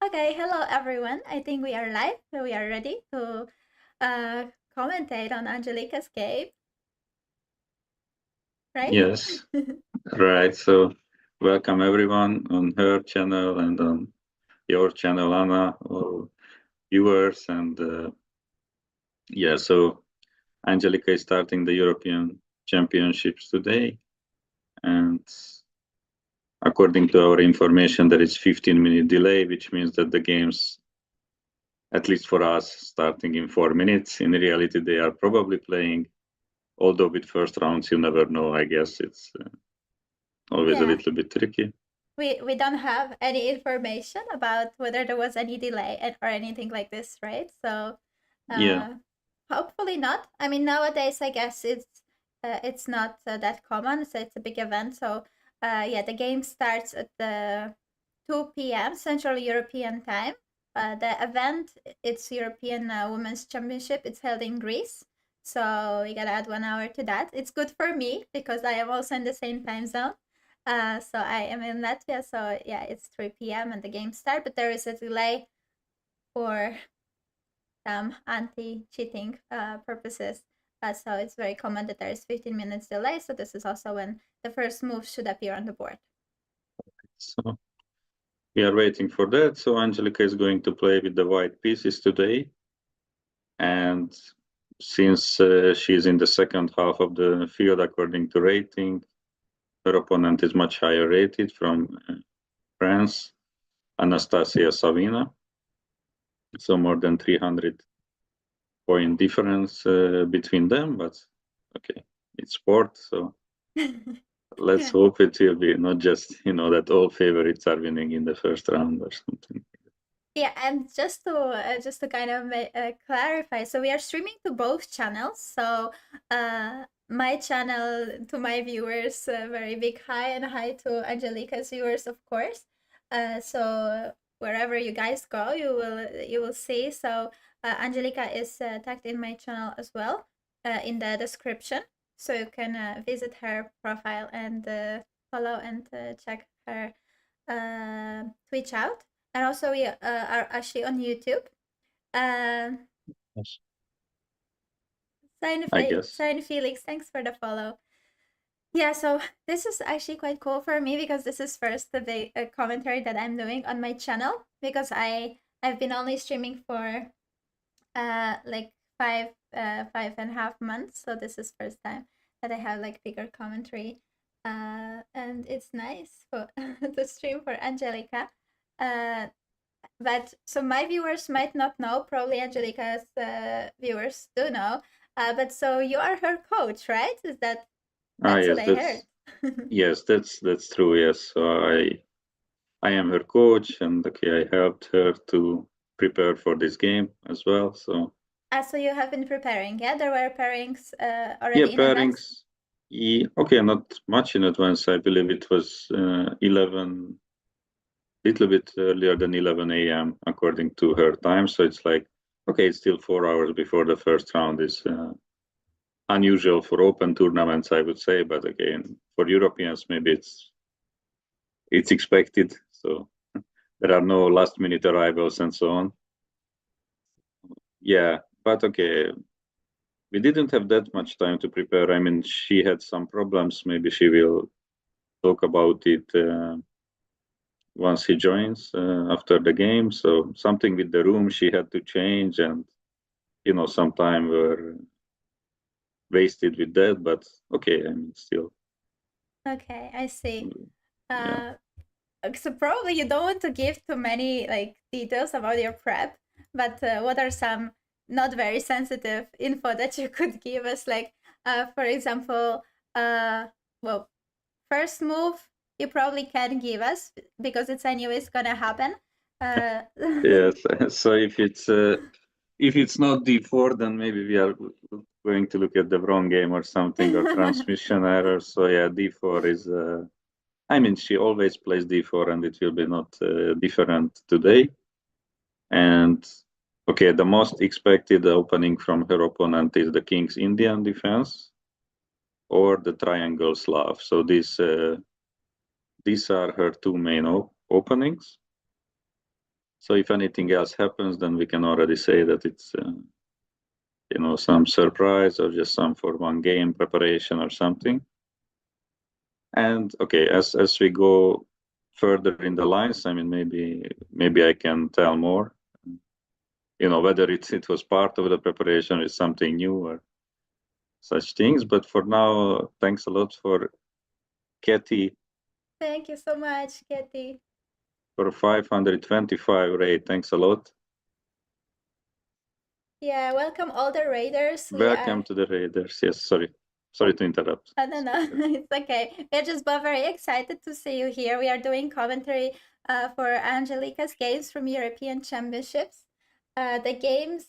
Okay, hello everyone. I think we are live. So we are ready to commentate on Angelica's game, right? Yes, right. So, welcome everyone on her channel and on your channel, Anna, all viewers. And yeah, so Angelica is starting the European Championships today. And according to our information, there is 15-minute delay, which means that the games, at least for us, starting in 4 minutes. In reality, they are probably playing, although with first rounds, you never know. I guess it's always a Yeah, little bit tricky. we don't have any information about whether there was any delay or anything like this, right? So, Yeah. uh, hopefully not. I mean, nowadays I guess it's not that common. So it's a big event. So, yeah, the game starts at the 2 p.m. Central European time. The event, it's European Women's Championship. It's held in Greece. So we gotta add 1 hour to that. It's good for me because I am also in the same time zone. So I am in Latvia. So yeah, it's 3 p.m. and the game start, but there is a delay for some anti-cheating purposes. So it's very common that there is 15 minutes delay. So this is also when the first move should appear on the board. So we are waiting for that. So Angelica is going to play with the white pieces today. And since she's in the second half of the field, according to rating, her opponent is much higher rated from France, Anastasia Savina. So more than 300-point difference between them. But okay, it's sport. So let's Yeah. hope it will be not just, that all favorites are winning in the first round or something. Yeah, and just to kind of clarify, so we are streaming to both channels. So my channel to my viewers, very big hi and hi to Angelica's viewers, of course. So wherever you guys go, you will see. So Angelica is tagged in my channel as well, in the description, so you can visit her profile and follow and check her Twitch out. And also we are actually on YouTube. Um, Yes, Sign, I guess. Sign Felix, thanks for the follow. Yeah, so this is actually quite cool for me because this is first the big commentary that I'm doing on my channel because I've been only streaming for like 5.5 months, so this is first time that I have like bigger commentary, and it's nice for to stream for Angelica. Uh, but so my viewers might not know, probably Angelica's viewers do know. But so you are her coach, right? Is Ah, that's what yes, I heard? that's true. Yes, so I am her coach, and okay, I helped her to prepare for this game as well. So So you have been preparing, yeah? There were pairings yeah, already in advance. pairings. Okay, not much in advance. I believe it was 11, little bit earlier than 11 a.m. according to her time. So it's like, okay, it's still 4 hours before the first round is unusual for open tournaments, I would say. But again, for Europeans, maybe it's expected. So there are no last minute arrivals and so on. Yeah, but okay, we didn't have that much time to prepare. I mean, she had some problems. Maybe she will talk about it once he joins after the game. So something with the room she had to change, and some time were wasted with that. But okay, I mean, still, Okay, I see. yeah. Uh, so probably you don't want to give too many like details about your prep, but what are some not very sensitive info that you could give us? Like, for example, uh, well, first move you probably can give us because it's anyways gonna happen. Uh, Yes. So if it's not D4, then maybe we are going to look at the wrong game or something, or transmission error. So yeah, D4 is. I mean, she always plays D4, and it will be not different today. And okay, the most expected opening from her opponent is the King's Indian defense or the Triangle Slav. So these are her two main openings. So if anything else happens, then we can already say that it's some surprise or just some for one game preparation or something. And okay, as we go further in the lines, I mean, maybe I can tell more. Whether it was part of the preparation or something new or such things. But for now, thanks a lot for Katie Thank you so much, Katie. for 525 raid. Thanks a lot. Yeah, welcome all the raiders. Welcome to the raiders. Yes, sorry to interrupt. No, it's okay. We're just both very excited to see you here. We are doing commentary for Angelica's games from European Championships. The games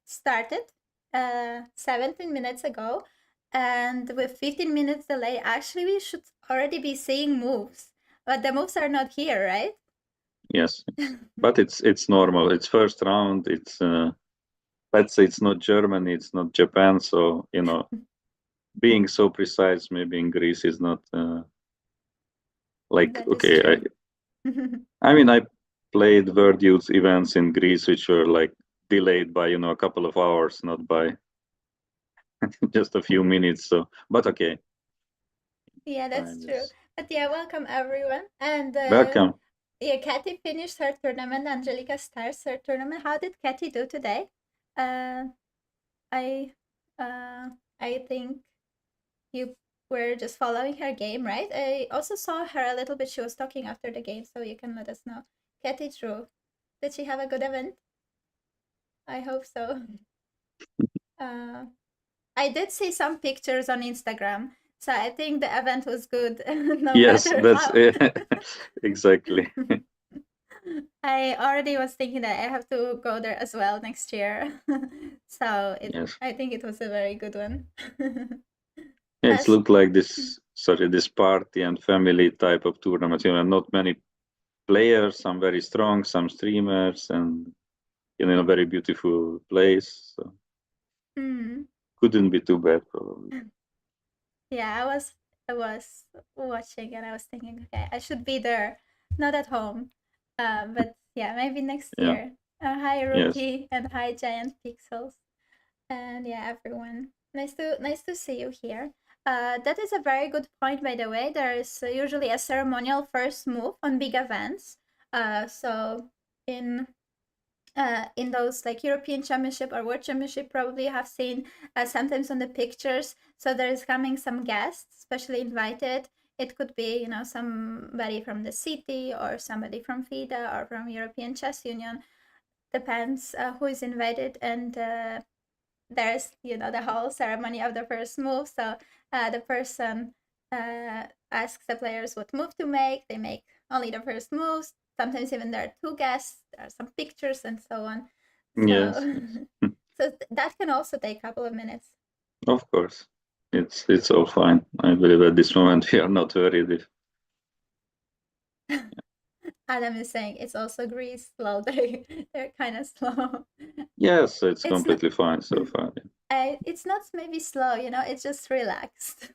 started 17 minutes ago, and with 15 minutes delay, actually we should already be seeing moves, but the moves are not here, right? Yes, but it's normal. It's first round. It's let's say it's not Germany, it's not Japan, so being so precise maybe in Greece is not like That is okay. true. I mean, I played World Youth events in Greece, which were like delayed by a couple of hours, not by just a few minutes. So, but okay. Yeah, that's Time true. is But yeah, welcome everyone. And welcome. yeah, Katy finished her tournament. Angelica starts her tournament. How did Katy do today? Uh, I I think you were just following her game, right? I also saw her a little bit. She was talking after the game, so you can let us know. Katy Drew, did she have a good event? I hope so. Uh, I did see some pictures on Instagram, so I think the event was good, no Yes, matter that's how. exactly. I already was thinking that I have to go there as well next year. So Yes. I think it was a very good one. Yeah, it's As looked like this party and family type of tournament. Not many players, some very strong, some streamers, and a very beautiful place. So mm, couldn't be too bad, probably. yeah, I was watching and I was thinking, okay, I should be there, not at home. But yeah, maybe next Yeah. year. Hi Yes. Rookie and hi Giant Pixels. And yeah, everyone. Nice to see you here. That is a very good point, by the way. There is usually a ceremonial first move on big events. So in in those like European Championship or World Championship, probably you have seen sometimes on the pictures. So there is coming some guests, especially invited. It could be somebody from the city or somebody from FIDA or from European Chess Union. Depends who is invited, and there's the whole ceremony of the first move. So the person asks the players what move to make. They make only the first moves. Sometimes even there are two guests, there are some pictures and so on. Yes. So Yes. that can also take a couple of minutes. Of course. It's all fine. I believe at this moment we are not worried if Adam is saying it's also Greece slow. They're kind of slow. yes, it's It's not. completely fine so far. It's not maybe slow. It's just relaxed.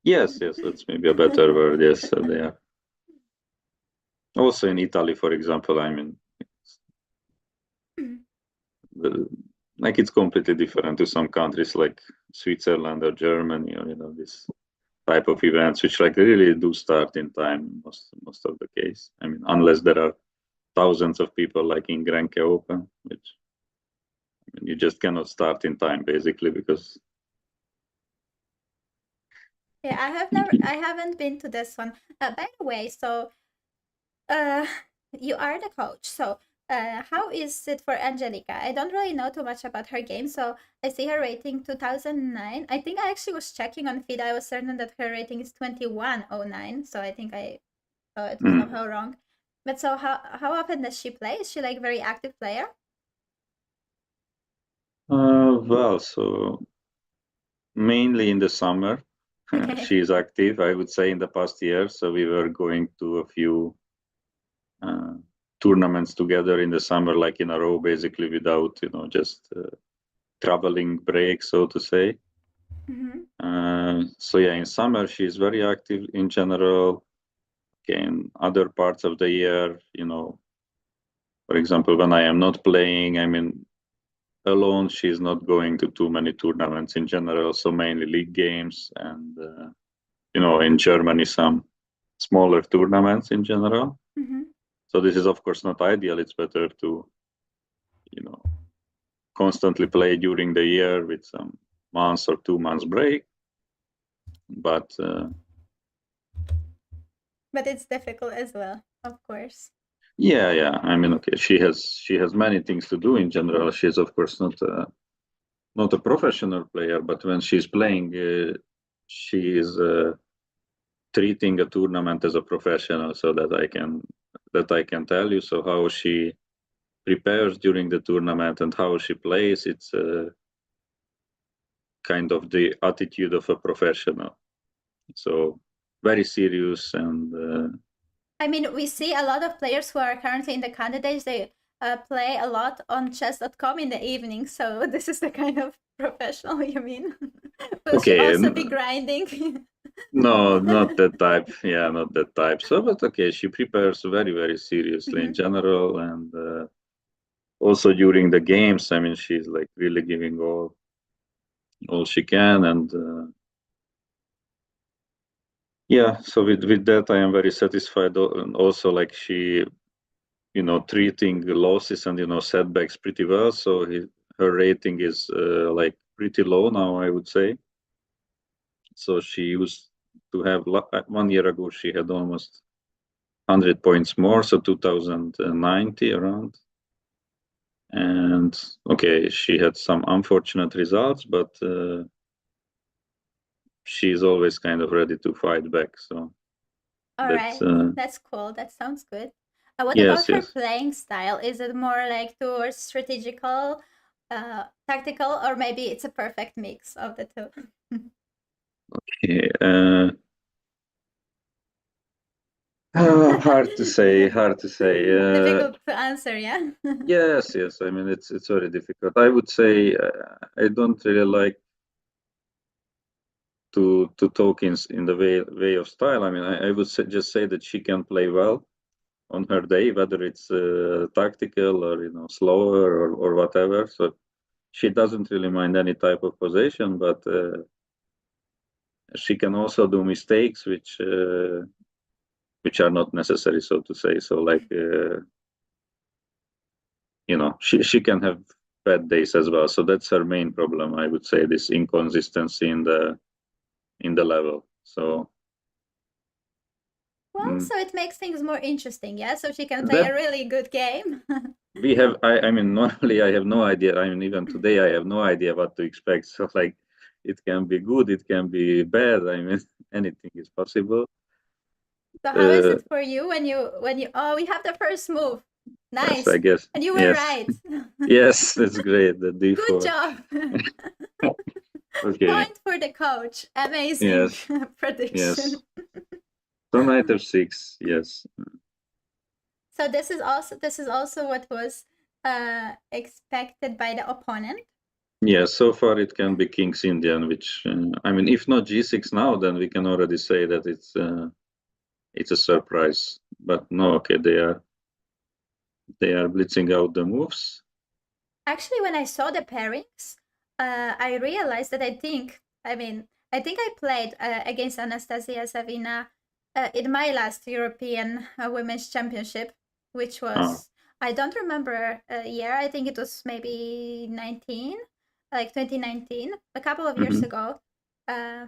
Yes, that's maybe a better word. Yes, so they are. Also in Italy, for example, I mean, the, like it's completely different to some countries like Switzerland or Germany, or this type of events, which like really do start in time most of the case. I mean, unless there are thousands of people like in Grenke Open, which I mean, you just cannot start in time basically because Yeah, I haven't been to this one. By the way, so uh, you are the coach. So how is it for Angelica? I don't really know too much about her game. So I see her rating 2009. I think I actually was checking on feed. I was certain that her rating is 2109. So I think I thought it was mm, somehow wrong. But so how often does she play? Is she like very active player? well, so mainly in the summer. Okay. She is active, I would say, in the past year. So we were going to a few uh, tournaments together in the summer, like in a row, basically without, just traveling break, so to say. Mm-hmm. So yeah, in summer she's very active in general. Okay, in other parts of the year, for example, when I am not playing, I mean, alone, she's not going to too many tournaments in general, so mainly league games and, in Germany, some smaller tournaments in general. Mm-hmm. So this is, of course, not ideal. It's better to, constantly play during the year with some months or 2 months break. But it's difficult as well, of course. yeah. I mean, okay, she has many things to do in general. She's of course not a professional player, but when she's playing, she is treating a tournament as a professional. So that I can tell you. So how she prepares during the tournament and how she plays, it's kind of the attitude of a professional. So very serious and. I mean, we see a lot of players who are currently in the candidates. They play a lot on chess.com in the evening. So this is the kind of professional you mean? Will she Okay, also be grinding? no, not that type. Yeah, not that type. So, but okay, she prepares very, very seriously in Mhm. general, and also during the games. I mean, she's like really giving all she can, and yeah. So with that, I am very satisfied. And also, like she, treating losses and setbacks pretty well. So her rating is like pretty low now, I would say. So she used to have 1 year ago she had almost 100 points more, so 2090 around. And okay, she had some unfortunate results, but she's always kind of ready to fight back. So All that's right, that's cool. That sounds good. What about yes, her yes. playing style? Is it more like towards strategical, tactical, or maybe it's a perfect mix of the two? Okay, hard to say. Hard to say. Difficult to answer, yeah. Yes. I mean, it's very difficult. I would say I don't really like to talk in the way of style. I mean, I would just say that she can play well on her day, whether it's tactical or slower or whatever. So she doesn't really mind any type of position, but she can also do mistakes which are not necessary, so to say. So like she can have bad days as well. So that's her main problem, I would say, this inconsistency in the level. So Well, mm, so it makes things more interesting, yeah? So she can play that a really good game. we have I mean normally I have no idea. I mean even today I have no idea what to expect. So like it can be good, it can be bad. I mean anything is possible. So how is Uh, it for you when you oh, we have the first move. yes, I Nice. guess. And you were Yes. right. Yes, that's great. The Good D4. job. Okay. Point for the coach. Amazing Yes. Yes. prediction. So knight f6. Yes. So this is also what was expected by the opponent. Yes. So far it can be King's Indian, which I mean, if not g6 now, then we can already say that it's a surprise. But no, okay, they are blitzing out the moves. Actually, when I saw the pairings, I realized that I think I played against Anastasia Savina in my last European Women's Championship, which Ah. was, I don't remember a year. I think it was maybe 19, like 2019, a couple of years Mm-hmm. ago. Uh,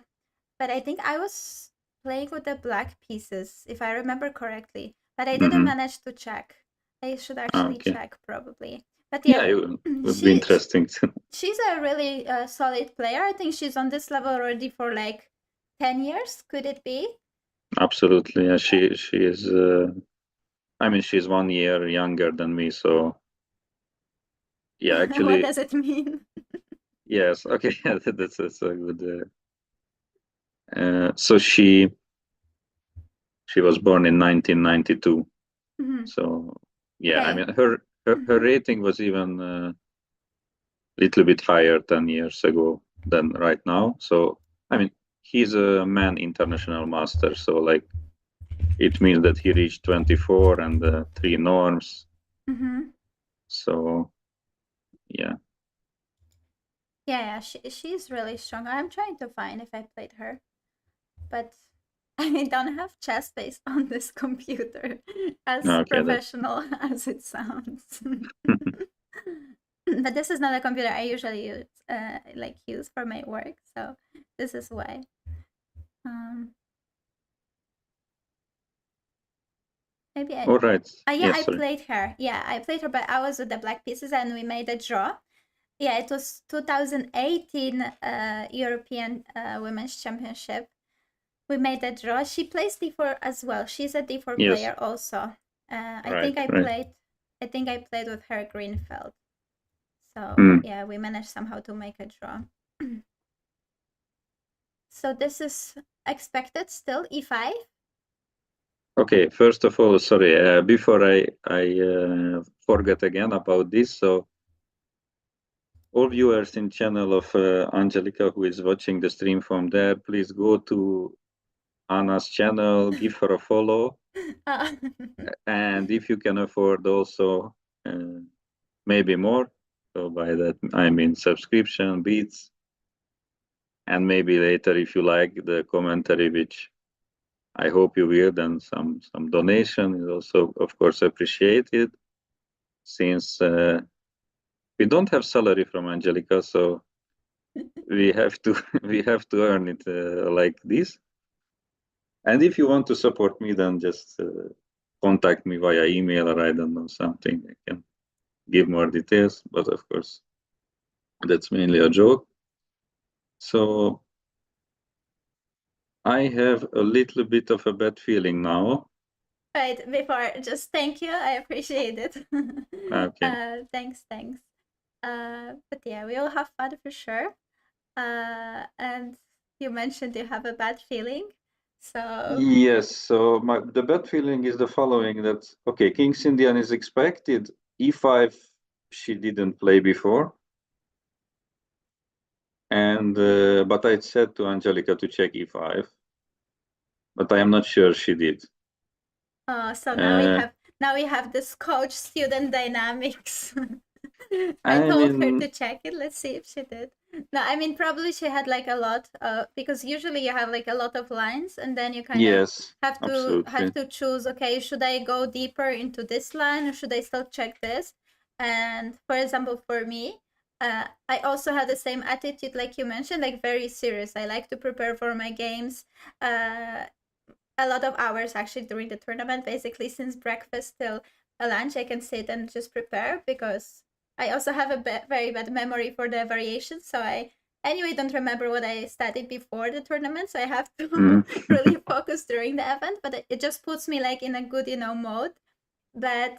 but I think I was playing with the black pieces, if I remember correctly. But I didn't Mm-hmm. manage to check. I should Ah, actually okay. check probably. But Yeah, yeah, it would be she interesting to. she's a really solid player. I think she's on this level already for like 10 years. Could it be? Absolutely. Yeah, Uh, she is. I mean, she's 1 year younger than me, so yeah. what Actually, does it mean? yes. Okay, that's a good. So she was born in 1992. Mhm. So yeah, I Okay. mean her rating was even a little bit higher 10 years ago than right now. So I mean he's a man international master. So like it means that he reached 24 and 3 norms. Mm-hmm. So yeah. Yeah, she's really strong. I'm trying to find if I played her, but I don't have chess base on this computer, as Okay, that. professional as it sounds. But this is not a computer I usually use for my work, so this is why. Um, maybe I. All right. Yeah, Yes, I sorry. played her. Yeah, I played her, but I was with the black pieces and we made a draw. Yeah, it was 2018 European Women's Championship. We made a draw. She plays d4 as well. She's a d4 Yes. player also. I Right. think I Right. played. I think I played with her Greenfeld. So Hmm. yeah, we managed somehow to make a draw. So this is expected still e5. Okay. First of all, sorry. Before I forget again about this, so all viewers in channel of Angelica who is watching the stream from there, please go to Anna's channel, give her a follow, uh, and if you can afford also maybe more. So by that I mean subscription, beats, and maybe later if you like the commentary, which I hope you will, then some donation is also of course appreciated, since we don't have salary from Angelica, so we have to we have to earn it like this. And if you want to support me, then just contact me via email, or I don't know, something. I can give more details, but of course that's mainly a joke. So I have a little bit of a bad feeling now. right before, just thank you. I appreciate it. Okay. Thanks. But yeah, we all have fun for sure. And you mentioned you have a bad feeling, so Yes, so the bad feeling is the following, that okay, King's Indian is expected. E5 she didn't play before. And but I said to Angelica to check E5, but I am not sure she did. so Uh, now we have this coach student dynamics. I I told her mean, to check it. Let's see if she did. No, I mean probably she had like a lot because usually you have like a lot of lines and then you kind of yes, have absolutely. to choose, okay, should I go deeper into this line or should I still check this? And for example, for me, I also had the same attitude like you mentioned, like very serious. I like to prepare for my games. A lot of hours actually during the tournament, basically since breakfast till lunch I can sit and just prepare, because I also have a very bad memory for the variations, so I anyway don't remember what I studied before the tournament, so I have to Mm. really focus during the event, but it just puts me like in a good mode. But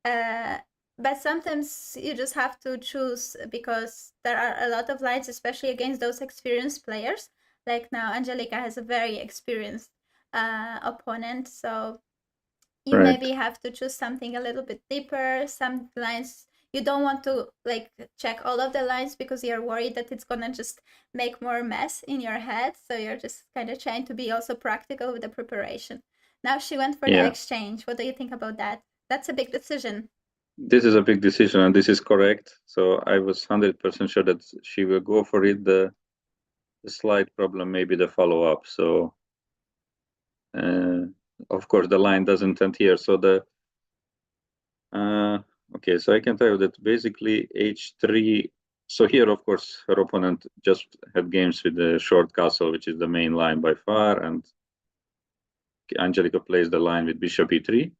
uh but sometimes you just have to choose, because there are a lot of lines, especially against those experienced players. Like now Angelica has a very experienced opponent, so you Right. maybe have to choose something a little bit deeper. Some lines you don't want to like check all of the lines because you're worried that it's gonna just make more mess in your head, so you're just kind of trying to be also practical with the preparation. Now she went for the Yeah, exchange. What do you think about that? That's a big decision. this is a big decision, and this is correct. So I was 100% sure that she will go for it. The slight problem may be the follow-up. So uh, of course the line doesn't end here. So the uh, okay, so I can tell you that basically h3. So here, of course, her opponent just had games with the short castle, which is the main line by far, and Angelica plays the line with bishop e3,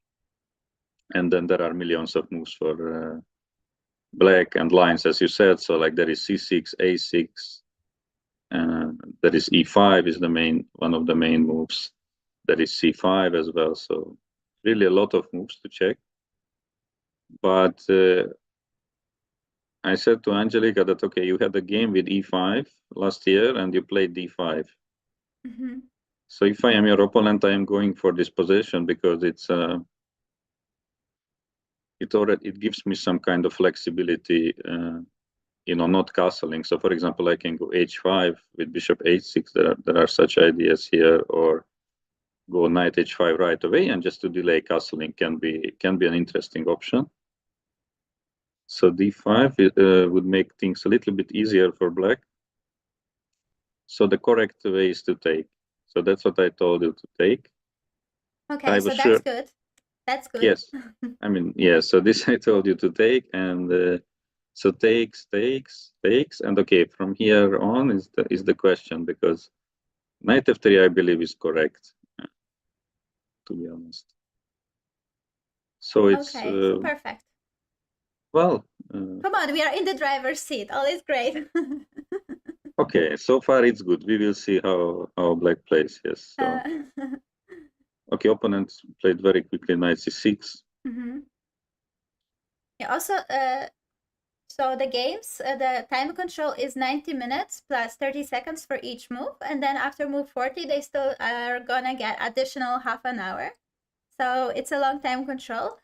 and then there are millions of moves for black and lines, as you said. So like there is c6, a6, there is e5 is the main one of the main moves. There is c5 as well. So really a lot of moves to check. But I said to Angelica that okay, you had a game with e5 last year and you played d5. Mm-hmm. So if I am your opponent, I am going for this position because it gives me some kind of flexibility, not castling. So for example, I can go h5 with bishop h6. There are such ideas here, or go knight h5 right away, and just to delay castling can be an interesting option. So d5 would make things a little bit easier for black. So the correct way is to take. So that's what I told you to take. Okay, so that's good. That's good. Yes. I mean, yeah, so this I told you to take, and so takes, and okay, from here on is the question, because knight f3 I believe is correct, to be honest. So it's okay, so perfect. Well, come on, we are in the driver's seat. All is great. okay, so far it's good. We will see how black plays. Yes. So okay, opponent played very quickly knight c6. Yeah, also, so the games, the time control is 90 minutes plus 30 seconds for each move. And then after move 40, they still are gonna get additional half an hour. So it's a long time control.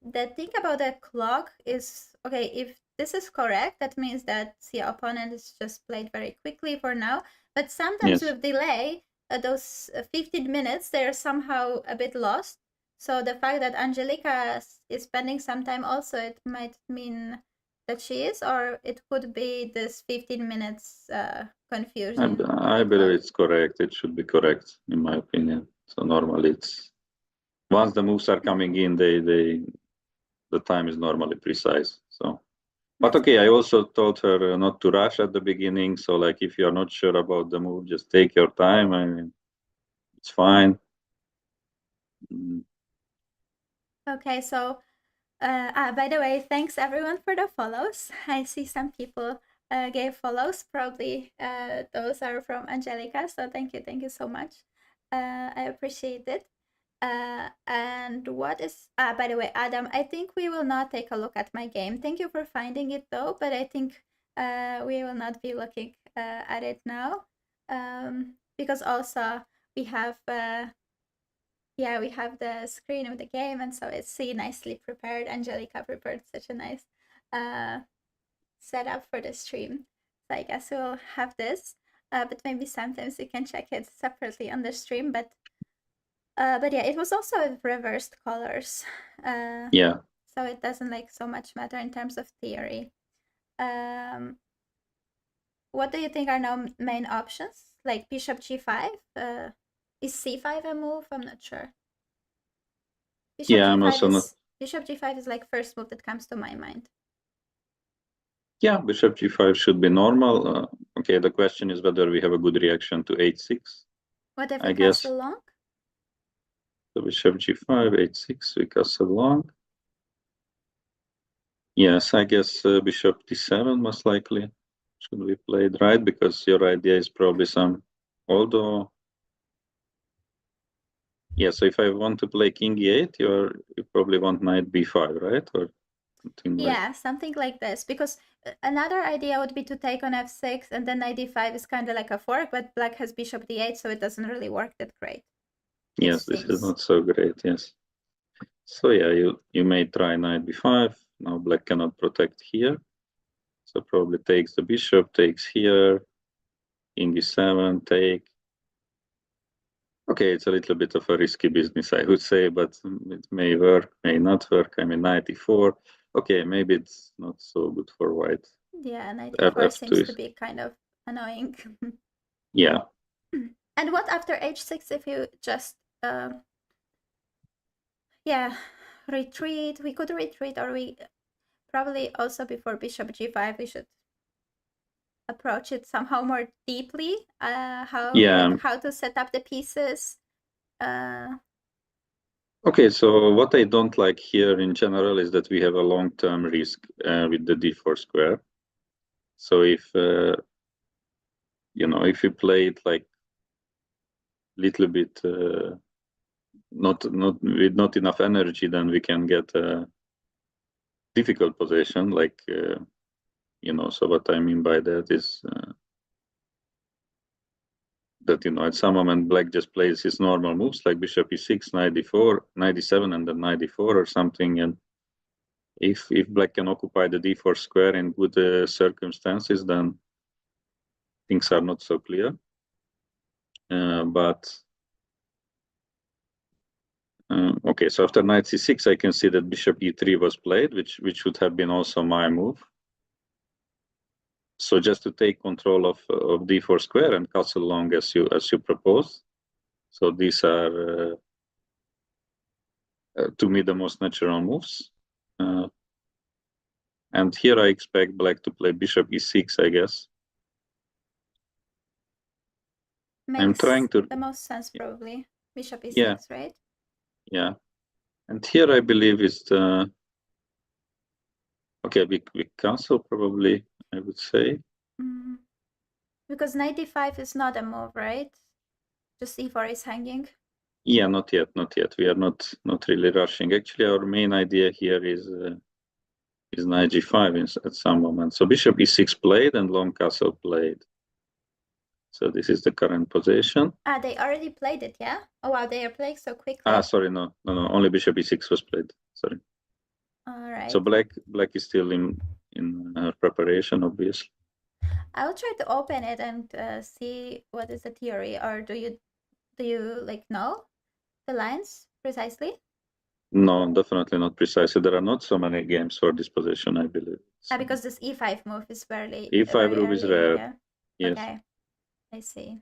The thing about the clock is, okay, if this is correct, that means that the opponent is just played very quickly for now. But sometimes Yes. with delay, those 15 minutes, they're somehow a bit lost. So the fact that Angelica is spending some time also, it might mean that she is, or it could be this 15 minutes confusion. I believe it's correct. It should be correct, in my opinion. So normally it's once the moves are coming in, the time is normally precise. So, but okay, I also told her not to rush at the beginning. So like if you're not sure about the move, just take your time. I mean, it's fine. Okay, so by the way, thanks everyone for the follows. I see some people gave follows. Probably those are from Angelica. So thank you so much. I appreciate it. And what is by the way, Adam, I think we will not take a look at my game. Thank you for finding it though, but I think we will not be looking at it now, because also we have yeah, we have the screen of the game, and so it's nicely prepared. Angelica prepared such a nice setup for the stream. So I guess we'll have this, but maybe sometimes we can check it separately on the stream. But yeah, it was also with reversed colors. Yeah. So it doesn't like so much matter in terms of theory. What do you think are now main options? Like bishop g5? Is c5 a move? I'm not sure. Bishop Yeah, I'm g5 also is not. bishop g5 is like first move that comes to my mind. Yeah, bishop g5 should be normal. Okay, the question is whether we have a good reaction to h6. What if I we guess. castle long? So bishop g5, h6, we castle long. Yes, I guess bishop d7 most likely should be played, right? Because your idea is probably some, although, yeah, so if I want to play king e8, you probably want knight b5, right? Or something like. Yeah, something like this. Because another idea would be to take on f6, and then knight d5 is kind of like a fork, but black has bishop d8, so it doesn't really work that great. Yes, this is not so great, yes. So yeah, you may try knight b5. Now black cannot protect here. So probably takes the bishop, takes here, king e7, take. Okay, it's a little bit of a risky business, I would say, but it may work, may not work. I mean, knight e4. Okay, maybe it's not so good for white. Yeah, knight e4 seems to be kind of annoying. Yeah. And what after h6 if you just yeah, retreat? We could retreat, or we probably also before bishop g5 we should approach it somehow more deeply. How to set up the pieces. Okay, so what I don't like here in general is that we have a long-term risk with the d4 square. So if if you play it like little bit not with not enough energy, then we can get a difficult position. Like so what I mean by that is that at some moment black just plays his normal moves like bishop e6, knight d4, knight d7, and then knight d4 or something. And if black can occupy the d4 square in good circumstances, then things are not so clear. But Okay, so after knight c6, I can see that bishop e3 was played, which should have been also my move. So just to take control of d4 square and castle long as you propose. So these are to me the most natural moves. And here I expect black to play bishop e6, I guess. Makes I'm trying to the most sense probably. Bishop e6, yeah, right? yeah. And here I believe is the okay, we cancel probably, I would say. Because knight d5 is not a move, right? Just e4 is hanging. Yeah, not yet. We are not really rushing. Actually, our main idea here is knight g5 at some moment. So bishop e6 played and long castle played. So this is the current position. They already played it, yeah? Oh wow, they are playing so quickly. Sorry, no. Only bishop e6 was played. Sorry. All right. So black is still in preparation, obviously. I'll try to open it and see what is the theory, or do you like know the lines precisely? No, definitely not precisely. There are not so many games for this position, I believe. So Because this e5 move is very e5 move is rare. Yeah. Yes. Okay, I see.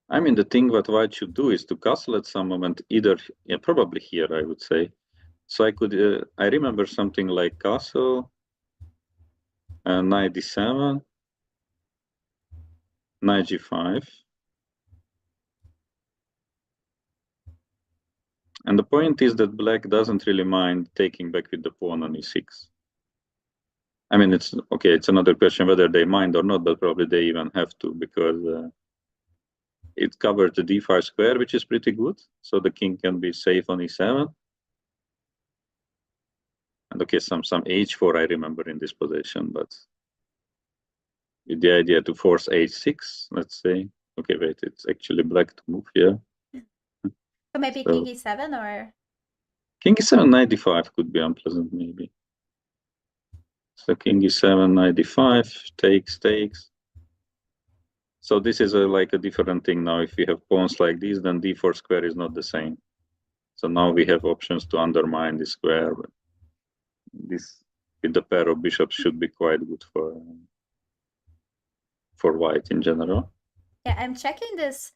I mean, the thing what white should do is to castle at some moment, either, yeah, probably here, I would say. So I could, I remember something like castle, knight d7, knight g5. And the point is that black doesn't really mind taking back with the pawn on e6. I mean, it's okay, it's another question whether they mind or not, but probably they even have to, because it covers the d5 square, which is pretty good. So the king can be safe on e7. And okay, some h4 I remember in this position, but with the idea to force h6, let's say. Okay, wait, it's actually black to move here. So maybe king e7 or? King e7, knight d5 could be unpleasant, maybe. So king e7, knight d5, takes. So this is like a different thing now. If we have pawns like this, then d4 square is not the same. So now we have options to undermine the square. But this with the pair of bishops should be quite good for white in general. Yeah, I'm checking this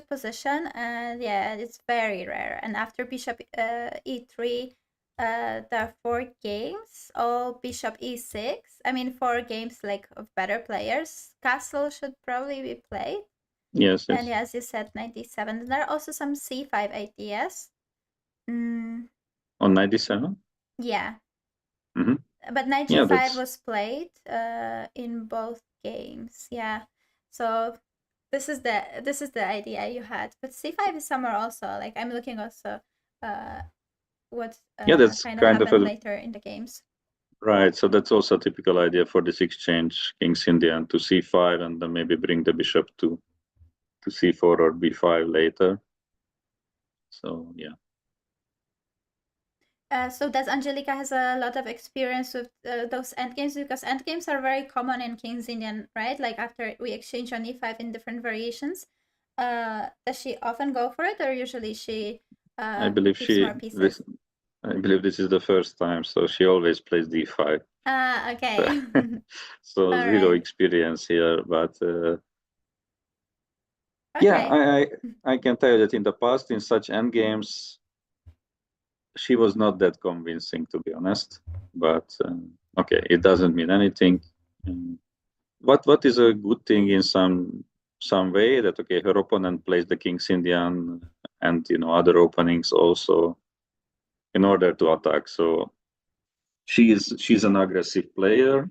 position, and yeah, it's very rare. And after bishop e3, there are 4 games, all bishop e6. I mean, 4 games like of better players. Castle should probably be played. Yes. And yeah, as you said, 97. There are also some c5 ideas. On 97? Yeah. Mm-hmm. But knight g5 was played in both games. Yeah. So this is the idea you had. But c5 is somewhere also. Like I'm looking also what that's kind of kind happened of later in the games. Right, so that's also a typical idea for this exchange, kings in the end to c5 and then maybe bring the bishop to c4 or b5 later. So yeah. So does Angelica has a lot of experience with those endgames, because endgames are very common in King's Indian, right? Like after we exchange on e5 in different variations, does she often go for it, or usually she I believe keeps more pieces? I believe this is the first time, so she always plays d5. Okay. So zero experience here, but yeah, I can tell you that in the past, in such endgames, she was not that convincing, to be honest. But okay, it doesn't mean anything. What is a good thing in some way that okay, her opponent plays the King's Indian and other openings also in order to attack. So she's an aggressive player,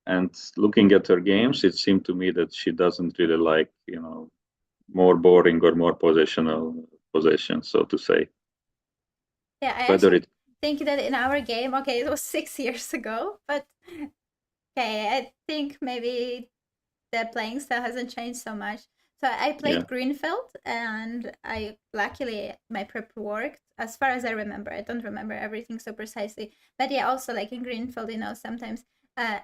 and looking at her games, it seemed to me that she doesn't really like more boring or more positional possessions, so to say. Yeah, I actually think that in our game, okay, it was 6 years ago, but okay, I think maybe the playing style hasn't changed so much. So I played Greenfield, and luckily my prep worked as far as I remember. I don't remember everything so precisely, but yeah, also like in Greenfield, sometimes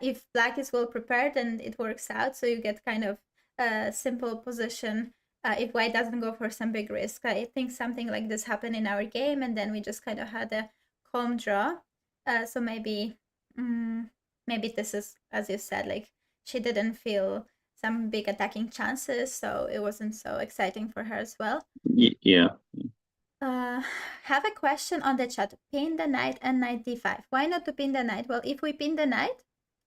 if black is well prepared, then it works out. So you get kind of a simple position if white doesn't go for some big risk. I think something like this happened in our game, and then we just kind of had a calm draw. So maybe maybe this is, as you said, like she didn't feel some big attacking chances, so it wasn't so exciting for her as well. Yeah. Have a question on the chat. Pin the knight and knight d5. Why not to pin the knight? Well, if we pin the knight,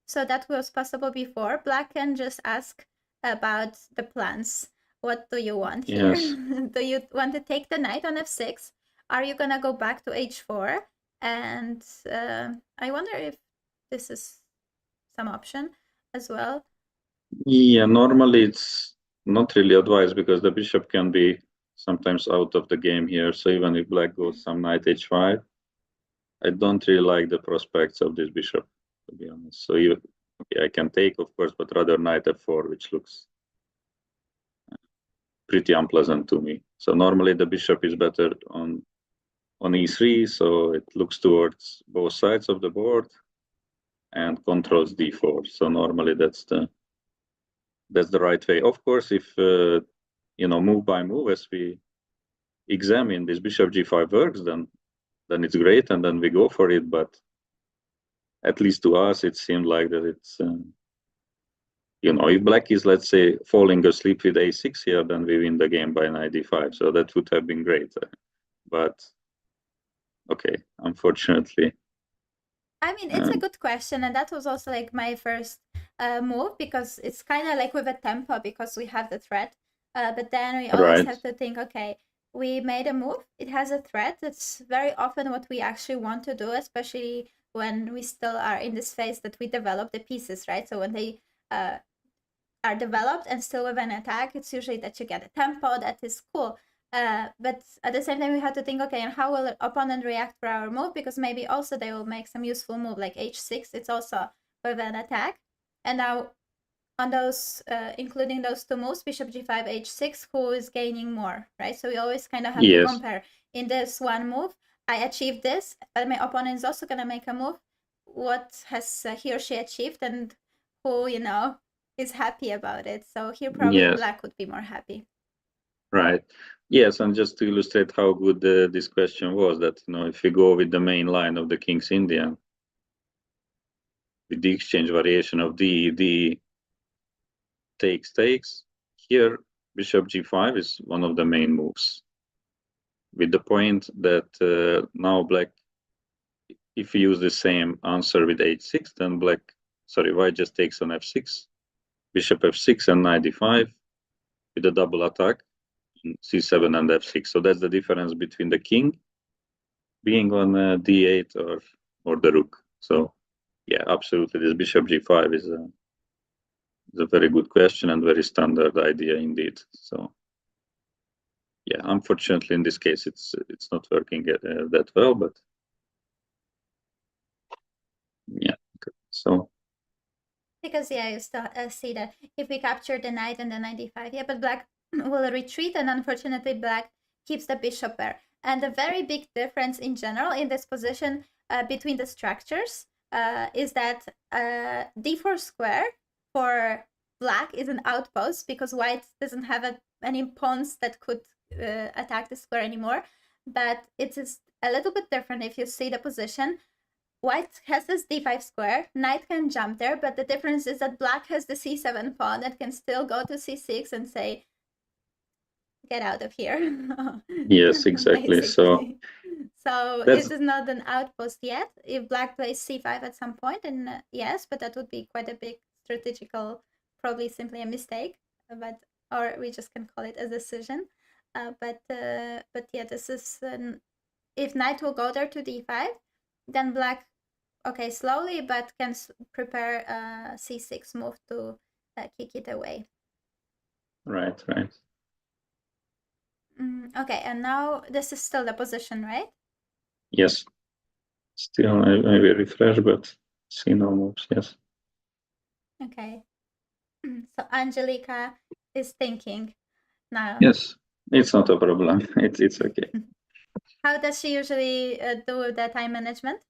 so that was possible before, black can just ask about the plans. What do you want here? Yes. Do you want to take the knight on f6? Are you gonna go back to h4? And I wonder if this is some option as well. Yeah, normally it's not really advised because the bishop can be sometimes out of the game here. So even if black goes some knight h5, I don't really like the prospects of this bishop, to be honest. So okay, I can take, of course, but rather knight f4, which looks pretty unpleasant to me. So normally the bishop is better on e3, so it looks towards both sides of the board and controls d4. So normally that's the right way. Of course, if move by move, as we examine this bishop g5 works, then it's great, and then we go for it. But at least to us, it seemed like that it's if black is, let's say, falling asleep with a6 here, then we win the game by knight d5. So that would have been great. But okay, unfortunately. I mean, it's a good question, and that was also like my first move, because it's kind of like with a tempo, because we have the threat, but then we always have to think, okay, we made a move, it has a threat. That's very often what we actually want to do, especially when we still are in this phase that we develop the pieces, right? So when they are developed and still with an attack, it's usually that you get a tempo that is cool. But at the same time, we have to think, okay, and how will the opponent react for our move? Because maybe also they will make some useful move like h6. It's also with an attack. And now on those, including those two moves, bishop g5, h6, who is gaining more, right? So we always kind of have to compare. In this one move, I achieved this, but my opponent is also going to make a move. What has he or she achieved, and who, is happy about it? So here probably black would be more happy. Right. Yes, and just to illustrate how good this question was, that if you go with the main line of the King's Indian, with the exchange variation of d takes, here bishop g5 is one of the main moves. With the point that now black, if you use the same answer with h6, then white just takes on f6, bishop f6 and knight d5 with a double attack. C7 and f6. So that's the difference between the king being on d8 or the rook. So yeah, absolutely, this bishop g5 is a very good question and very standard idea indeed. So yeah, unfortunately in this case it's not working that well, but yeah. So because you still see that if we capture the knight and the knight d5, yeah, but black will retreat, and unfortunately black keeps the bishop there. And the very big difference in general in this position between the structures is that d4 square for black is an outpost, because white doesn't have any pawns that could attack the square anymore. But it is a little bit different if you see the position. White has this d5 square, knight can jump there, but the difference is that black has the c7 pawn that can still go to c6 and say, get out of here. Yes, exactly. So it is not an outpost yet. If black plays c5 at some point, then yes, but that would be quite a big strategical, probably simply a mistake, or we just can call it a decision. But yeah, this is if knight will go there to d5, then black, okay, slowly, but can prepare a c6 move to kick it away. Right. Okay, and now this is still the position, right? Yes. Still, I will refresh, but see no moves. Yes. Okay. So Angelica is thinking now. Yes, it's not a problem. It's okay. How does she usually do the time management?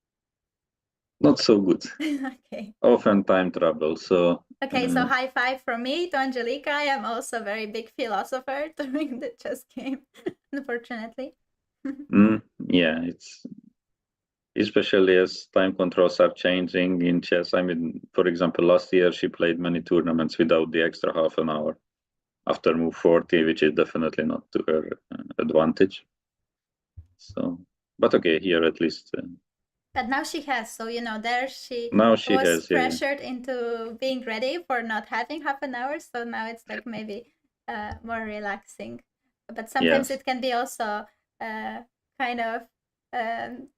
Not so good. Okay. Often time trouble. So Okay, so high five from me to Angelica. I am also a very big philosopher during the chess game, unfortunately. yeah, it's especially as time controls are changing in chess. I mean, for example, last year she played many tournaments without the extra half an hour after move 40, which is definitely not to her advantage. So, but okay, here at least. But now she has, so there she Now she was has, yeah. pressured into being ready for not having half an hour. So now it's like maybe more relaxing. But sometimes Yes. it can be also kind of um,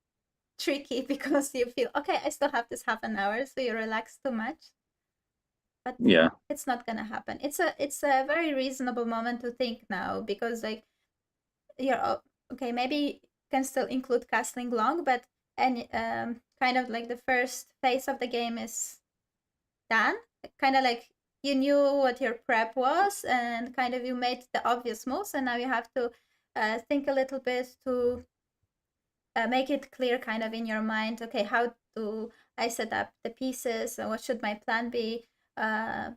tricky because you feel okay, I still have this half an hour, so you relax too much. But Yeah. it's not gonna happen. It's a very reasonable moment to think now because like you're okay. Maybe you can still include castling long, but and kind of like the first phase of the game is done. Kind of like you knew what your prep was, and kind of you made the obvious moves, and now you have to think a little bit to make it clear kind of in your mind, okay, how do I set up the pieces, what should my plan be, I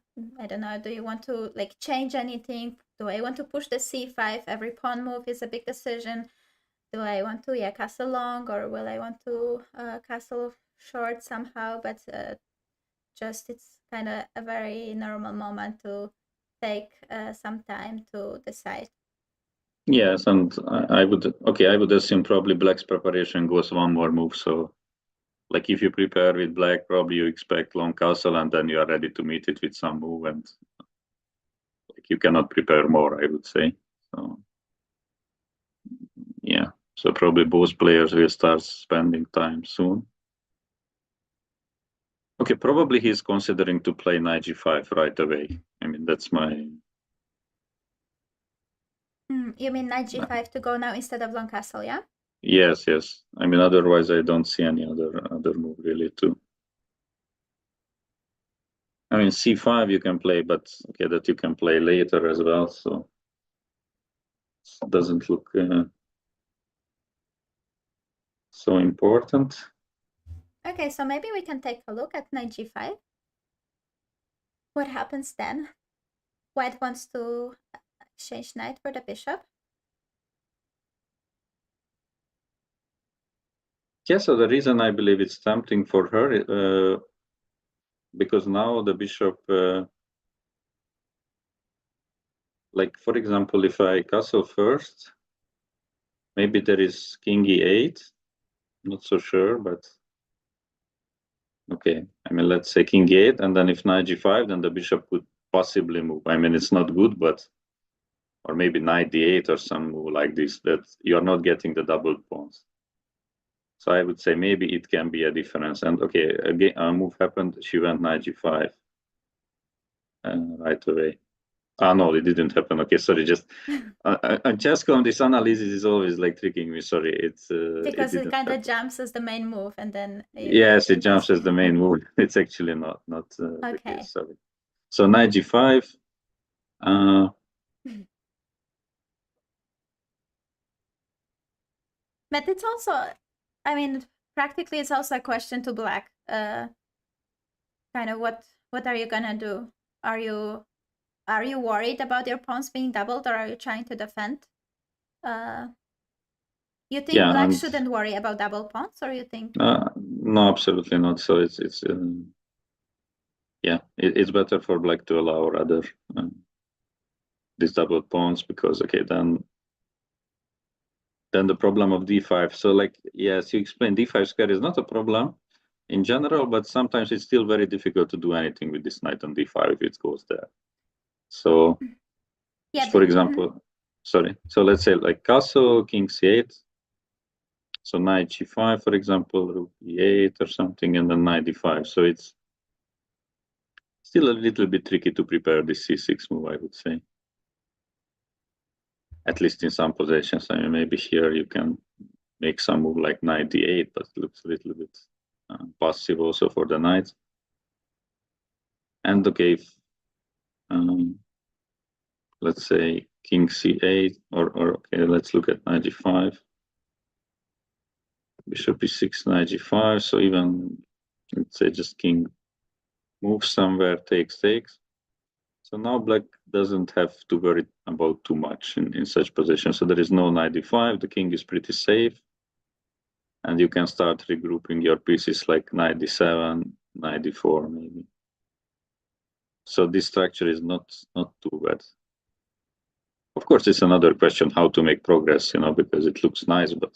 don't know, do you want to like change anything, do I want to push the c5, every pawn move is a big decision, do I want to castle long, or will I want to castle short somehow, but just it's kind of a very normal moment to take some time to decide. Yes, and I would assume probably black's preparation goes one more move. So, like if you prepare with black, probably you expect long castle, and then you are ready to meet it with some move, and like you cannot prepare more, I would say. So, yeah. So probably both players will start spending time soon. Okay, probably he's considering to play knight g5 right away. I mean, that's my. You mean knight g5 to go now instead of long castle, yeah? Yes, yes. I mean, otherwise, I don't see any other move really too. I mean, c5 you can play, but okay, that you can play later as well. So it doesn't look so important. Okay, so maybe we can take a look at knight g5. What happens then? White wants to exchange knight for the bishop. Yeah, so the reason I believe it's tempting for her, because now the bishop, like for example, if I castle first, maybe there is king e8. Not so sure, but okay. I mean, let's say king e8, and then if knight g5, then the bishop could possibly move. I mean, it's not good, but or maybe knight d8 or some move like this that you're not getting the double pawns. So I would say maybe it can be a difference. And okay, again, a move happened. She went knight g5 right away. Ah, no, it didn't happen. Okay, sorry. Just on chess.com, this analysis is always like tricking me. Sorry, it Because it didn't kind of happen. jumps as the main move, and then Yes, it it jumps was. as the main move. It's actually not the Okay. case. Sorry. So knight g5. Uh, But it's also, I mean, practically it's also a question to black. Kind of what are you gonna do? Are you are you worried about your pawns being doubled, or are you trying to defend? Uh, you think yeah, black and shouldn't worry about double pawns, or you think? no, absolutely not. So it's yeah, it's better for black to allow rather these double pawns because okay, then the problem of d5. So like yes, you explained d5 square is not a problem in general, but sometimes it's still very difficult to do anything with this knight on d5 if it goes there. So Yeah. for example, sorry. So let's say like castle, king c8. So knight g5, for example, rook e8 or something, and then knight d5. So it's still a little bit tricky to prepare this c6 move, I would say. At least in some positions. I mean, maybe here you can make some move like knight d8, but it looks a little bit passive also for the knight. And okay, if, let's say king c8, or okay, let's look at knight g5. Bishop e6, knight g5. So even let's say just king moves somewhere, takes. So now black doesn't have to worry about too much in such position. So there is no knight d5, the king is pretty safe. And you can start regrouping your pieces like knight d7, knight d4 maybe. So this structure is not too bad. Of course, it's another question how to make progress, because it looks nice, but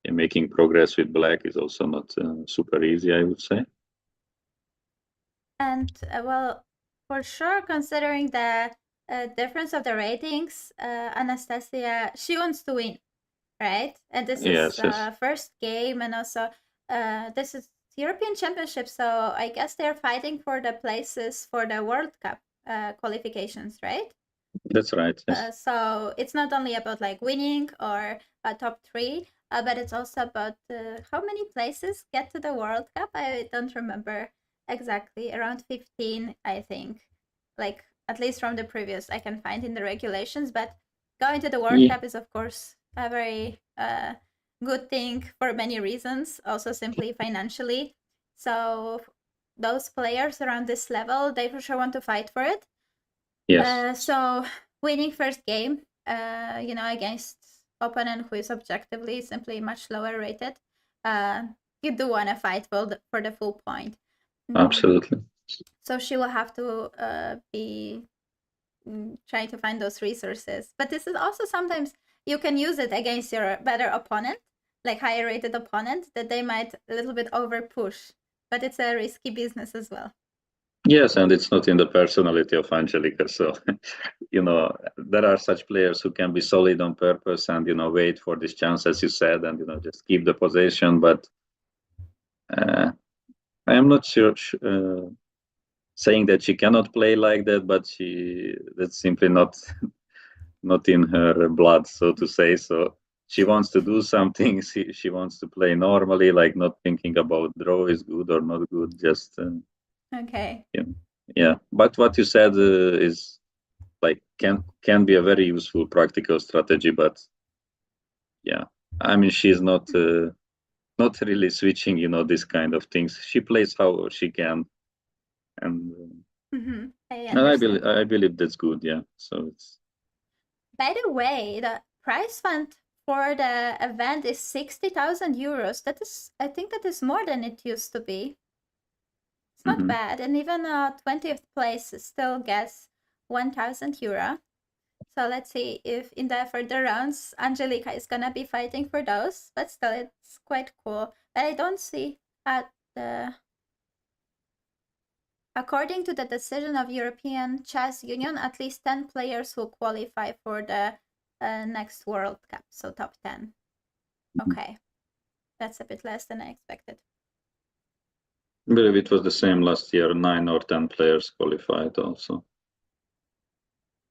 making progress with black is also not super easy, I would say. And well, for sure, considering the difference of the ratings, Anastasia, she wants to win, right? And this is Yes. first game, and also this is European Championship, so I guess they're fighting for the places for the World Cup qualifications, right? That's right. Yes. So it's not only about like winning or a top three, but it's also about how many places get to the World Cup. I don't remember exactly. Around 15, I think. Like at least from the previous, I can find in the regulations. But going to the World Yeah. Cup is of course a very good thing for many reasons. Also simply financially. So those players around this level, they for sure want to fight for it. Yes. So winning first game, against opponent who is objectively simply much lower rated, you do want to fight for the full point. Absolutely. So she will have to be trying to find those resources. But this is also sometimes you can use it against your better opponent, like higher rated opponent, that they might a little bit over push. But it's a risky business as well. Yes, and it's not in the personality of Angelica. So, there are such players who can be solid on purpose and, wait for this chance, as you said, and, just keep the possession. But I am not sure saying that she cannot play like that, but that's simply not in her blood, so to say. So she wants to do something. She wants to play normally, like not thinking about draw is good or not good, just Okay. yeah. But what you said is like can be a very useful practical strategy. But yeah, I mean she's not really switching, this kind of things. She plays how she can, and I and understand. I believe that's good. Yeah. So it's By the way, the prize fund for the event is 60,000 euros. That is, I think that is more than it used to be. It's not mhm. bad. And even 20th place still gets 1,000 euro. So let's see if in the further rounds, Angelica is gonna be fighting for those. But still, it's quite cool. But I don't see at the. According to the decision of European Chess Union, at least 10 players will qualify for the next World Cup, so top 10. Okay, that's a bit less than I expected. I believe it was the same last year. 9 or 10 players qualified also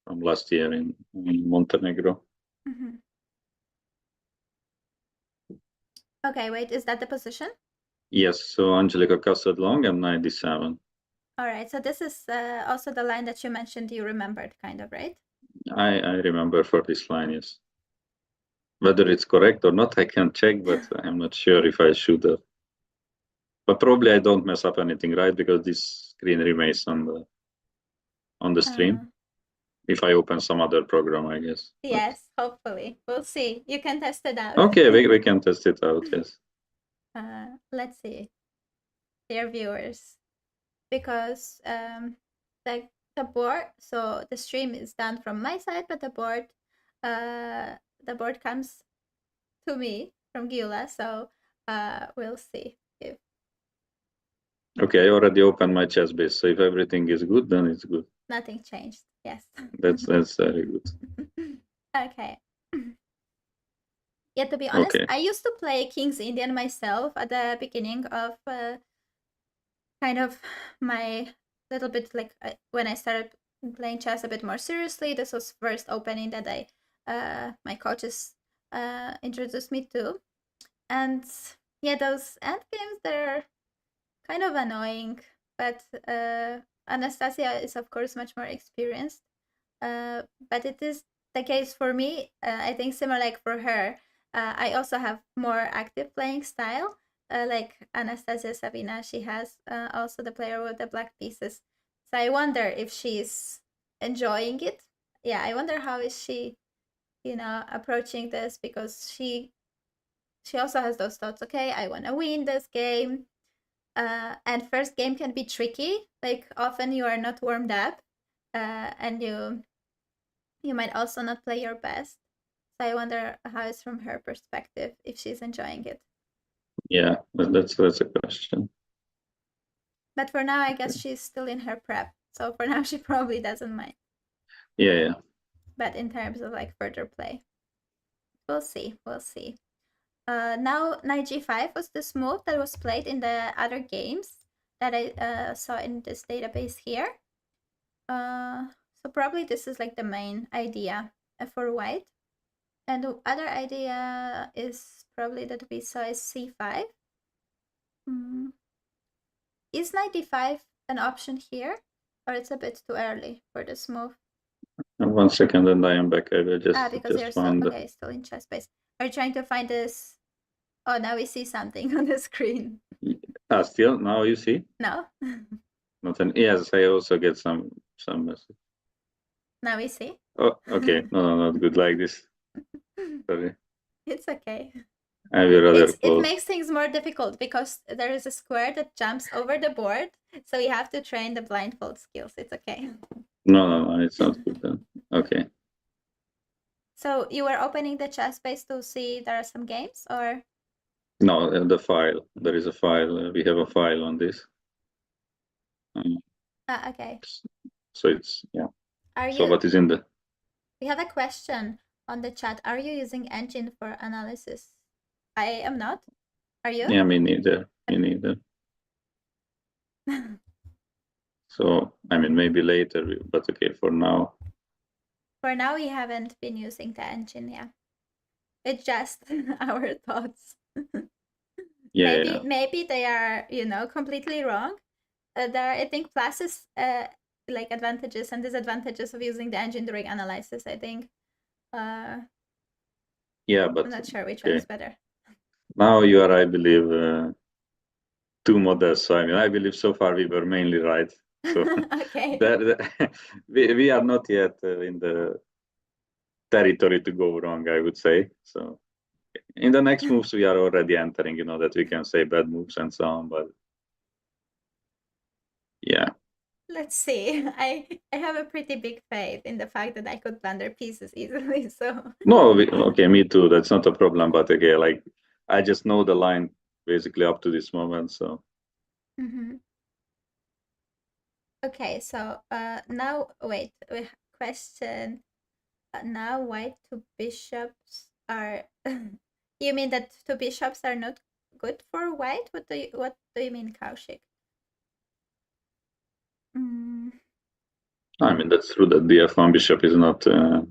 from last year in Montenegro. Mm-hmm. Okay, wait, is that the position? Yes, so Angelica castled long and 97. All right, so this is also the line that you mentioned you remembered, kind of, right? I remember for this line, yes. Whether it's correct or not, I can check, but I'm not sure if I should have. But probably I don't mess up anything, right? Because this screen remains on the stream. If I open some other program, I guess. Yes, hopefully. We'll see. You can test it out. Okay, we can test it out, yes. Let's see. Dear viewers. Because the board, so the stream is done from my side, but the board comes to me from Gyula, so we'll see if Okay, I already opened my chess base, so if everything is good, then it's good. nothing changed. Yes. That's very good. Okay. Yeah, to be honest, Okay. I used to play King's Indian myself at the beginning of kind of my little bit like when I started playing chess a bit more seriously. This was first opening that I my coaches introduced me to, and yeah, those end games they're kind of annoying, but Anastasia is of course much more experienced. But it is the case for me. I think similar like for her. I also have more active playing style. like Anastasia Savina, she has also the player with the black pieces. So I wonder if she's enjoying it. Yeah, I wonder how is she, approaching this, because she also has those thoughts. Okay, I want to win this game. And first game can be tricky. Like often you are not warmed up, and you might also not play your best. So I wonder how it's from her perspective, if she's enjoying it. Yeah, that's a question. But for now, I guess she's still in her prep. So for now, she probably doesn't mind. Yeah. But in terms of like further play, we'll see. We'll see. Now knight g5 was this move that was played in the other games that I saw in this database here. So probably this is like the main idea for white. And the other idea is probably that we saw is c5. Is knight d5 an option here? Or it's a bit too early for this move? And 1 second, and I am back. I will Because you're just still, found. okay, still in chess base. Are you trying to find this? Oh, now we see something on the screen. Still now you see. No. Not an yes. I also get some message. Now we see. Oh, okay. No, not good like this. Sorry. It's okay. I will rather It close. makes things more difficult because there is a square that jumps over the board, so you have to train the blindfold skills. It's okay. No, it's not good then. Okay. So you were opening the chess base to see there are some games, or? No, the file. There is a file. We have a file on this. Okay. So it's yeah. Are So you? what is in the? We have a question on the chat. Are you using engine for analysis? I am not. Are you? Yeah, me neither. Me neither. So I mean, maybe later, but okay, for now. For now, we haven't been using the engine. Yeah, it's just our thoughts. Yeah. Maybe they are completely wrong. There are, I think, pluses, like advantages and disadvantages of using the engine during analysis. I think. Yeah, but I'm not sure which one is better. Now you are, I believe, too modest. So I mean, I believe so far we were mainly right. So okay. we are not yet in the territory to go wrong, I would say. So in the next moves we are already entering, that we can say bad moves and so on. But yeah. Let's see. I have a pretty big faith in the fact that I could blunder pieces easily. So No, okay, me too. That's not a problem. But again, like I just know the line basically up to this moment. So. Okay, so now wait. Question. Now white two bishops are. You mean that two bishops are not good for white? What do you mean, Kaushik? I mean, that's true that the f1 bishop is not a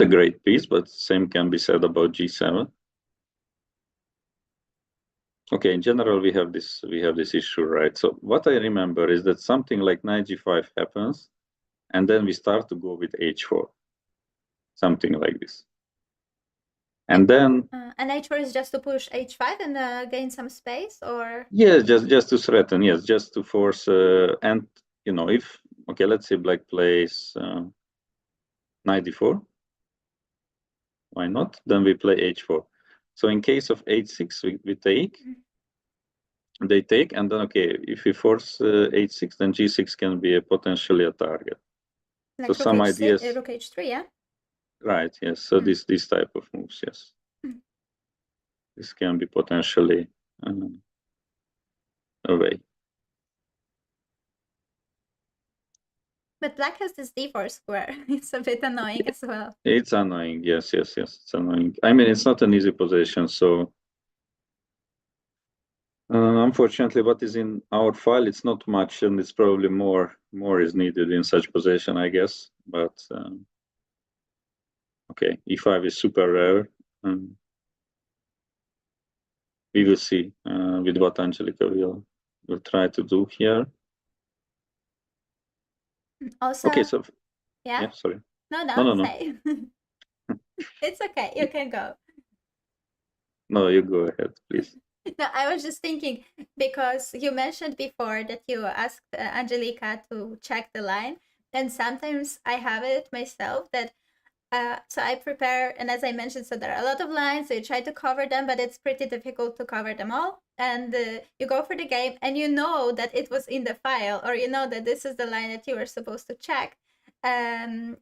great piece, but same can be said about g7. Okay, in general, we have this issue, right? So what I remember is that something like knight g5 happens, and then we start to go with h4, something like this. And then and h4 is just to push h5 and gain some space, or yes, just to threaten, yes, just to force. And if okay, let's say black plays knight d4, why not? Then we play h4. So in case of h6, we take. They take, and then okay, if we force h6, then g6 can be potentially a target. like So some ideas. rook h3, yeah. Right. Yes. So this type of moves, yes, this can be potentially a way. But black has this d4 square. It's a bit annoying as well. It's annoying. Yes. It's annoying. I mean, it's not an easy position. So unfortunately, what is in our file, it's not much, and it's probably more is needed in such position, I guess. But okay, e5 is super rare. We will see with what Angelica will try to do here. Also, okay, so yeah, sorry. No. Say. It's okay. You can go. No, you go ahead, please. No, I was just thinking because you mentioned before that you asked Angelica to check the line, and sometimes I have it myself that so I prepare, and as I mentioned, so there are a lot of lines, so you try to cover them, but it's pretty difficult to cover them all. And you go for the game, and you know that it was in the file, or you know that this is the line that you were supposed to check, um,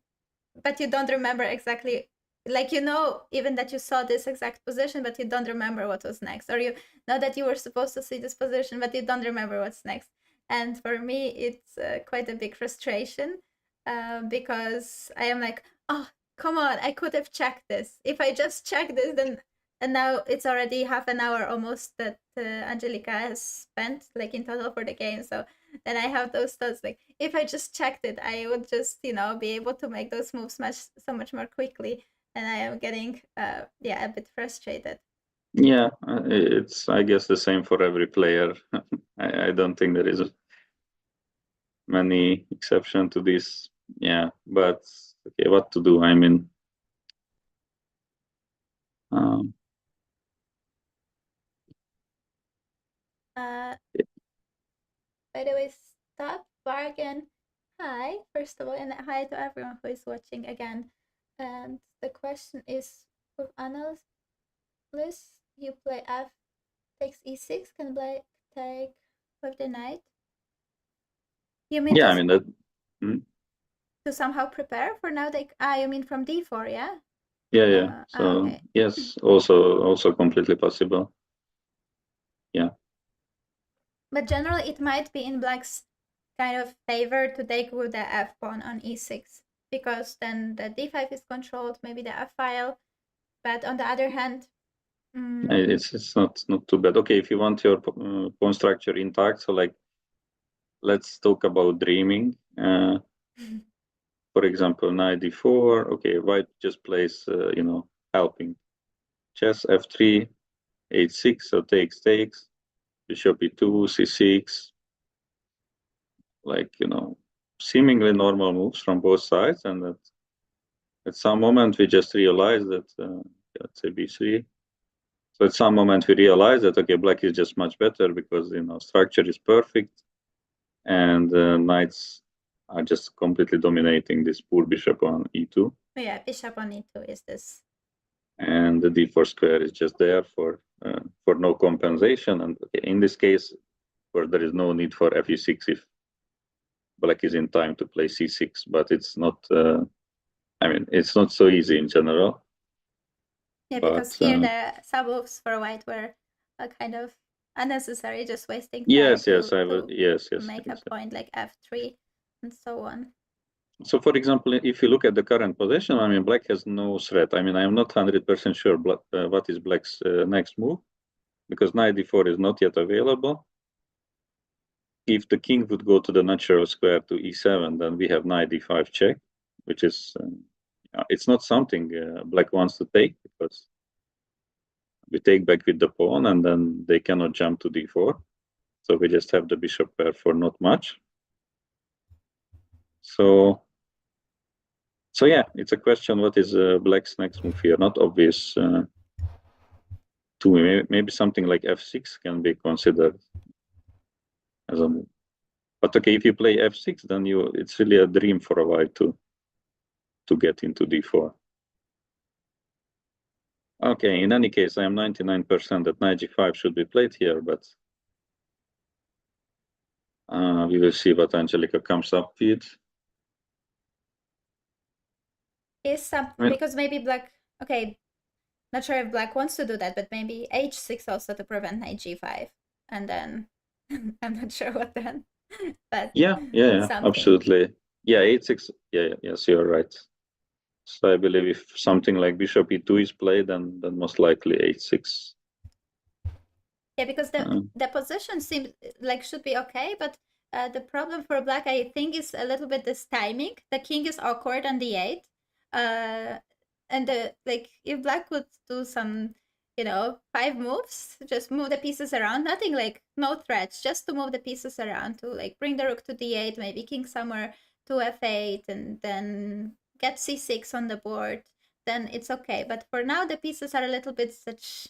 but you don't remember exactly. Like you know, even that you saw this exact position, but you don't remember what was next, or you know that you were supposed to see this position, but you don't remember what's next. And for me, it's quite a big frustration because I am like, oh, come on, I could have checked this. If I just check this, then and now it's already half an hour almost that Angelica has spent like in total for the game. So then I have those thoughts like if I just checked it, I would just be able to make those moves so much more quickly. And I am getting a bit frustrated. Yeah, it's I guess the same for every player. I don't think there is many exception to this. Yeah, but okay, what to do? I mean, um, Uh, by the way, stop bargain. Hi, first of all, and hi to everyone who is watching again. And the question is, with analyst, you play f takes e6, can black take with the knight? You mean yeah, I mean that. Hmm? to somehow prepare for now? You mean from d4, yeah? Yeah, yeah. So Okay. yes, also completely possible. Yeah. But generally, it might be in black's kind of favor to take with the f pawn on e6 because then the d5 is controlled, maybe the f file. But on the other hand, It's not too bad. Okay, if you want your pawn structure intact, so like let's talk about dreaming. For example, knight d4. Okay, white just plays, helping. Chess f3, h6, so takes. Bishop e2, c6. Like, seemingly normal moves from both sides. And at some moment, we just realize that, let's say b3. So at some moment, we realize that, okay, black is just much better because, structure is perfect. And knights are just completely dominating this poor bishop on e2. yeah, bishop on e2 is this. And the d4 square is just there for no compensation. And in this case, where there is no need for fe6 if black is in time to play c6, but it's not. It's not so easy in general. Yeah, because But here the sub moves for white were kind of unnecessary, just wasting time yes, to yes, make a point like f3 and so on. So, for example, if you look at the current position, black has no threat. I am not 100% sure what is black's next move because knight d4 is not yet available. If the king would go to the natural square to e7, then we have knight d5 check, which is it's not something black wants to take because we take back with the pawn and then they cannot jump to d4. So we just have the bishop pair for not much. So yeah, it's a question. What is black's next move here? Not obvious to me. Maybe something like f6 can be considered as a move. But okay, if you play f6, then it's really a dream for a white to get into d4. Okay, in any case, I am 99% that knight g5 should be played here, but we will see what Angelica comes up with. Is something because maybe black, okay, not sure if black wants to do that, but maybe h6 also to prevent knight g5. And then I'm not sure what then. But yeah, something. absolutely. Yeah, h6. Yeah, yes, you're right. So I believe if something like bishop e2 is played, then most likely h6. Yeah, because the position seems like should be okay, but the problem for black, I think, is a little bit this timing. The king is awkward on the 8. And like if black would do some, 5 moves, just move the pieces around, nothing like no threats, just to move the pieces around to like bring the rook to d8, maybe king somewhere to f8, and then get c6 on the board, then it's okay. But for now, the pieces are a little bit such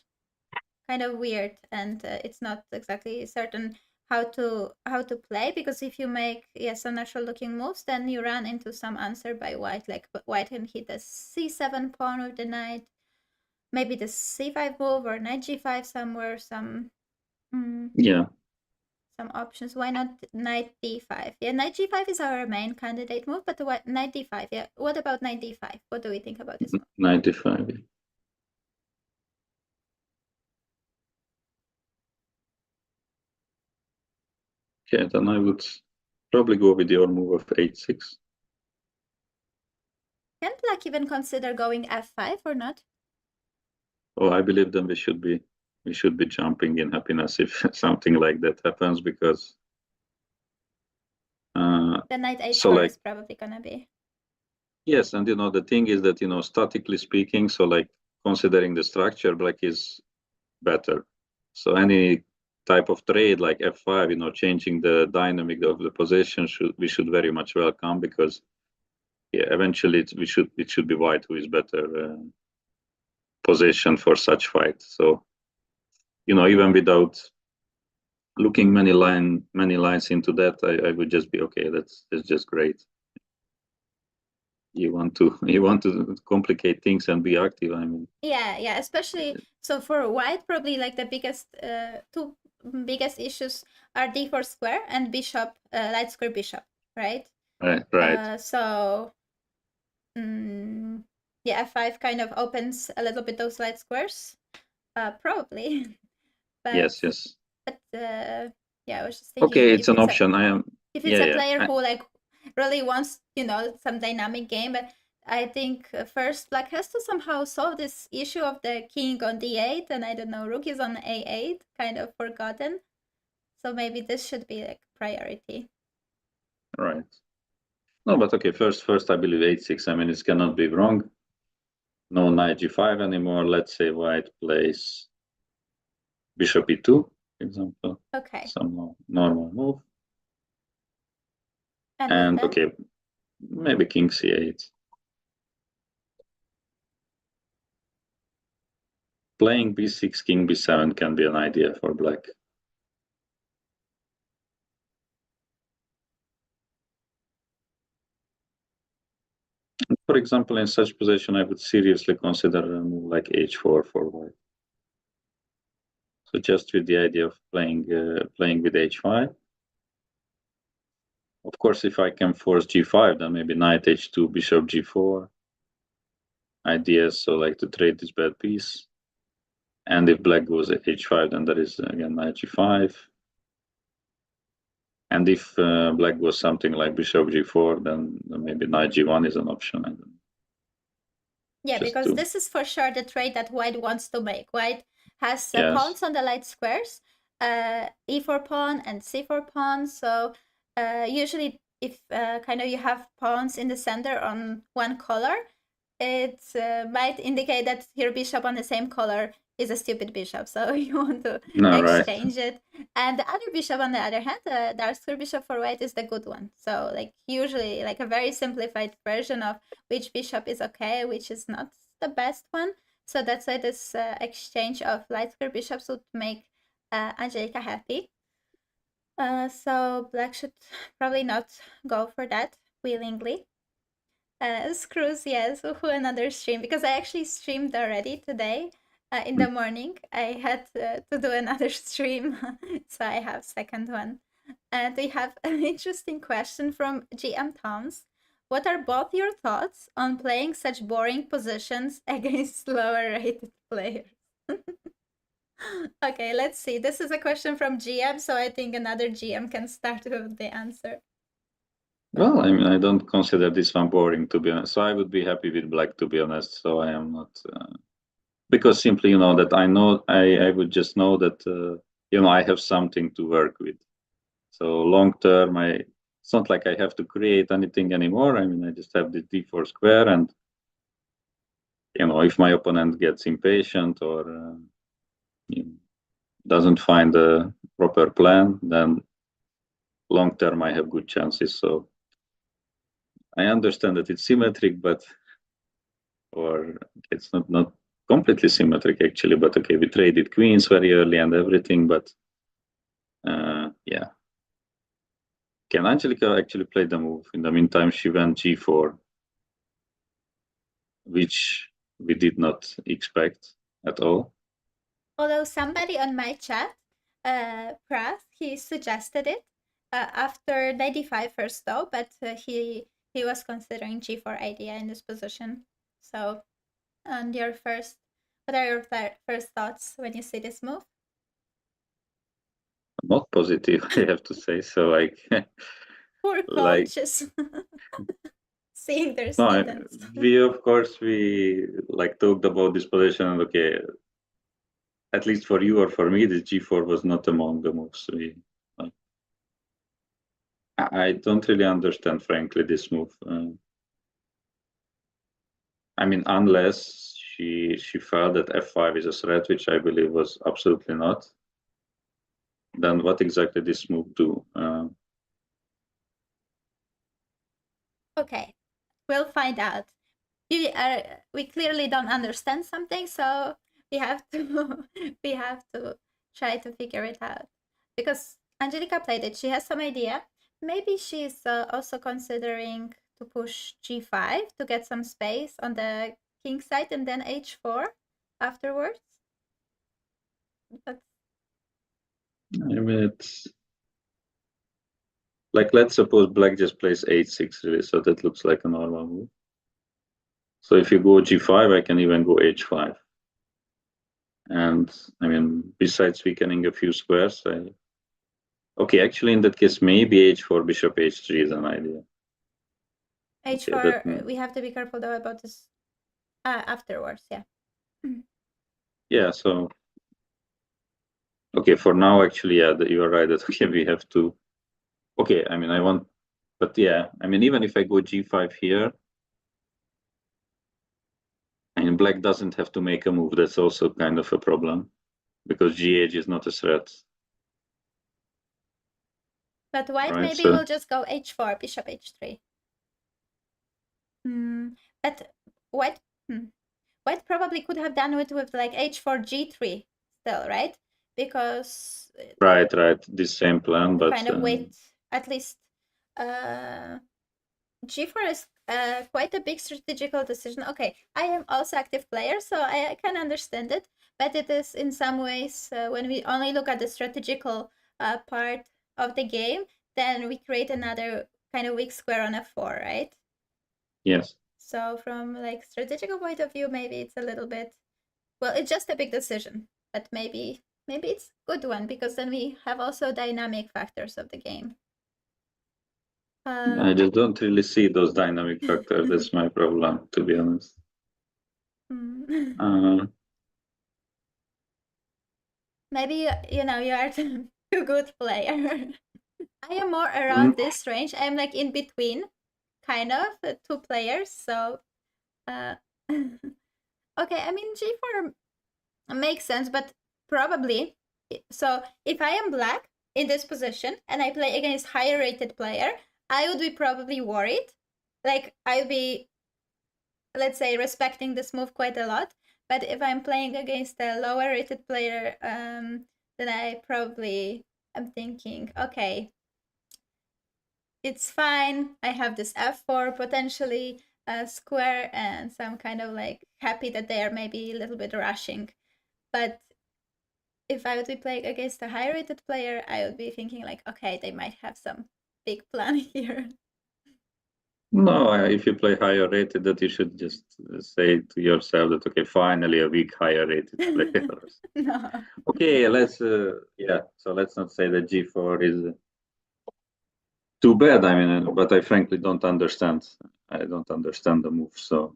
kind of weird, and it's not exactly certain how to play, because if you make some natural looking moves, then you run into some answer by white, like white can hit the c7 pawn with the knight, maybe the c5 move or knight g5 somewhere, Yeah, some options. Why not knight d5? Yeah, knight g5 is our main candidate move, but what knight d5? Yeah, what about knight d5? What do we think about this move? 95. Okay, then I would probably go with your move of h6. Can black even consider going f5 or not? Oh, I believe then we should be jumping in happiness if something like that happens, because The knight so h4 like, is probably gonna be. yes, and the thing is that statically speaking, so like considering the structure, black is better. So any type of trade like f5, changing the dynamic of the position, we should very much welcome, because yeah, eventually it should be white who is better positioned for such fight. So even without looking many lines into that, I would just be okay. That's just great. You want to complicate things and be active. I mean, Yeah, especially so for white, probably like the biggest two biggest issues are d4 square and bishop, light square bishop, right? right. So yeah, f5 kind of opens a little bit those light squares, probably. but Yes. but yeah, I was just thinking Okay, if, it's if an it's a option. I am. if it's Yeah, a yeah. player who like really wants some dynamic game, but I think first black has to somehow solve this issue of the king on d8, and I don't know, rook is on a8, kind of forgotten, so maybe this should be like priority. Right. No, but okay. First, I believe h6. I mean, it cannot be wrong. No knight g5 anymore. Let's say white plays bishop e2, for example. Okay, Some normal move. and what And then? okay, maybe king c8. Playing b6, king b7 can be an idea for black. For example, in such position, I would seriously consider a move like h4 for white. So just with the idea of playing with h5. Of course, if I can force g5, then maybe knight h2, bishop g4. Ideas, so like to trade this bad piece. And if black goes h5, then there is again knight g5. And if black goes something like bishop g4, then maybe knight g1 is an option. And Yeah, just because to, this is for sure the trade that white wants to make. White has yes, pawns on the light squares, e4 pawn and c4 pawn. So usually, if kind of you have pawns in the center on one color, it might indicate that your bishop on the same color is a stupid bishop. So you want to no, right, exchange it. And the other bishop, on the other hand, the dark square bishop for white is the good one. So like usually like a very simplified version of which bishop is okay, which is not the best one. So that's why this exchange of light square bishops would make Angelica happy. So black should probably not go for that willingly. Screws, yes, who another stream? Because I actually streamed already today in the morning. I had to do another stream, so I have second one. And we have an interesting question from GM Toms. What are both your thoughts on playing such boring positions against lower rated players? Okay, let's see. This is a question from GM, so I think another GM can start with the answer. well, I mean, I don't consider this one boring, to be honest. So I would be happy with black, to be honest. So I am not, because simply, that I would just know that, I have something to work with. So long term, it's not like I have to create anything anymore. I mean, I just have the d4 square, and if my opponent gets impatient or doesn't find a proper plan, then long term I have good chances. So I understand that it's symmetric, but or it's not completely symmetric actually, but okay, we traded queens very early and everything, but yeah. Can Angelica actually play the move? In the meantime, she went g4, which we did not expect at all. Although somebody on my chat, Prath, he suggested it after 95 first though, but he was considering g4 idea in this position. So, and your first, what are your first thoughts when you see this move? Not positive, I have to say. So like, Poor like coaches seeing their no, students. we of course we like talked about this position. And okay, at least for you or for me, this g4 was not among the moves. Like, I don't really understand, frankly, this move. I mean, unless she felt that f5 is a threat, which I believe was absolutely not. Then what exactly this move do? Okay, we'll find out. We clearly don't understand something, so we have to we have to try to figure it out. Because Angelica played it, she has some idea. Maybe she's also considering to push g5 to get some space on the king side and then h4 afterwards. But I mean, it's like, let's suppose black just plays h6 really, so that looks like a normal move. So if you go g5, I can even go h5. And I mean, besides weakening a few squares, okay, actually in that case, maybe h4, bishop h3 is an idea. h4, we have to be careful though about this afterwards, yeah. Yeah, so okay, for now, actually, yeah, you are right that okay, we have to. Okay, I mean, I want, but yeah, I mean, even if I go g5 here, and black doesn't have to make a move, that's also kind of a problem because gh is not a threat. But white Right, maybe so will just go h4, bishop h3. But white, white probably could have done it with like h4, g3 still, right? Because right, this same plan, but kind of wait at least. G4 is quite a big strategical decision. Okay, I am also active player, so I can understand it, but it is in some ways when we only look at the strategical part of the game, then we create another kind of weak square on f4, right? yes. So from like strategical point of view, maybe it's a little bit, well, it's just a big decision, but maybe it's a good one because then we have also dynamic factors of the game. I just don't really see those dynamic factors. That's my problem, to be honest. Maybe you know you are too good player. I am more around this range. I'm like in between, kind of two players. So, okay. I mean g4 makes sense, but probably. So if I am black in this position and I play against higher rated player, I would be probably worried. Like I'd be, let's say, respecting this move quite a lot. But if I'm playing against a lower rated player, then I probably am thinking, okay, it's fine. I have this f4 potentially square, and so I'm kind of like happy that they are maybe a little bit rushing. But if I would be playing against a high rated player, I would be thinking like, okay, they might have some big plan here. No, if you play higher rated, that you should just say to yourself that okay, finally a weak higher rated player. No. Okay, let's yeah. So let's not say that g4 is too bad. I mean, but I frankly don't understand. I don't understand the move. So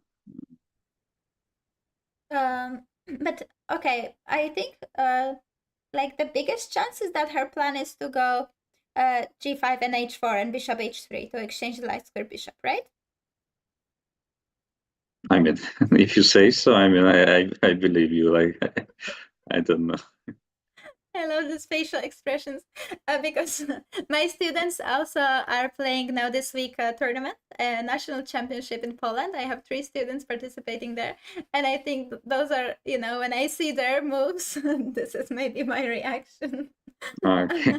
But okay, I think like the biggest chance is that her plan is to go g5 and h4 and bishop h3 to exchange the light square bishop, right? I mean, if you say so, I mean, I believe you. Like, I don't know. I love these facial expressions because my students also are playing now this week a tournament, a national championship in Poland. I have 3 students participating there, and I think those are, when I see their moves, this is maybe my reaction. Okay.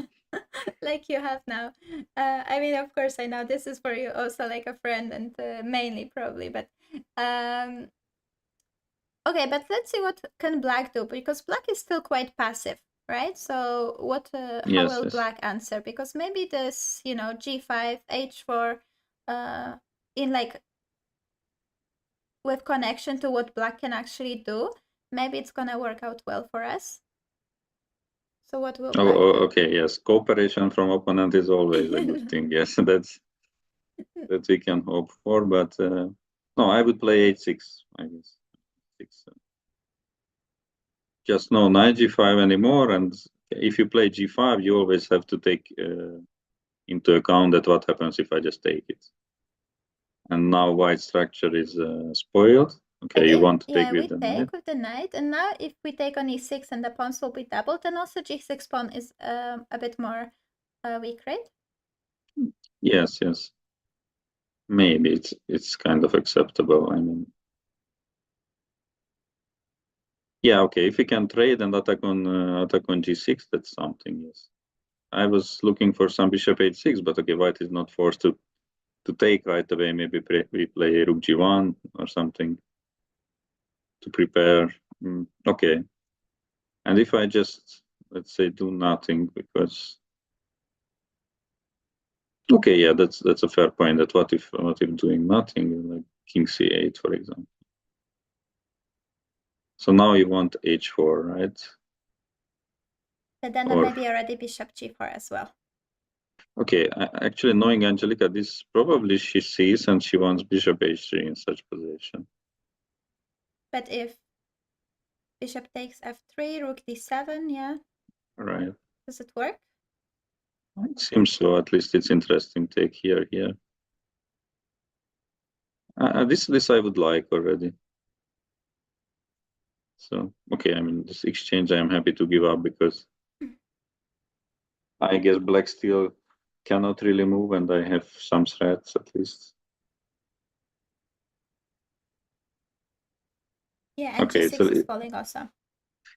Like you have now. I mean, of course, I know this is for you also like a friend and mainly probably, but um, okay, but let's see what can black do, because black is still quite passive, right? So how Yes, will yes. black answer? Because maybe this, g5, h4, in like with connection to what black can actually do, maybe it's gonna work out well for us. So what will black do? Okay, yes. Cooperation from opponent is always a good thing. Yes, that we can hope for. But no, I would play h6, I guess. 6. Just no knight g5 anymore. And if you play g5, you always have to take into account that what happens if I just take it. And now white structure is spoiled. Okay, you want to take with We the take knight. with the knight, and now if we take on e6 and the pawns will be doubled, then also g6 pawn is a bit more weak, right? Yes, yes. Maybe it's kind of acceptable. I mean, yeah, okay. If we can trade and attack on g6, that's something. Yes, I was looking for some bishop h6, but okay, white is not forced to take right away. Maybe we play rook g1 or something to prepare. Okay, and if I just let's say do nothing because okay, yeah, that's a fair point. That what if doing nothing like king c8 for example. So now you want h4, right? But then Or maybe already bishop g4 as well. okay, actually knowing Angelica, this probably she sees and she wants bishop h3 in such position. But if bishop takes f3, rook d7, yeah. Right. Does it work? It seems so. At least it's interesting. Take here. This I would like already. So okay, I mean this exchange I am happy to give up because I guess black still cannot really move and I have some threats at least. Yeah, and Okay, g6 is falling also.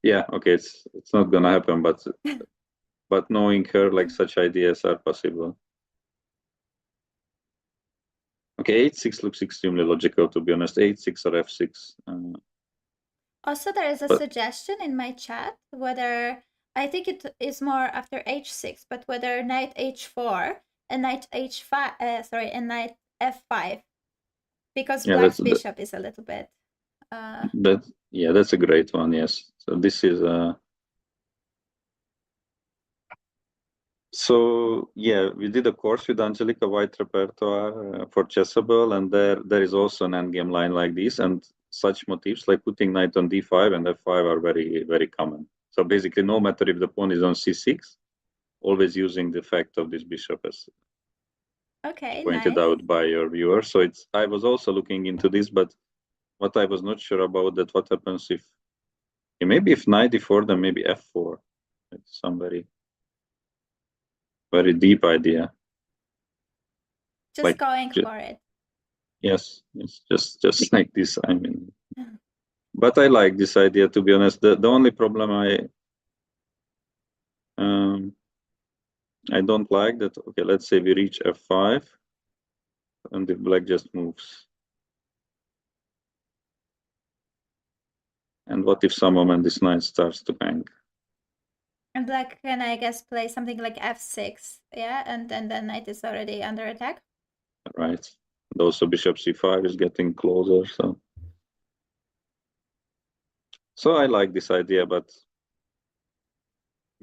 yeah, okay, it's not gonna happen, but knowing her, like such ideas are possible. Okay, h6 looks extremely logical to be honest. h6 or f6. Also, there is a But suggestion in my chat whether I think it is more after h6, but whether knight h4 and knight h5, and knight f5, because yeah, black's bishop is a little bit. that's a great one. Yes. So this is So yeah, we did a course with Angelica White repertoire for chessable, and there is also an endgame line like this, and such motifs like putting knight on d5 and f5 are very very common. So basically, no matter if the pawn is on c6, always using the fact of this bishop as Okay, pointed nice. out by your viewer. So I was also looking into this, but what I was not sure about that what happens if maybe if knight d4, then maybe f4. It's some very deep idea. Just Like going for it. yes, it's just like this. I mean, but I like this idea to be honest. The only problem I don't like that. Okay, let's say we reach f5, and the black just moves. And what if some moment this knight starts to hang? And black can, I guess, play something like f6, yeah, and then the knight is already under attack. Right. And also bishop c5 is getting closer. So I like this idea, but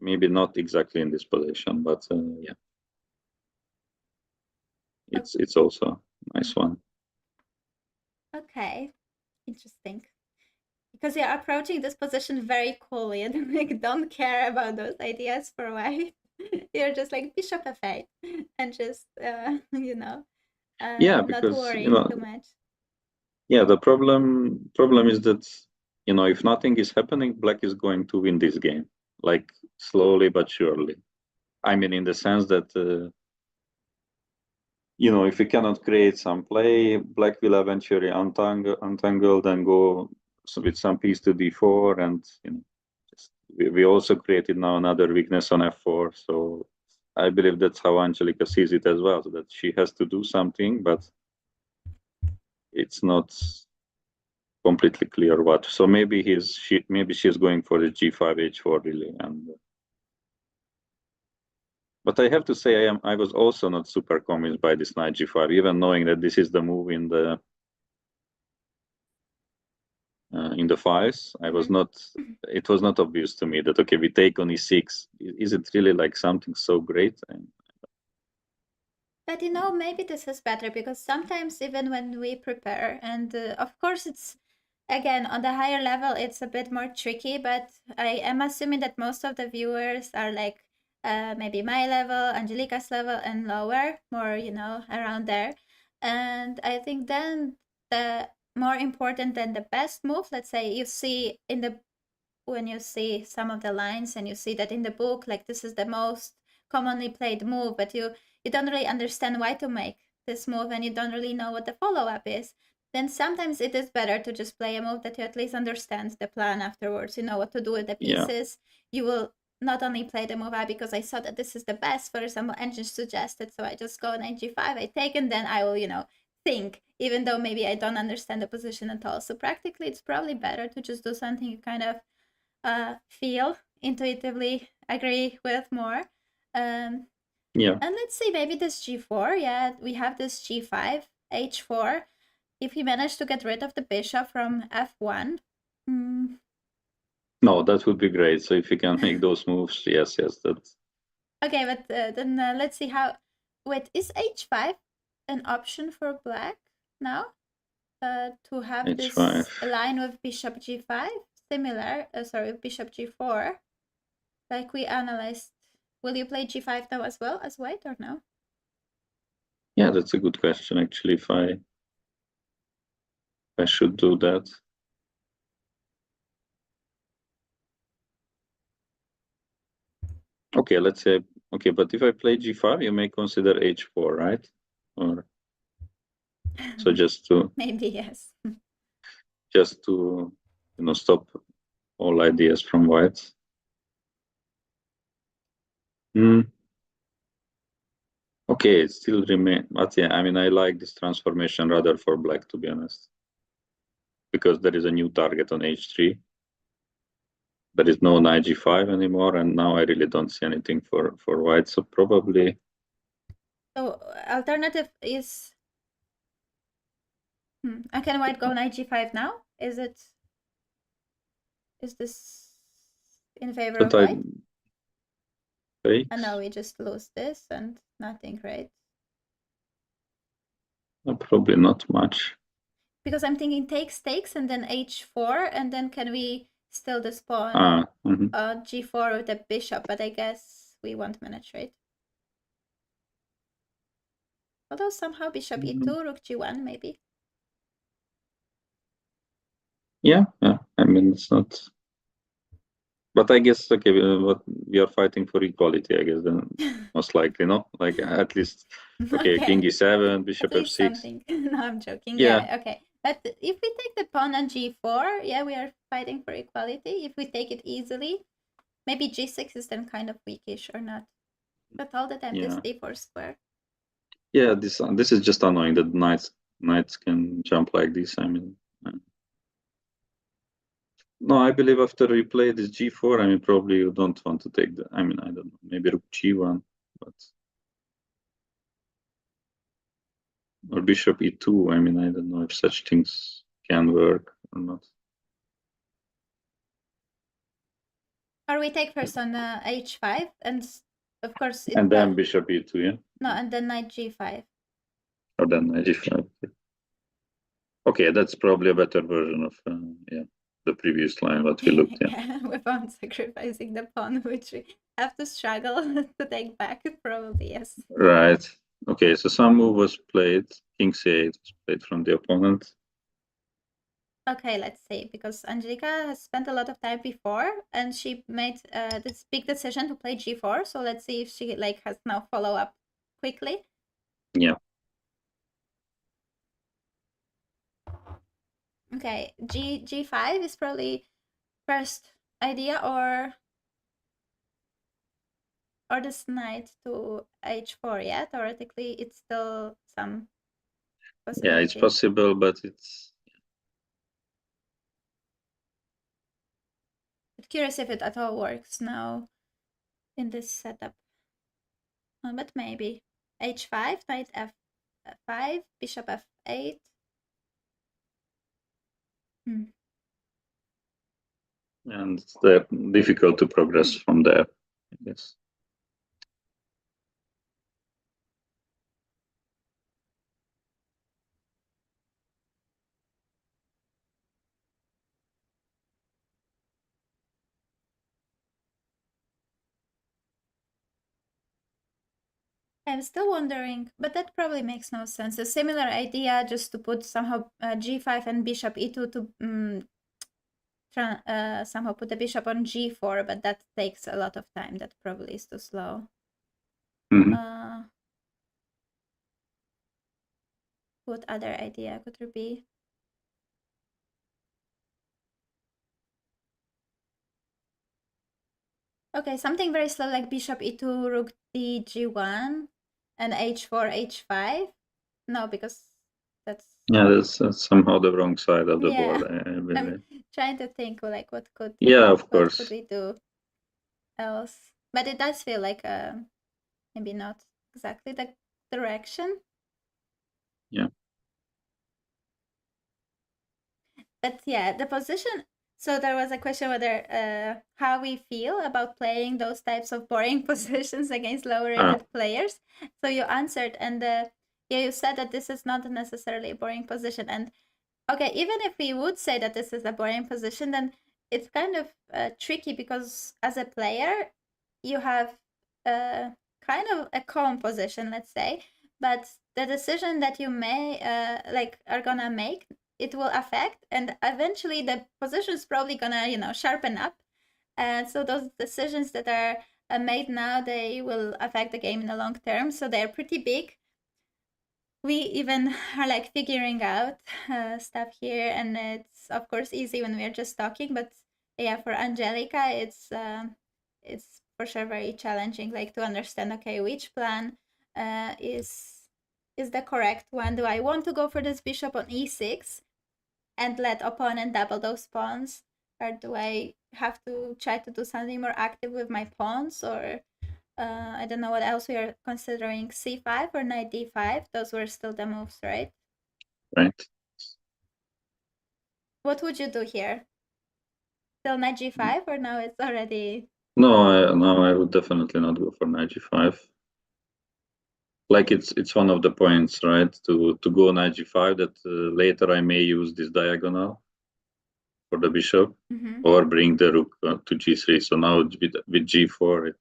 maybe not exactly in this position. But yeah, it's also a nice one. Okay, interesting. Because you're approaching this position very coolly and like don't care about those ideas for white. You're just like bishop f8 and just Yeah, not because worrying too much. yeah, the problem is that if nothing is happening, black is going to win this game. like slowly but surely. I mean, in the sense that if we cannot create some play, black will eventually untangle, then go with some piece to d4, and we also created now another weakness on f4. So I believe that's how Angelica sees it as well, so that she has to do something, but it's not completely clear what. So maybe she's going for the g5 h4 really, but I have to say I was also not super convinced by this knight g5, even knowing that this is the move in the files. I was not. It was not obvious to me that okay, we take on e6. Is it really like something so great? But maybe this is better because sometimes even when we prepare, and of course it's again on the higher level, it's a bit more tricky. But I am assuming that most of the viewers are like maybe my level, Angelica's level, and lower, more around there. And I think then the more important than the best move, let's say you see when you see some of the lines and you see that in the book, like this is the most commonly played move, but you don't really understand why to make this move and you don't really know what the follow-up is, then sometimes it is better to just play a move that you at least understand the plan afterwards. You know what to do with the pieces. You will not only play the move because I saw that this is the best, for example, engine suggested, so I just go knight g5, I take, and then I will, think, even though maybe I don't understand the position at all. So practically, it's probably better to just do something you kind of feel intuitively agree with more. Yeah. And let's see, maybe this g4. Yeah, we have this g5, h4. If we manage to get rid of the bishop from f1. No, that would be great. So if you can make those moves, yes, that's. Okay, but then let's see how. Wait, is h5 an option for black now? To have h5. This line with bishop g5, similar. Sorry, bishop g4, like we analyzed. Will you play g5 now as well as white or no? Yeah, that's a good question actually. If I should do that. Okay, let's say okay, but if I play g5, you may consider h4, right? Or so just to maybe yes. Just to stop all ideas from white. Okay, it still remain, but yeah, I mean, I like this transformation rather for black, to be honest, because there is a new target on h3. There is no knight g5 anymore, and now I really don't see anything for white. So probably. So alternative is. Can white go knight g5 now? Is this in favor of white? And now we just lose this and nothing, right? Probably not much. Because I'm thinking takes, and then h4, and then can we still the pawn g4 with the bishop? But I guess we won't manage, right? Although somehow bishop e2, rook g1, maybe. Yeah. I mean, it's not. But I guess okay, what we are fighting for equality. I guess then most likely, no, like at least okay. King e7, bishop f6. Something. No, I'm joking. Yeah. Okay. But if we take the pawn on g4, yeah, we are fighting for equality. If we take it easily, maybe g6 is then kind of weakish or not. But all the time this d4 square. Yeah, this is just annoying that knights can jump like this. I mean. No, I believe after we play this g4, I mean, probably you don't want to take the. I mean, I don't know, maybe rook g1, but or bishop e2. I mean, I don't know if such things can work or not. Or we take first on h5, and of course. And then bishop e2, yeah. No, and then knight g5. Or then knight g5. Okay, that's probably a better version of the previous line what we looked at. Yeah, without sacrificing the pawn, which we have to struggle to take back, probably, yes. Right. Okay, so some move was played. King c8 was played from the opponent. Okay, let's see, because Angelica has spent a lot of time before, and she made this big decision to play g4. So let's see if she like has now follow up quickly. Yeah. Okay, g5 is probably first idea, or this knight to h4. Yeah, theoretically, it's still some Yeah, it's possibility. possible, but it's But curious if it at all works now in this setup. But maybe h5, knight f5, bishop f8. Hmm. and it's difficult to progress from there, I guess. I'm still wondering, but that probably makes no sense. A similar idea, just to put somehow g5 and bishop e2 to somehow put the bishop on g4, but that takes a lot of time. That probably is too slow. Mhm. What other idea could there be? Okay, something very slow like bishop e2, rook d g1, and h4, h5. No, because that's Yeah, that's somehow the wrong side of the yeah. board, I I'm believe. trying to think like what could Yeah, of course. we do else, but it does feel like maybe not exactly the direction. Yeah. But yeah, the position. So there was a question whether how we feel about playing those types of boring positions against lower Ah, rated players. So you answered, and yeah, you said that this is not necessarily a boring position. And okay, even if we would say that this is a boring position, then it's kind of tricky because as a player, you have kind of a calm position, let's say, but the decision that you may like are gonna make, it will affect, and eventually the position is probably gonna sharpen up, and so those decisions that are made now, they will affect the game in the long term. So they're pretty big. We even are like figuring out stuff here, and it's of course easy when we're just talking, but yeah, for Angelica, it's for sure very challenging, like to understand, okay, which plan is the correct one. Do I want to go for this bishop on e6 and let opponent double those pawns, or do I have to try to do something more active with my pawns, or I don't know what else we are considering. C5 or knight d5. Those were still the moves, right? right. What would you do here? Still knight g5, or now it's already? No, I would definitely not go for knight g5. Like it's one of the points, right? To go knight g5 that later I may use this diagonal for the bishop Mm-hmm. or bring the rook to g3. So now with g4,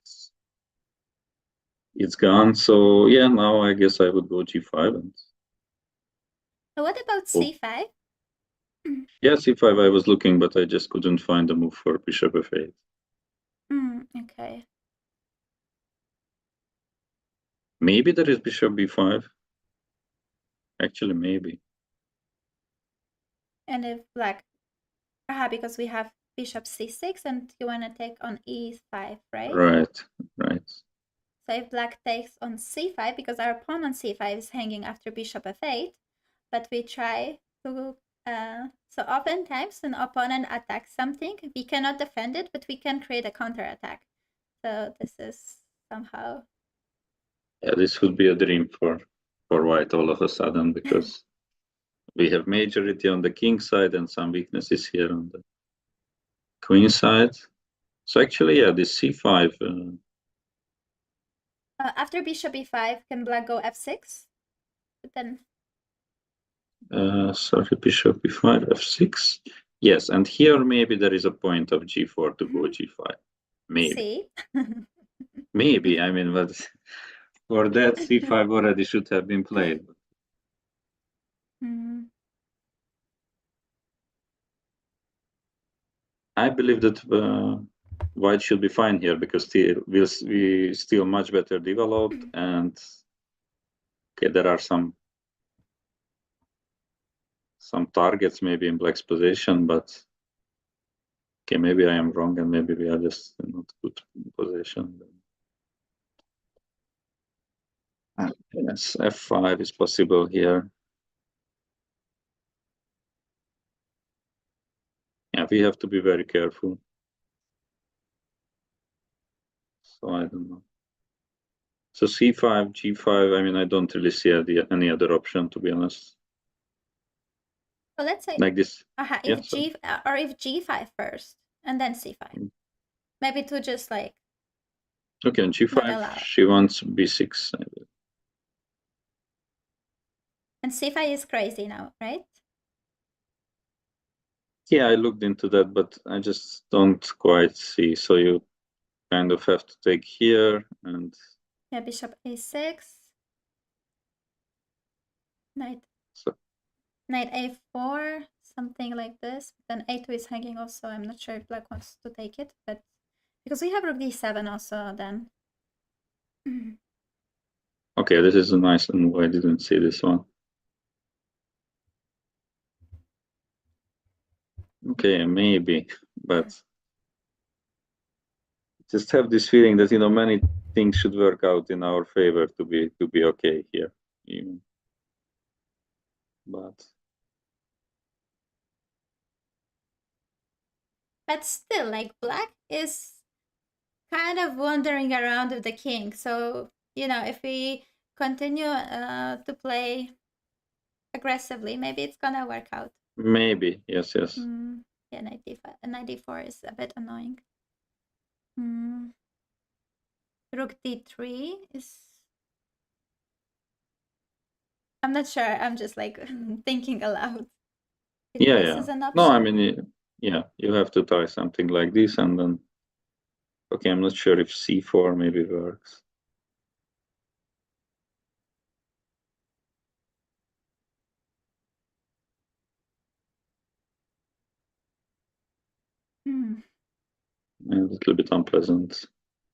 it's gone. So yeah, now I guess I would go g5 and What about oh, c5? yeah, c5 I was looking, but I just couldn't find a move for bishop f8. Okay. Maybe there is bishop b5. Actually, maybe. And if black, because we have bishop c6 and you want to take on e5, right? Right, right. So if black takes on c5, because our pawn on c5 is hanging after bishop f8, but we try to so oftentimes when opponent attacks something, we cannot defend it, but we can create a counterattack. So this is somehow Yeah, this would be a dream for white all of a sudden because we have majority on the king side and some weaknesses here on the queen side. So actually, yeah, this c5. after bishop e5, can black go f6? But then Sorry, bishop b5, f6. Yes, and here maybe there is a point of g4 to go g5. Maybe, c. maybe. I mean, but for that c5 already should have been played. Hmm. I believe that white should be fine here because we still much better developed, and okay, there are some targets maybe in black's position, but okay, maybe I am wrong and maybe we are just not good position. Yes, f5 is possible here. Yeah, we have to be very careful. So I don't know. So c5, g5, I mean, I don't really see any other option, to be honest. So let's say like this. if g5 first and then c5. Maybe to just like okay, on g5 she wants b6. And c5 is crazy now, right? Yeah, I looked into that, but I just don't quite see. So you kind of have to take here and yeah, bishop a6, knight a4, something like this. Then a2 is hanging also. I'm not sure if black wants to take it, but because we have rook d7 also then. okay, this is a nice move. I didn't see this one. Okay, maybe, but just have this feeling that many things should work out in our favor to be okay here. Even. But still, like black is kind of wandering around with the king. So if we continue to play aggressively, maybe it's gonna work out. Maybe, yes. Yeah, knight d5 and knight d4 is a bit annoying. Rook d3 is. I'm not sure. I'm just like thinking aloud. If this is an option. No, I mean, yeah, you have to try something like this, and then. Okay, I'm not sure if c4 maybe works. A little bit unpleasant.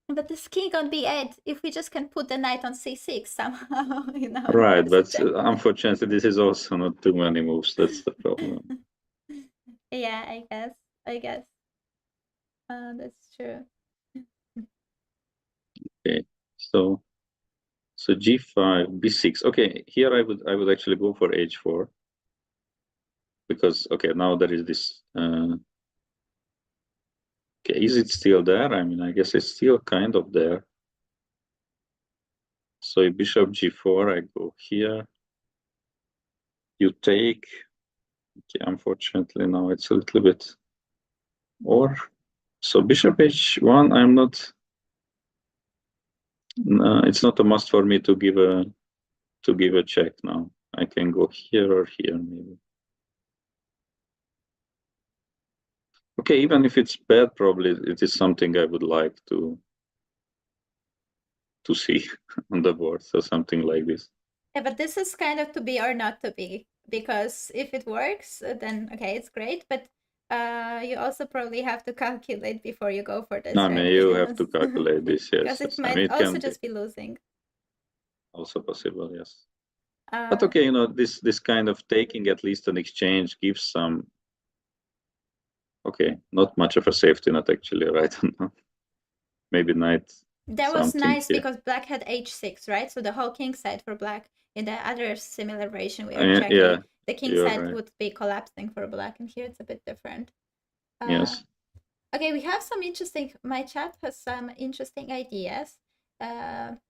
But this king on b8, if we just can put the knight on c6 somehow, Right, but unfortunately, this is also not too many moves. That's the problem. Yeah, I guess. That's true. Okay, so g5, b6. Okay, here I would actually go for h4 because okay, now there is this. Okay, is it still there? I mean, I guess it's still kind of there. So if bishop g4, I go here. You take. Okay, unfortunately, now it's a little bit. Or so bishop h1. I'm not. No, it's not a must for me to give a check now. I can go here or here maybe. Okay, even if it's bad, probably it is something I would like to see on the board. So something like this. Yeah, but this is kind of to be or not to be, because if it works, then okay, it's great. But you also probably have to calculate before you go for this. No, right? I mean, you have to calculate this, yes. Because it might also just be losing. Also possible, yes. But okay, this kind of taking at least an exchange gives some. Okay, not much of a safety net actually, right? Maybe knight. That was nice here. Because black had h6, right? So the whole king side for black. In the other similar version we are checking, the king side would be collapsing for black, and here it's a bit different. Yes. Okay, we have some interesting. My chat has some interesting ideas.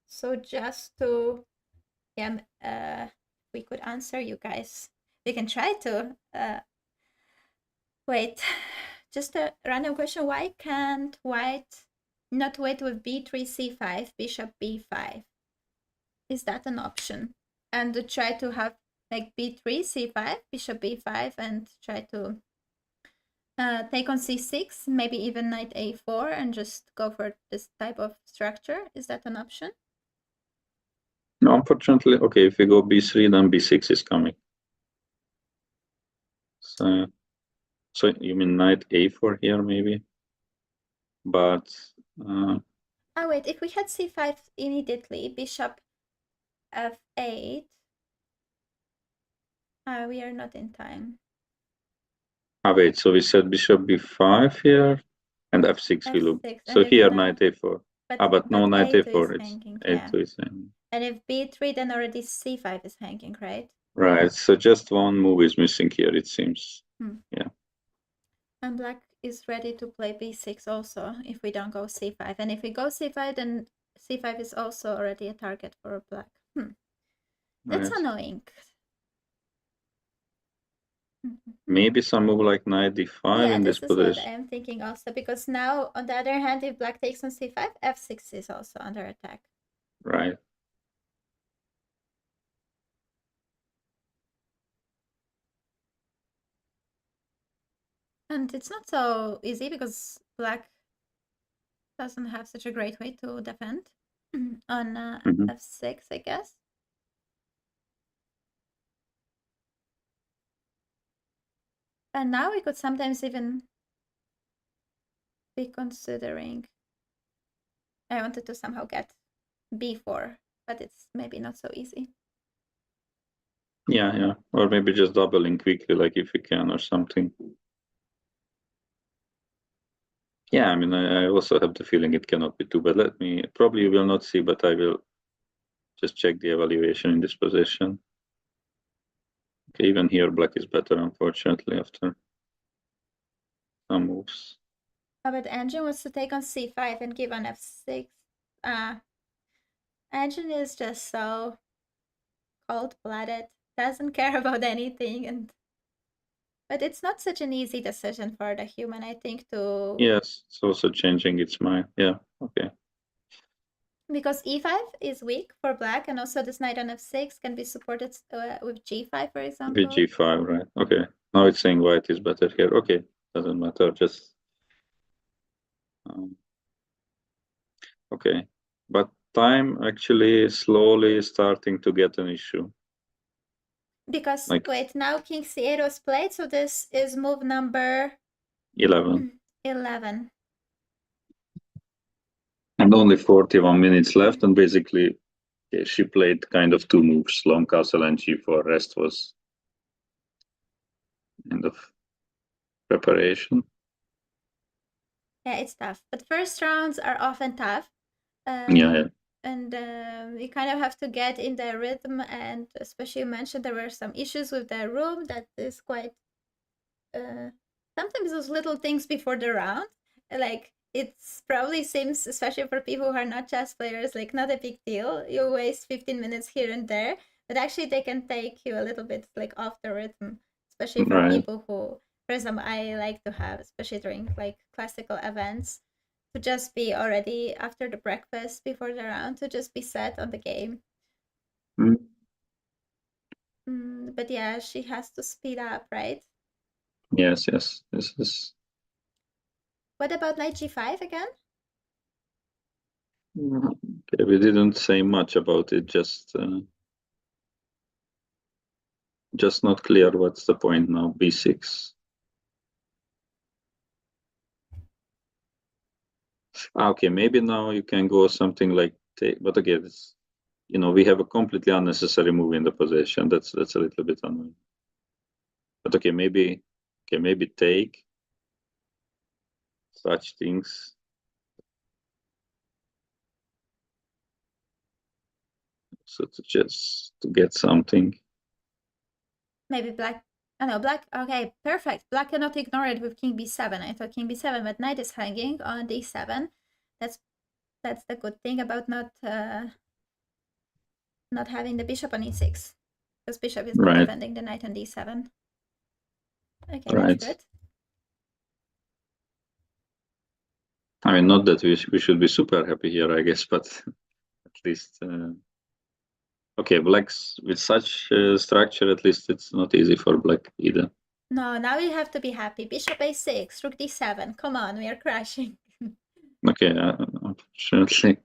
So just to, we could answer you guys. We can try to. Wait, just a random question. Why can't white not wait with b3, c5, bishop b5? Is that an option? And to try to have like b3, c5, bishop b5, and try to take on c6, maybe even knight a4, and just go for this type of structure. Is that an option? No, unfortunately. Okay, if we go b3, then b6 is coming. So So you mean knight a4 here, maybe? But Oh wait, if we had c5 immediately, bishop f8. We are not in time. wait, so we said bishop b5 here, and f6 we looked. f6, So and if here now, knight a4. but No, knight a2 is a4. It's hanging, yeah. a2 is hanging. And if b3, then already c5 is hanging, right? Right. So just one move is missing here, it seems. Yeah. And black is ready to play b6 also if we don't go c5. And if we go c5, then c5 is also already a target for black. That's Right. annoying. Maybe some move like knight d5 Yeah, in this this is what position. I'm thinking also, because now, on the other hand, if black takes on c5, f6 is also under attack. Right. And it's not so easy because black doesn't have such a great way to defend on f6, I guess. And now we could sometimes even be considering. I wanted to somehow get b4, but it's maybe not so easy. Yeah. Or maybe just doubling quickly, like if you can or something. Yeah, I mean, I also have the feeling it cannot be two, but probably you will not see, but I will just check the evaluation in this position. Okay, even here, black is better, unfortunately, after some moves. Oh, but Engine wants to take on c5 and give on f6. Engine is just so cold-blooded, doesn't care about anything, but it's not such an easy decision for the human, I think, to... Yes, it's also changing its mind. Yeah, okay. Because e5 is weak for black, and also this knight on f6 can be supported with g5, for example. With g5, right? Okay. Now it's saying white is better here. Okay, doesn't matter. Just okay. But time actually slowly starting to get an issue. Because Like wait, now king c8 was played, so this is move number 11. 11. And only 41 minutes left, and basically she played kind of two moves, long castle and g4. Rest was end of preparation. Yeah, it's tough. But first rounds are often tough. Yeah. And we kind of have to get in the rhythm, and especially you mentioned there were some issues with the room that is quite sometimes those little things before the round, like it's probably seems, especially for people who are not chess players, like not a big deal. You waste 15 minutes here and there, but actually they can take you a little bit like off the rhythm, especially for people who, for example, I like to have, especially during like classical events, to just be already after the breakfast before the round, to just be set on the game. But yeah, she has to speed up, right? Yes. This is. What about knight g5 again? Okay, we didn't say much about it. Just not clear what's the point now. b6. Okay, maybe now you can go something like take, but again, it's, we have a completely unnecessary move in the position. That's a little bit annoying. But okay, maybe take such things. So to get something. Maybe black. Oh no, black. Okay, perfect. Black cannot ignore it with king b7. I thought king b7, but knight is hanging on d7. That's the good thing about not having the bishop on e6, because bishop is not defending the knight on d7. Okay, that's good. I mean, not that we should be super happy here, I guess, but at least okay, blacks with such structure, at least it's not easy for black either. No, now you have to be happy. Bishop a6, rook d7. Come on, we are crashing. Okay, unfortunately,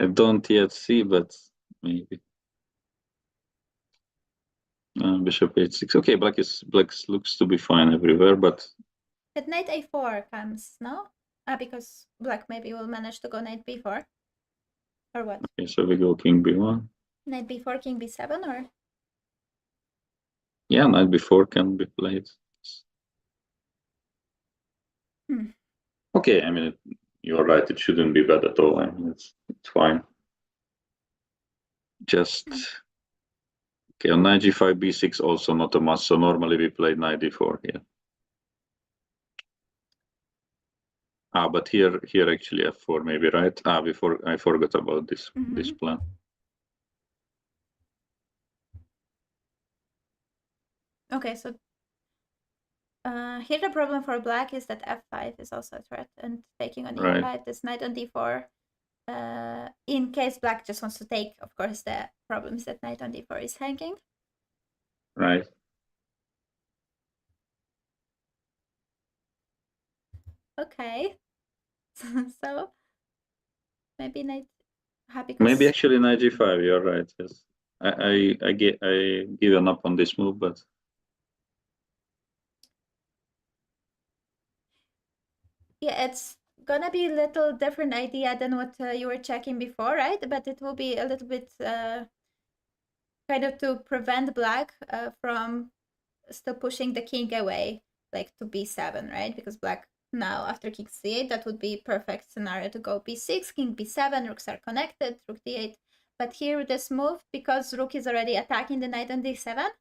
I don't yet see, but maybe. Bishop h6. Okay, black looks to be fine everywhere, but But knight a4 comes, no? Because black maybe will manage to go knight b4. Or what? okay, so we go king b1. Knight b4, king b7, or? Yeah, knight b4 can be played. Hmm. Okay, I mean, you're right. It shouldn't be bad at all. I mean, it's fine. Just okay, on knight g5, b6 also not a must. So normally we play knight d4 here. But here actually f4 maybe, right? Before I forgot about this plan. Okay, so here the problem for black is that f5 is also a threat, and taking on e5, Right. this knight on d4. In case black just wants to take, of course, the problems that knight on d4 is hanging. Right. Okay. So maybe knight Maybe actually knight g5. You're right. Yes. I given up on this move, but yeah, it's gonna be a little different idea than what you were checking before, right? But it will be a little bit kind of to prevent black from still pushing the king away, like to b7, right? Because black now after king c8, that would be perfect scenario to go b6, king b7, rooks are connected, rook d8. But here with this move, because rook is already attacking the knight on d7,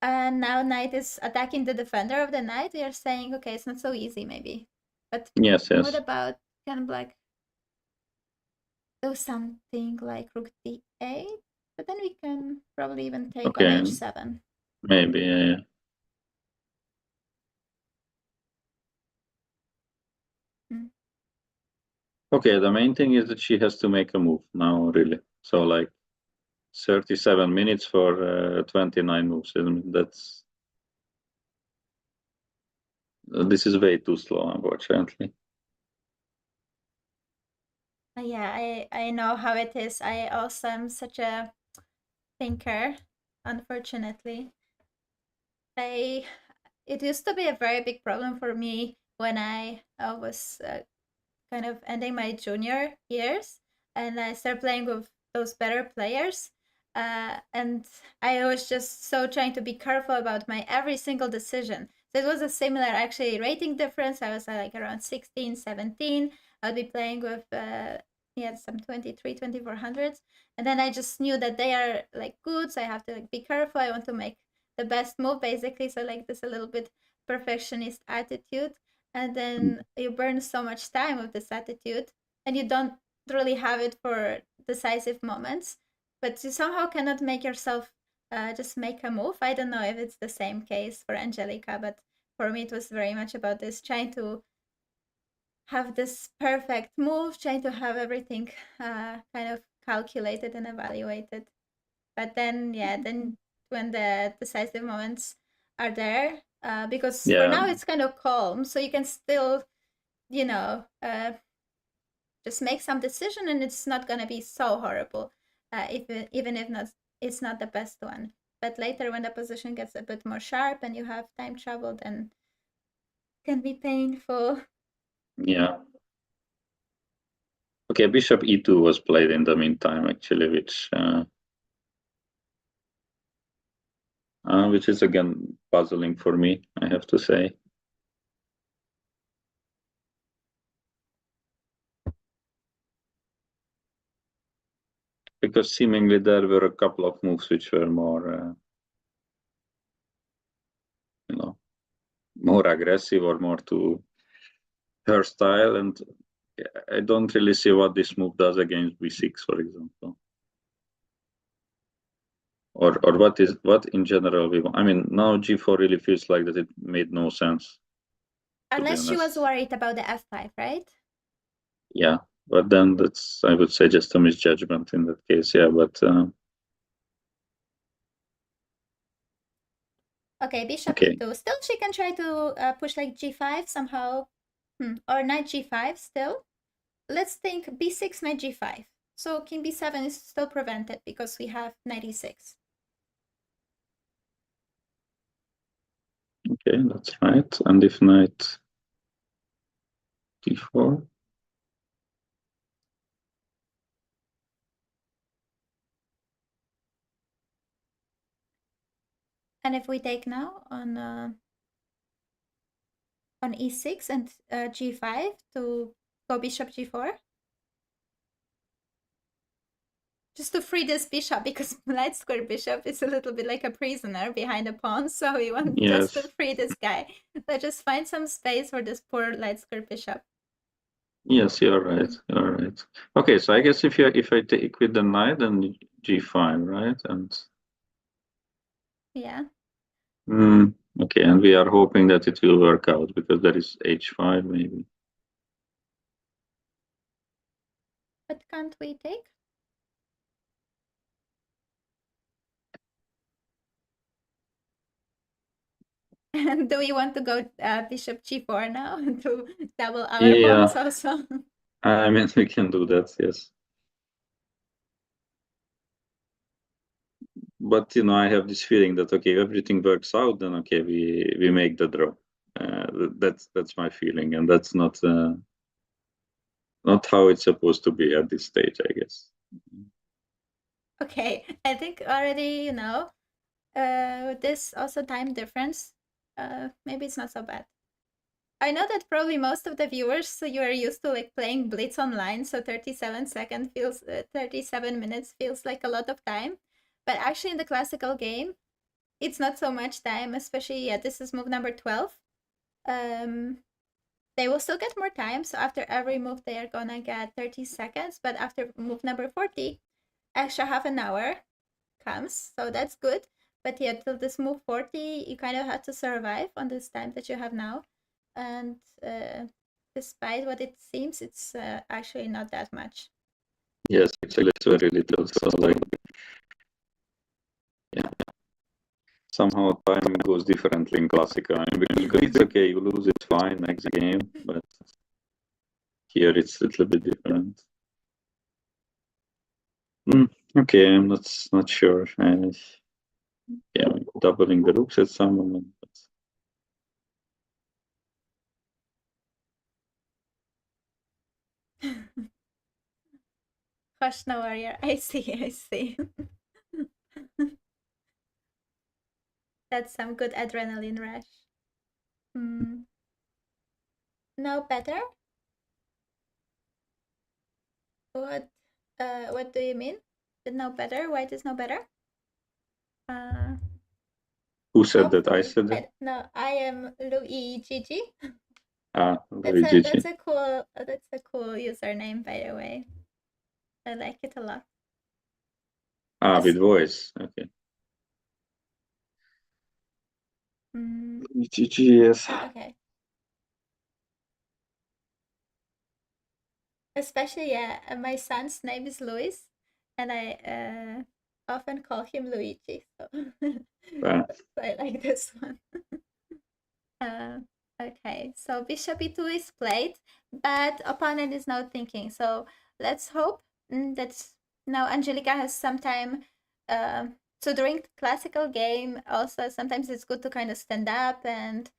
and now knight is attacking the defender of the knight, we are saying, okay, it's not so easy maybe. But yes. what about, can black do something like rook d8? But then we can probably even take on Okay. h7. Maybe, yeah. Okay, the main thing is that she has to make a move now, really. So like 37 minutes for 29 moves. This is way too slow, unfortunately. Yeah, I know how it is. I also am such a thinker, unfortunately. It used to be a very big problem for me when I was kind of ending my junior years and I started playing with those better players. And I was just so trying to be careful about my every single decision. So it was a similar actually rating difference. I was like around 16, 17. I'd be playing with some 23, 2400s. And then I just knew that they are like good. So I have to like be careful. I want to make the best move basically. So like this a little bit perfectionist attitude, and then you burn so much time with this attitude and you don't really have it for decisive moments, but you somehow cannot make yourself just make a move. I don't know if it's the same case for Angelica, but for me it was very much about this, trying to have this perfect move, trying to have everything kind of calculated and evaluated. But then then when the decisive moments are there, because for now it's kind of calm, so you can still just make some decision and it's not gonna be so horrible, even if not it's not the best one. But later when the position gets a bit more sharp and you have time travel, then it can be painful. Yeah. Okay, bishop e2 was played in the meantime, actually, which is again puzzling for me, I have to say. Because seemingly there were a couple of moves which were more, more aggressive or more to her style, and I don't really see what this move does against b6, for example. Or what in general we want. I mean, now g4 really feels like that it made no sense. Unless she was worried about the f5, right? Yeah, but then that's, I would say, just a misjudgment in that case. Yeah, but okay, bishop e2. Still, she can try to push like g5 somehow, or knight g5 still. Let's think b6, knight g5. So king b7 is still prevented because we have knight e6. Okay, that's right. And if knight d4. And if we take now on e6 and g5 to go bishop g4, just to free this bishop, because light square bishop is a little bit like a prisoner behind a pawn, so we want just to Yes. free this guy. So just find some space for this poor light square bishop. Yes, you're right. You're right. Okay, so I guess if I take with the knight, then g5, right? And Yeah. okay, and we are hoping that it will work out because there is h5 maybe. But can't we take? And do we want to go bishop g4 now to double our Yeah, pawns also? I mean we can do that, yes. But I have this feeling that okay, everything works out, then okay, we make the draw. That's my feeling, and that's not how it's supposed to be at this stage, I guess. Okay, I think already, with this also time difference, maybe it's not so bad. I know that probably most of the viewers, so you are used to like playing Blitz online, so 37 minutes feels like a lot of time. But actually in the classical game, it's not so much time, especially, yeah, this is move number 12. They will still get more time, so after every move they are gonna get 30 seconds, but after move number 40, extra half an hour comes, so that's good. But yeah, till this move 40, you kind of have to survive on this time that you have now. And despite what it seems, it's actually not that much. Yes, it's very little. So like, yeah, somehow time goes differently in classical. I mean, because it's okay, you lose it, fine, next game. But here it's a little bit different. Okay, I'm not sure. Yeah, doubling the rooks at some moment. But Hush, no warrior. I see, I see. That's some good adrenaline rush. Hmm. Now better? What do you mean? That no better? Why it is no better? Uh, who said that? I Hopefully. said that. No, I am Louis Gigi. Ah, That's very a GG. that's a cool that's a cool username, by the way. I like it a lot. Ah, Es- with voice. Okay. mm, GG, yes. okay. Especially, yeah, my son's name is Luis, and I often call him Luigi. So, Ah, so I like this one. Uh, okay, so bishop e2 is played, but opponent is now thinking. So let's hope that now Angelica has some time. So during classical game, also sometimes it's good to kind of stand up and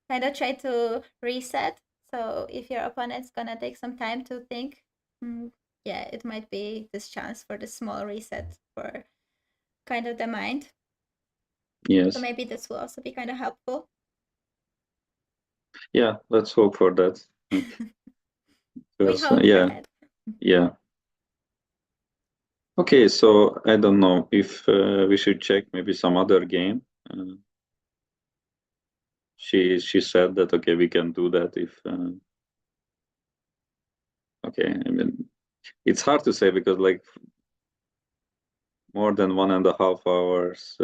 kind of try to reset. So if your opponent's gonna take some time to think, yeah, it might be this chance for the small reset for kind of the mind. So yes. maybe this will also be kind of helpful. Yeah, let's hope for that. We Because, hope for yeah, that. yeah. Okay, so I don't know if we should check maybe some other game. She said that okay, we can do that if okay. I mean, it's hard to say because like more than 1.5 hours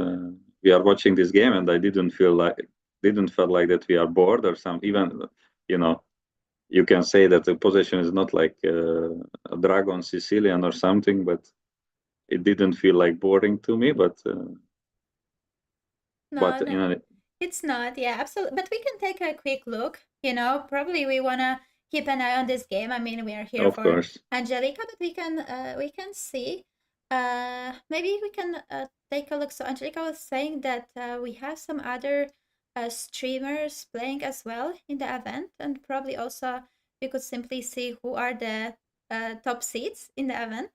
we are watching this game, and I didn't feel like that we are bored or some even you know you can say that the position is not like a Dragon Sicilian or something, but it didn't feel like boring to me. No, But no, it's not. Yeah, absolutely. But we can take a quick look. Probably we wanna keep an eye on this game. I mean, we are here of for course, Angelica, but we can see. Maybe we can take a look. So Angelica was saying that we have some other streamers playing as well in the event, and probably also you could simply see who are the top seeds in the event.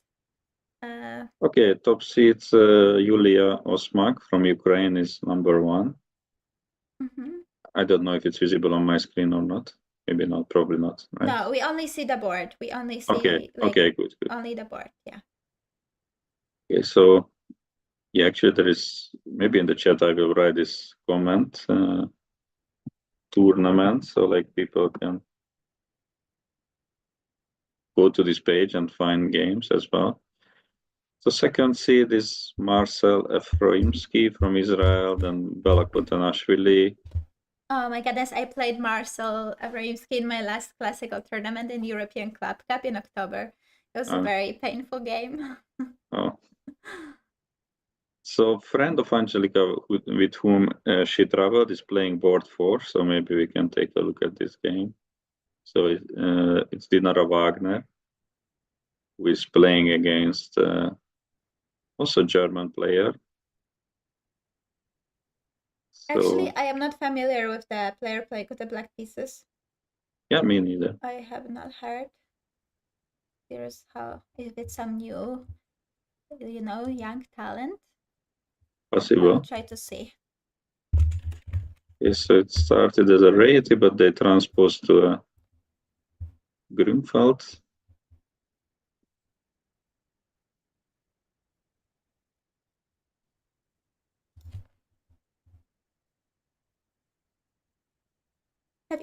Okay, top seeds, Yulia Osmak from Ukraine is number 1. Mhm. I don't know if it's visible on my screen or not. Maybe not, probably not, right? No, we only see the board. We only Okay, see like okay, good. only the board. Yeah. Okay, so yeah, actually there is, maybe in the chat I will write this comment, tournament, so like people can go to this page and find games as well. So second seed is Marcel Efroimsky from Israel, then Bela Kotanashvili. Oh my goodness, I played Marcel Avraimsky in my last classical tournament in European Club Cup in October. It was a very painful game. Oh. So friend of Angelica with whom she traveled is playing board 4, so maybe we can take a look at this game. So it's Dinara Wagner, who is playing against also German player. So, Actually, I am not familiar with the player play with the black pieces. yeah, me neither. I have not heard. Here's how, if it's some new, young talent. Possible. I'll try to see. Yes, so it started as a Reti, but they transposed to a Grünfeld.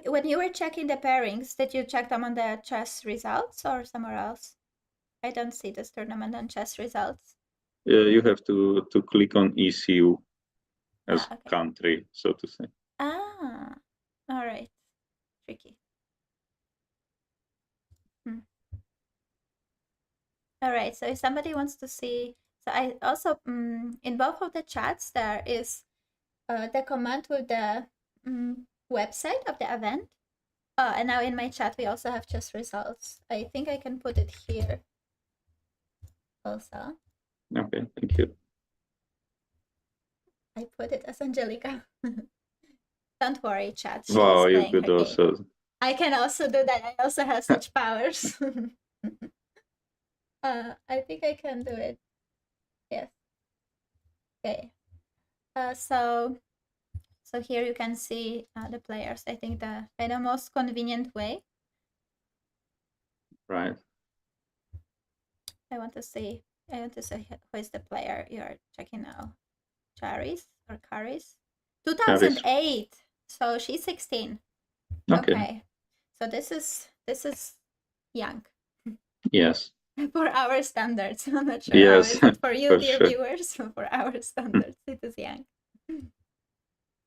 When you were checking the pairings, did you check them on the chess results or somewhere else? I don't see this tournament on chess results. You have to click on ECU as okay. country, so to say. Ah, all right. Tricky. All right. So if somebody wants to see, so I also in both of the chats there is the command with the website of the event. Oh, and now in my chat we also have just results. I think I can put it here also. Okay, thank you. I put it as Angelica. Don't worry, chat. She wow, is you playing could her also. game. I can also do that. I also have such powers. I think I can do it. Yes. Okay. So here you can see the players. I think the most convenient way. Right. I want to see who is the player you're checking now. Charis or Caris? 2008. So she's 16. Okay. So this is young. Yes. For our standards. I'm not sure Yes, how is it for you, for dear sure. viewers. For our standards, it is young.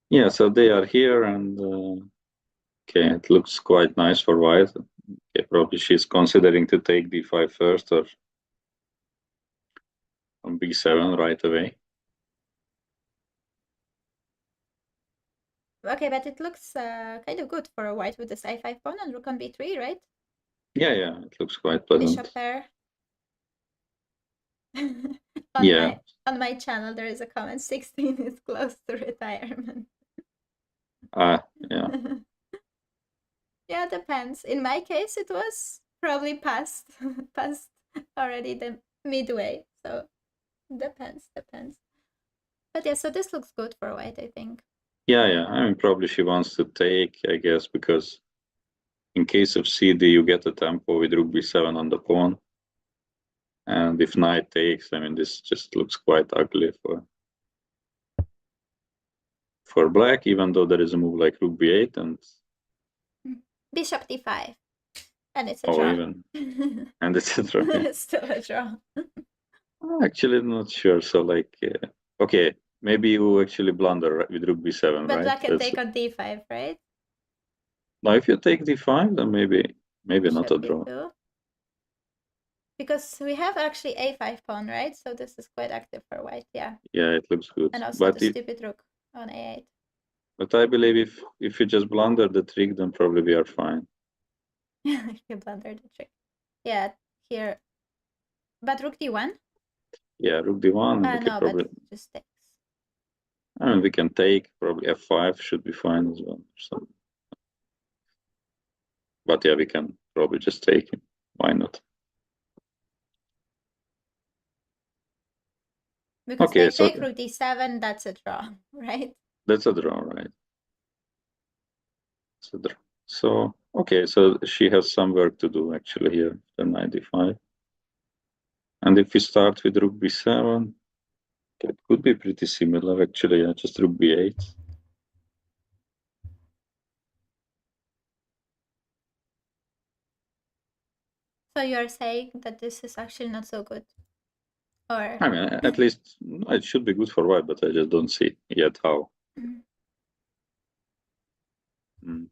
Yeah, so they are here, and okay, it looks quite nice for white. Okay, probably she's considering to take d5 first or on b7 right away. Okay, but it looks kind of good for a white with this a5 pawn and rook on b3, right? Yeah, it looks quite pleasant. Bishop pair. Yeah. On my channel there is a comment, 16 is close to retirement. Yeah. Yeah, depends. In my case it was probably past already the midway. So depends. But yeah, so this looks good for white, I think. Yeah. I mean, probably she wants to take, I guess, because in case of CD, you get a tempo with rook b7 on the pawn. And if knight takes, I mean, this just looks quite ugly for black, even though there is a move like rook b8 and Bishop d5. And it's a draw. Even. And it's a draw. It's still a draw. Actually, not sure. So, like, okay, maybe you actually blunder with rook b7, But right? black can take on d5, right? Now, if you take d5, then maybe not a draw. B2. Because we have actually a5 pawn, right? So this is quite active for white, yeah. Yeah, it looks good. And also the stupid rook on a8. But I believe if you just blunder the trick, then probably we are fine. If you blunder the trick. Yeah, here. But rook d1? Yeah, rook d1. No, but just takes. I mean, we can take probably f5 should be fine as well. So, but yeah, we can probably just take it. Why not? Because Okay, they so take rook d7, that's a draw, right? that's a draw, right? It's a draw. So okay, so she has some work to do actually here, the 95. And if we start with rook b7, it could be pretty similar actually. Yeah, just rook b8. So you're saying that this is actually not so good, or I mean, at least it should be good for white, but I just don't see yet how. Mm.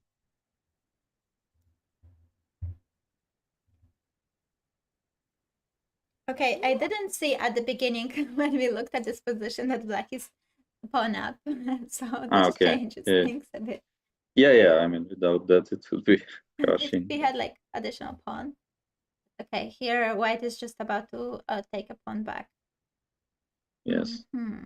okay, I didn't see at the beginning when we looked at this position that black is pawn up, so this Okay. changes Yeah. things a bit. Yeah. I mean, without that, it would be If crushing. we had like additional pawn. Okay, here white is just about to take a pawn back. Yes. Mm-hmm.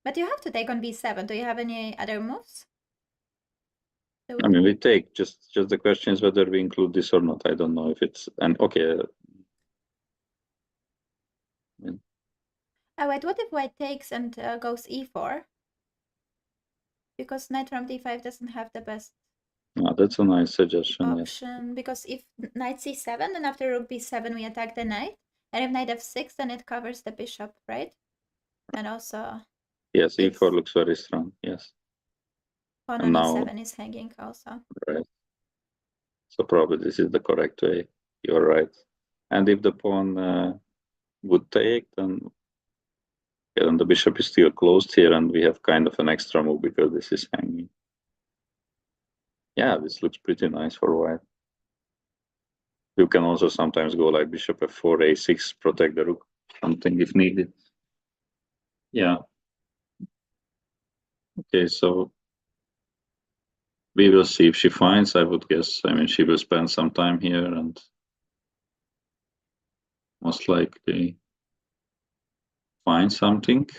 But you have to take on b7. Do you have any other moves? I mean, we take just the question is whether we include this or not. I don't know if it's and okay. Oh wait, what if white takes and goes e4? Because knight from d5 doesn't have the best That's a nice suggestion. Yes. option. Because if knight c7, then after rook b7 we attack the knight, and if knight f6, then it covers the bishop, right? And also Yes, it's e4 looks very strong. Yes. pawn And on now, e7 is hanging also. right. So probably this is the correct way. You're right. And if the pawn would take, then the bishop is still closed here, and we have kind of an extra move because this is hanging. Yeah, this looks pretty nice for white. You can also sometimes go like bishop f4, a6, protect the rook, something if needed. Yeah. Okay, so we will see if she finds. I would guess. I mean, she will spend some time here and most likely find something.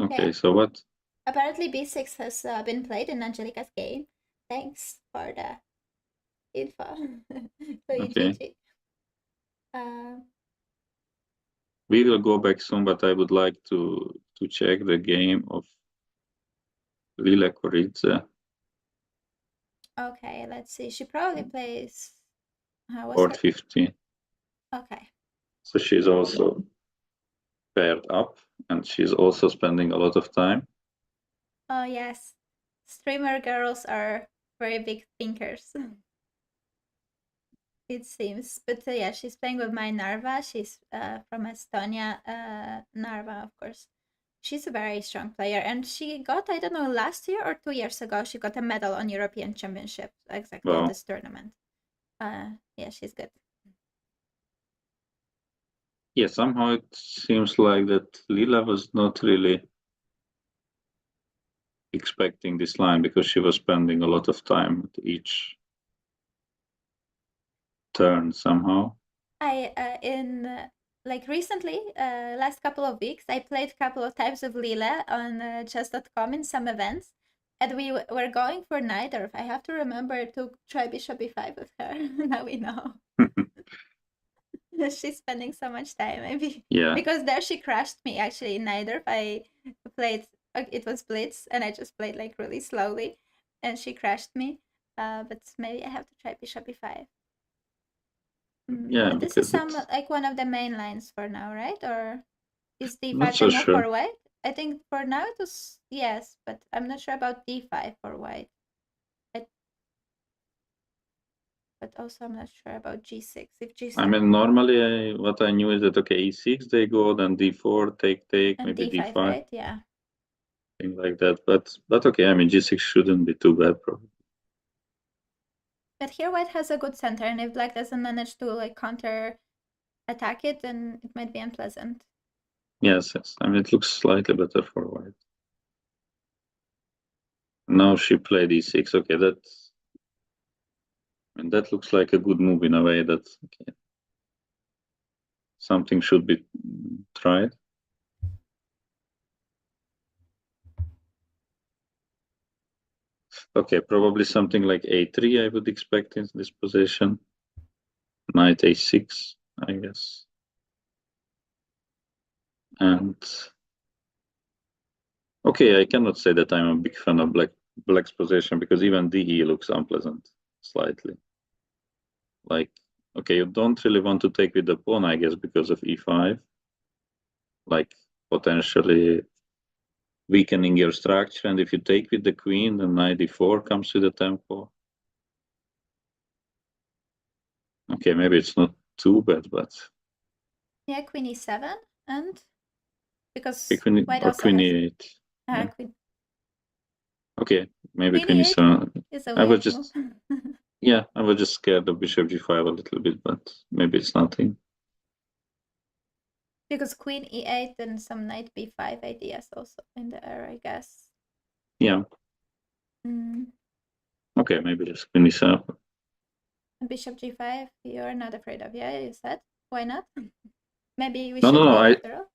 Okay, Yeah. so what? Apparently b6 has been played in Angelica's game. Thanks for the info. Okay. GG. We will go back soon, but I would like to check the game of Lila Koritze. Okay, let's see. She probably plays. Board 15. Okay. So she's also paired up and she's also spending a lot of time. Oh yes, streamer girls are very big thinkers. It seems, but yeah, she's playing with my Narva. She's from Estonia. Narva, of course. She's a very strong player, and she got, I don't know, last year or 2 years ago, she got a medal on European Championship exactly on Wow. this tournament. Yeah, she's good. Yeah, somehow it seems like that Lila was not really expecting this line because she was spending a lot of time at each turn somehow. I in like recently, last couple of weeks, I played a couple of times with Lila on chess.com in some events, and we were going for neither. I have to remember to try bishop b5 with her. Now we know. She's spending so much time, maybe. Yeah. Because there she crashed me actually in neither. I played, it was blitz, and I just played like really slowly, and she crashed me. But maybe I have to try bishop b5. Yeah, But this is because some like one of the main lines for now, right? Or is not d5 so the move sure. for white? I think for now it was yes, but I'm not sure about d5 for white. But also I'm not sure about g6. If g6 I mean, normally what I knew is that okay, e6 they go, then d4 take, and maybe d5, d5, right? Yeah. thing like that. But okay, I mean g6 shouldn't be too bad probably. But here white has a good center, and if black doesn't manage to like counter attack it, then it might be unpleasant. Yes. I mean it looks slightly better for white. Now she played e6. Okay, And that looks like a good move in a way that okay, something should be tried. Okay, probably something like a3 I would expect in this position. Knight a6, I guess. And okay, I cannot say that I'm a big fan of black's position because even DE looks unpleasant slightly. Like, okay, you don't really want to take with the pawn, I guess, because of e5. Like potentially weakening your structure, and if you take with the queen, then knight d4 comes with the tempo. Okay, maybe it's not too bad, but Yeah, queen e7 and because queen white or also queen has e8. Yeah. queen. Okay, maybe Queen queen e8 e7. is a I was weird move. just yeah, I was just scared of bishop g5 a little bit, but maybe it's nothing. Because queen e8 and some knight b5 ideas also in the air, I guess. Yeah. Mm. Okay, maybe just queen e7. And bishop g5, you're not afraid of, yeah, you said. Why not? Maybe we No, should no, no. go after all.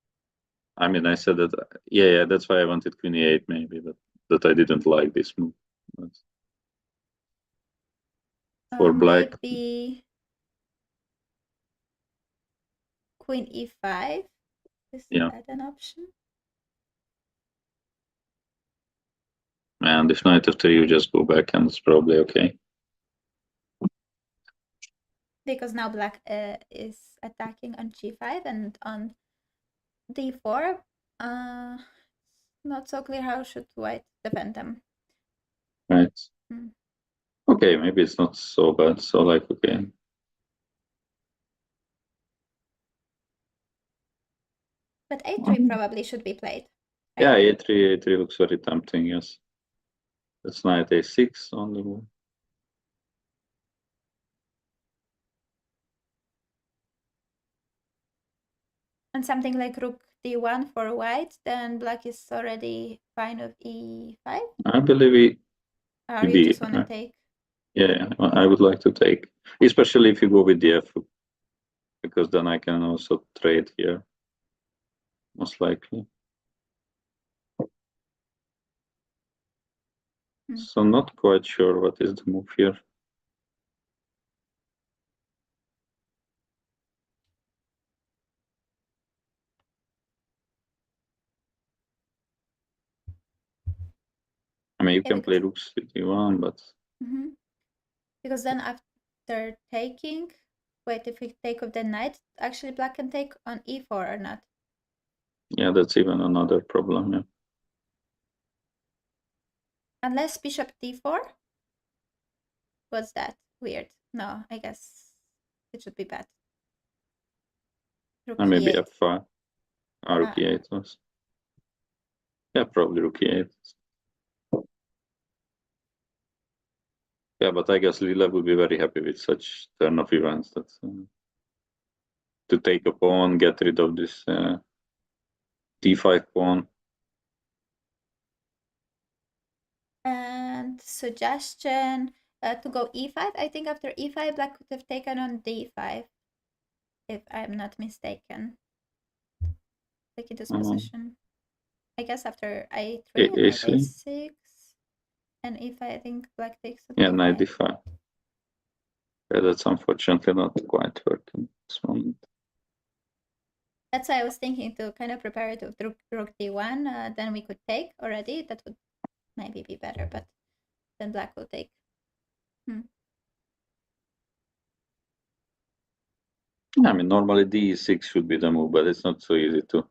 I mean, I said that. Yeah, that's why I wanted queen e8 maybe, but that I didn't like this move. But for black, Maybe queen e5. Is yeah. that an option? And if knight f3, you just go back, and it's probably okay. Because now black is attacking on g5 and on d4. Not so clear how should white defend them. Right. Hmm. Okay, maybe it's not so bad. So like, okay. But a3 probably should be played. Yeah, Right? a3 looks very tempting. Yes. That's knight a6 on the move. And something like rook d1 for white, then black is already fine with e5. I believe Or he you be. just want to take? Yeah, I would like to take, especially if you go with the f, because then I can also trade here, most likely. So not quite sure what is the move here. I mean, you Yeah, can play rook c1, but because then after taking, wait, if we take with the knight, actually black can take on e4 or not? yeah, that's even another problem. Yeah. Unless bishop d4? What's that? Weird. No, I guess it should be bad. Rook And maybe e8. f5. Rook e8 was. Yeah, probably rook e8. Yeah, but I guess Lila would be very happy with such turn of events that to take a pawn, get rid of this d5 pawn. And suggestion to go e5. I think after e5, black could have taken on d5, if I'm not mistaken. Taking this position. I guess after a3 and knight a6 and e5, I think black takes on Yeah, d5. knight d5. Yeah, that's unfortunately not quite working at this moment. That's why I was thinking to kind of prepare it with rook d1. Then we could take already. That would maybe be better, but then black will take. I mean, normally d6 should be the move, but it's not so easy to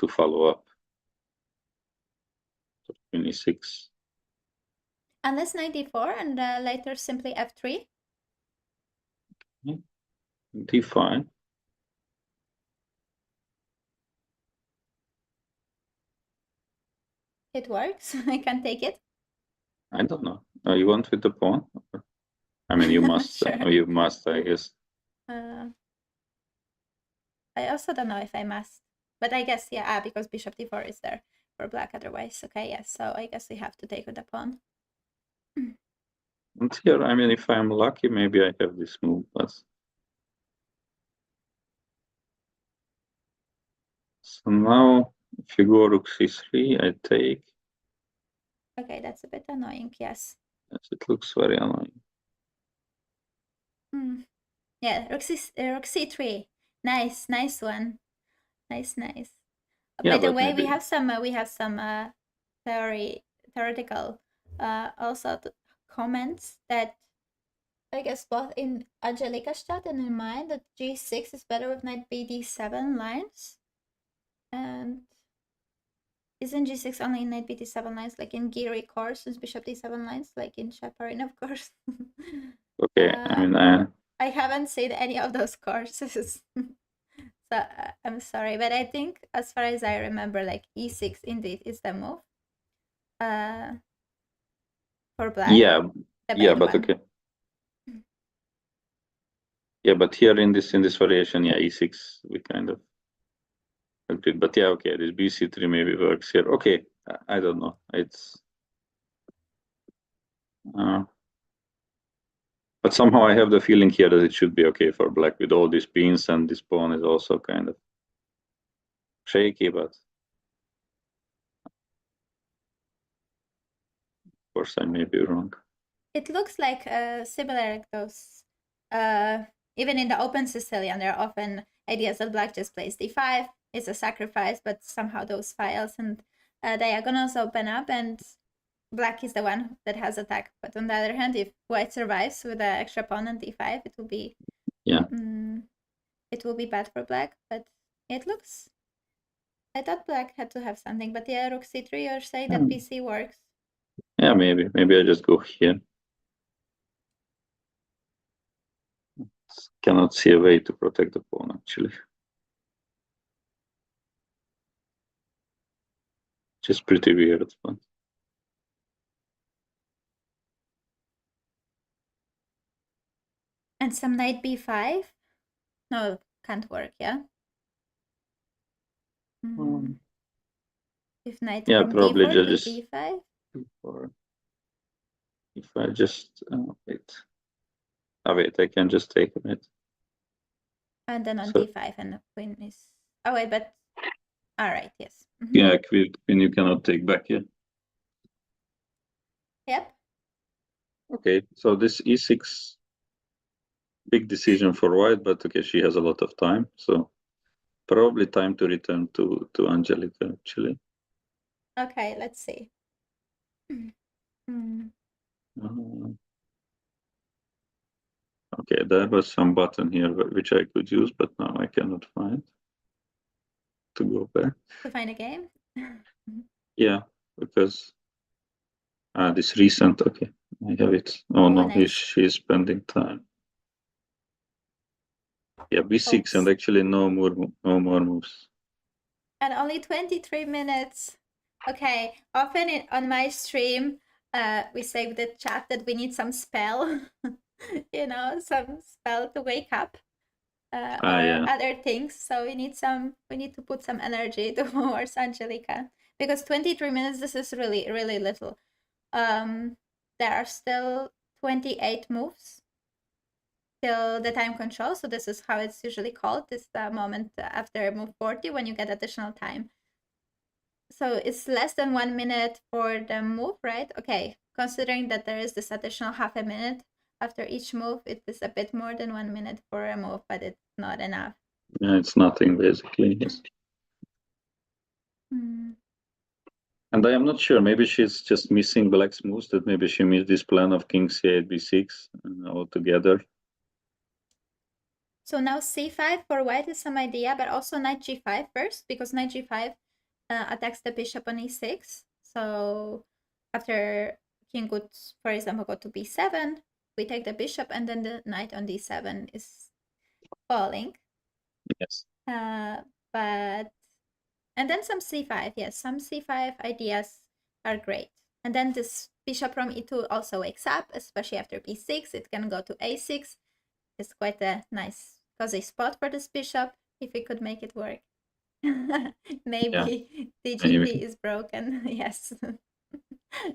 follow up. So queen e6. Unless knight d4 and later simply f3. d5. It works. I can take it. I don't know. You want with the pawn? I mean, you must. Sure. You must, I guess. I also don't know if I must, but I guess yeah, because bishop d4 is there for black otherwise. Okay, yes, so I guess we have to take with the pawn. And here, I mean, if I'm lucky, maybe I have this move, but so now if you go rook c3, I take. Okay, that's a bit annoying, yes. Yes, it looks very annoying. Yeah, rook c3. Nice one. Nice. Yeah, By the but way, maybe we have some theoretical also comments that I guess both in Angelica's chat and in mine that g6 is better with knight bd7 lines. And isn't g6 only in knight bd7 lines, like in Geary course, since bishop d7 lines, like in Chaparin, of course? okay. I mean, I haven't seen any of those courses. So I'm sorry, but I think as far as I remember, like e6 indeed is the move for black. yeah, The yeah, main but one. okay. Yeah, but here in this variation, yeah, e6 we kind of agreed. But yeah, okay, this bc3 maybe works here. Okay, I don't know. It's but somehow I have the feeling here that it should be okay for black with all these pins, and this pawn is also kind of shaky, but of course I may be wrong. It looks like similar like those. Even in the open Sicilian, there are often ideas that black just plays d5. It's a sacrifice, but somehow those files and diagonals open up, and black is the one that has attack. But on the other hand, if white survives with the extra pawn on d5, it will be it will be bad for black. But it looks. I thought black had to have something, but yeah, rook c3. You're saying that bc works. Yeah, maybe I just go here. Cannot see a way to protect the pawn actually. Just pretty weird, but And some knight b5? No, can't work, yeah? If knight from probably d4 to just d5? or if I just wait. Wait, I can just take a bit. And then on d5 and the queen is... Oh wait, but... Alright, yes. Yeah, queen you cannot take back yet. Yep. Okay, so this e6, big decision for white, but okay, she has a lot of time, so probably time to return to Angelica actually. Okay, let's see. Okay, there was some button here which I could use, but now I cannot find to go back. To find a game? Yeah, because this recent, okay, I have it. Oh no, nice. she's spending time. Yeah, b6 Oops. and actually no more moves. And only 23 minutes. Okay, often on my stream, we say with the chat that we need some spell, some spell to wake up. Other things. So we need to put some energy towards Angelica, because 23 minutes, this is really, really little. There are still 28 moves till the time control. So this is how it's usually called. This is the moment after move 40 when you get additional time. So it's less than 1 minute for the move, right? Okay, considering that there is this additional half a minute after each move, it is a bit more than 1 minute for a move, but it's not enough. Yeah, it's nothing basically. Yes. And I am not sure. Maybe she's just missing black's moves. That maybe she missed this plan of king c8 b6 altogether. So now c5 for white is some idea, but also knight g5 first, because knight g5 attacks the bishop on e6. So after king would, for example, go to b7, we take the bishop, and then the knight on d7 is falling. Yes. And then some c5. Yes, some c5 ideas are great. And then this bishop from e2 also wakes up, especially after b6. It can go to a6. It's quite a nice cozy spot for this bishop, if we could make it work. Maybe DGP is broken. Yes.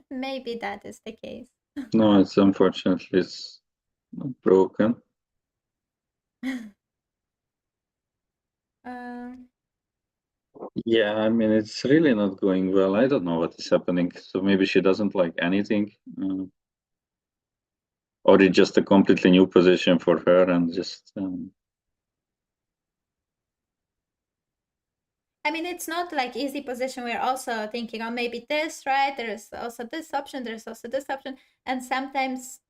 Maybe that is the case. No, it's unfortunately it's broken. Yeah, I mean, it's really not going well. I don't know what is happening. So maybe she doesn't like anything, or it's just a completely new position for her and just. I mean, it's not like easy position. We're also thinking, oh, maybe this, right? There's also this option. There's also this option. And sometimes,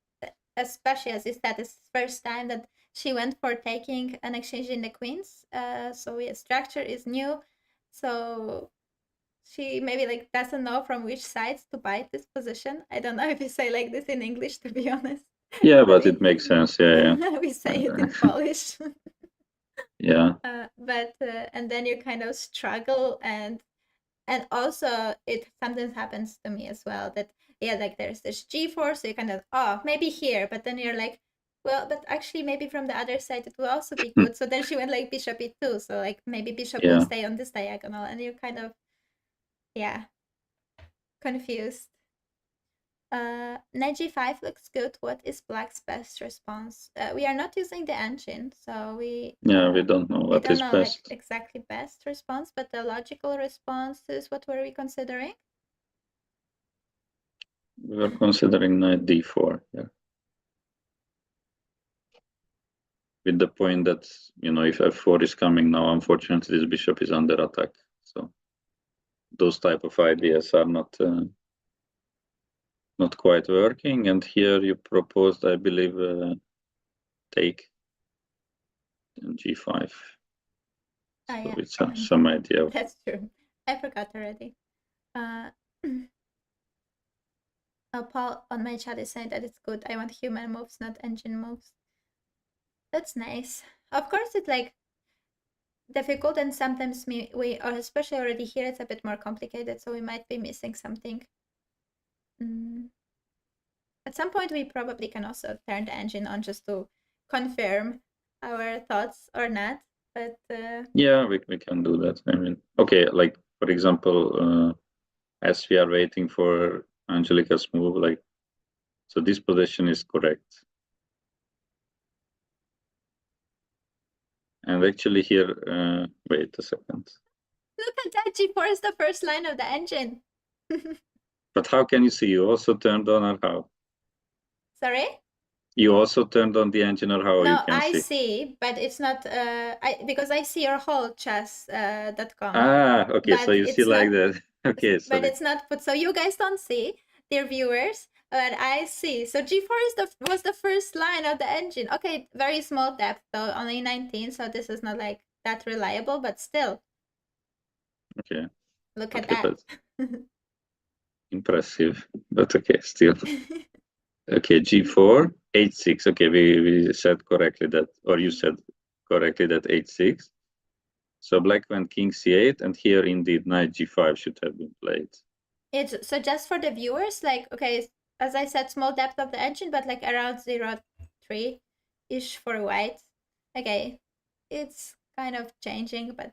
especially as you said, it's the first time that she went for taking an exchange in the queens. So structure is new. So she maybe like doesn't know from which sides to bite this position. I don't know if you say like this in English, to be honest. Yeah, but it makes sense. Yeah, we say it in Polish. yeah. But and then you kind of struggle, and also it sometimes happens to me as well that yeah, like there's this G4, so you kind of oh maybe here, but then you're like well, but actually maybe from the other side it will also be good. So then she went like bishop e2, so like maybe bishop will Yeah. stay on this diagonal, and you're kind of yeah confused. Knight g5 looks good. What is black's best response? We are not using the engine, so we don't know we what don't is know like best. exactly best response, but the logical response is what were we considering? We were considering knight d4. Yeah. With the point that if f4 is coming now, unfortunately this bishop is under attack. So those type of ideas are not quite working. And here you proposed, I believe, take g5. Oh, So yeah. with some idea of. That's true. I forgot already. Paul on my chat is saying that it's good. I want human moves, not engine moves. That's nice. Of course, it's like difficult, and sometimes we or especially already here, it's a bit more complicated, so we might be missing something. At some point, we probably can also turn the engine on just to confirm our thoughts or not. But Yeah, we can do that. I mean, okay, like for example, as we are waiting for Angelica's move, like, so this position is correct. And actually here, wait a second. look at that, G4 is the first line of the engine. But how can you see? You also turned on, or how? Sorry? You also turned on the engine, or how you No, can I see? see, but it's not because I see your whole chess.com. Okay, so But you see it's like not that. Okay, but sorry. it's not put, so you guys don't see, dear viewers, but I see. So G4 was the first line of the engine. Okay, very small depth though, only 19, so this is not like that reliable, but still. Okay. Look at Okay, that. but impressive. But okay, still. Okay, g4, h6. Okay, we said correctly that, or you said correctly that h6. So black went king c8, and here indeed knight g5 should have been played. It's so just for the viewers, like okay, as I said, small depth of the engine, but like around 0.3 ish for white. Okay, it's kind of changing, but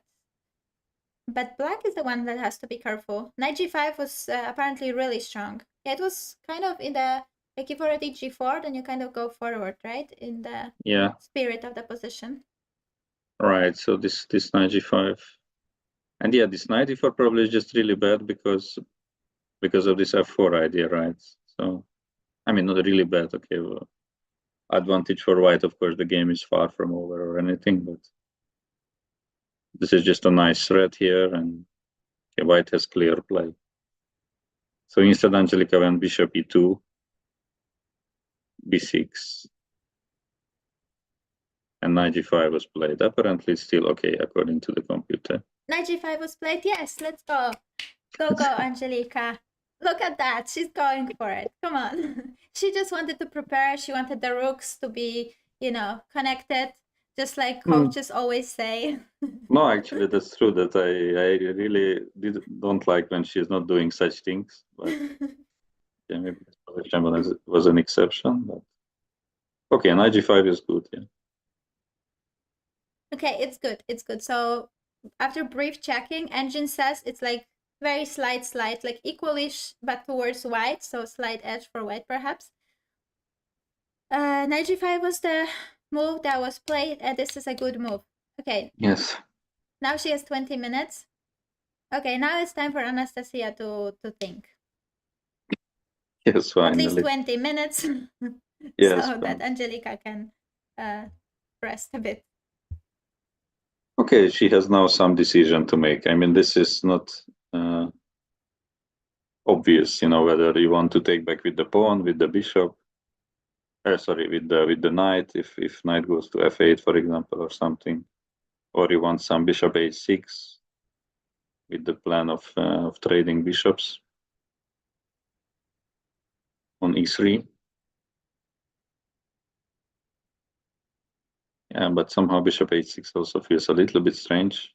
black is the one that has to be careful. Knight g5 was apparently really strong. Yeah, it was kind of in the like you've already g4, then you kind of go forward, right? In the spirit of the position. Right. So this knight g5, and yeah, this knight e4 probably is just really bad because of this f4 idea, right? So I mean, not really bad. Okay, well, advantage for white. Of course, the game is far from over or anything, but this is just a nice threat here, and okay, white has clear play. So instead, Angelica went bishop e2, b6, and knight g5 was played. Apparently, it's still okay according to the computer. Knight g5 was played. Yes, let's go. Go, Angelica. Look at that. She's going for it. Come on. She just wanted to prepare. She wanted the rooks to be, connected, just like coaches always say. No, actually, that's true. That I really don't like when she's not doing such things. But yeah, maybe this position was an exception. But okay, knight g5 is good. Yeah. Okay, it's good. It's good. So after brief checking, engine says it's like very slight, like equalish, but towards white. So slight edge for white, perhaps. Knight g5 was the move that was played, and this is a good move. Okay. Yes. Now she has 20 minutes. Okay, now it's time for Anastasia to think. Yes, At least finally. 20 minutes. Yes. So that Angelica can rest a bit. Okay, she has now some decision to make. I mean, this is not obvious, whether you want to take back with the pawn, with the bishop. Sorry, with the knight, if knight goes to f8, for example, or something, or you want some bishop h6 with the plan of trading bishops on e3. Yeah, but somehow bishop h6 also feels a little bit strange.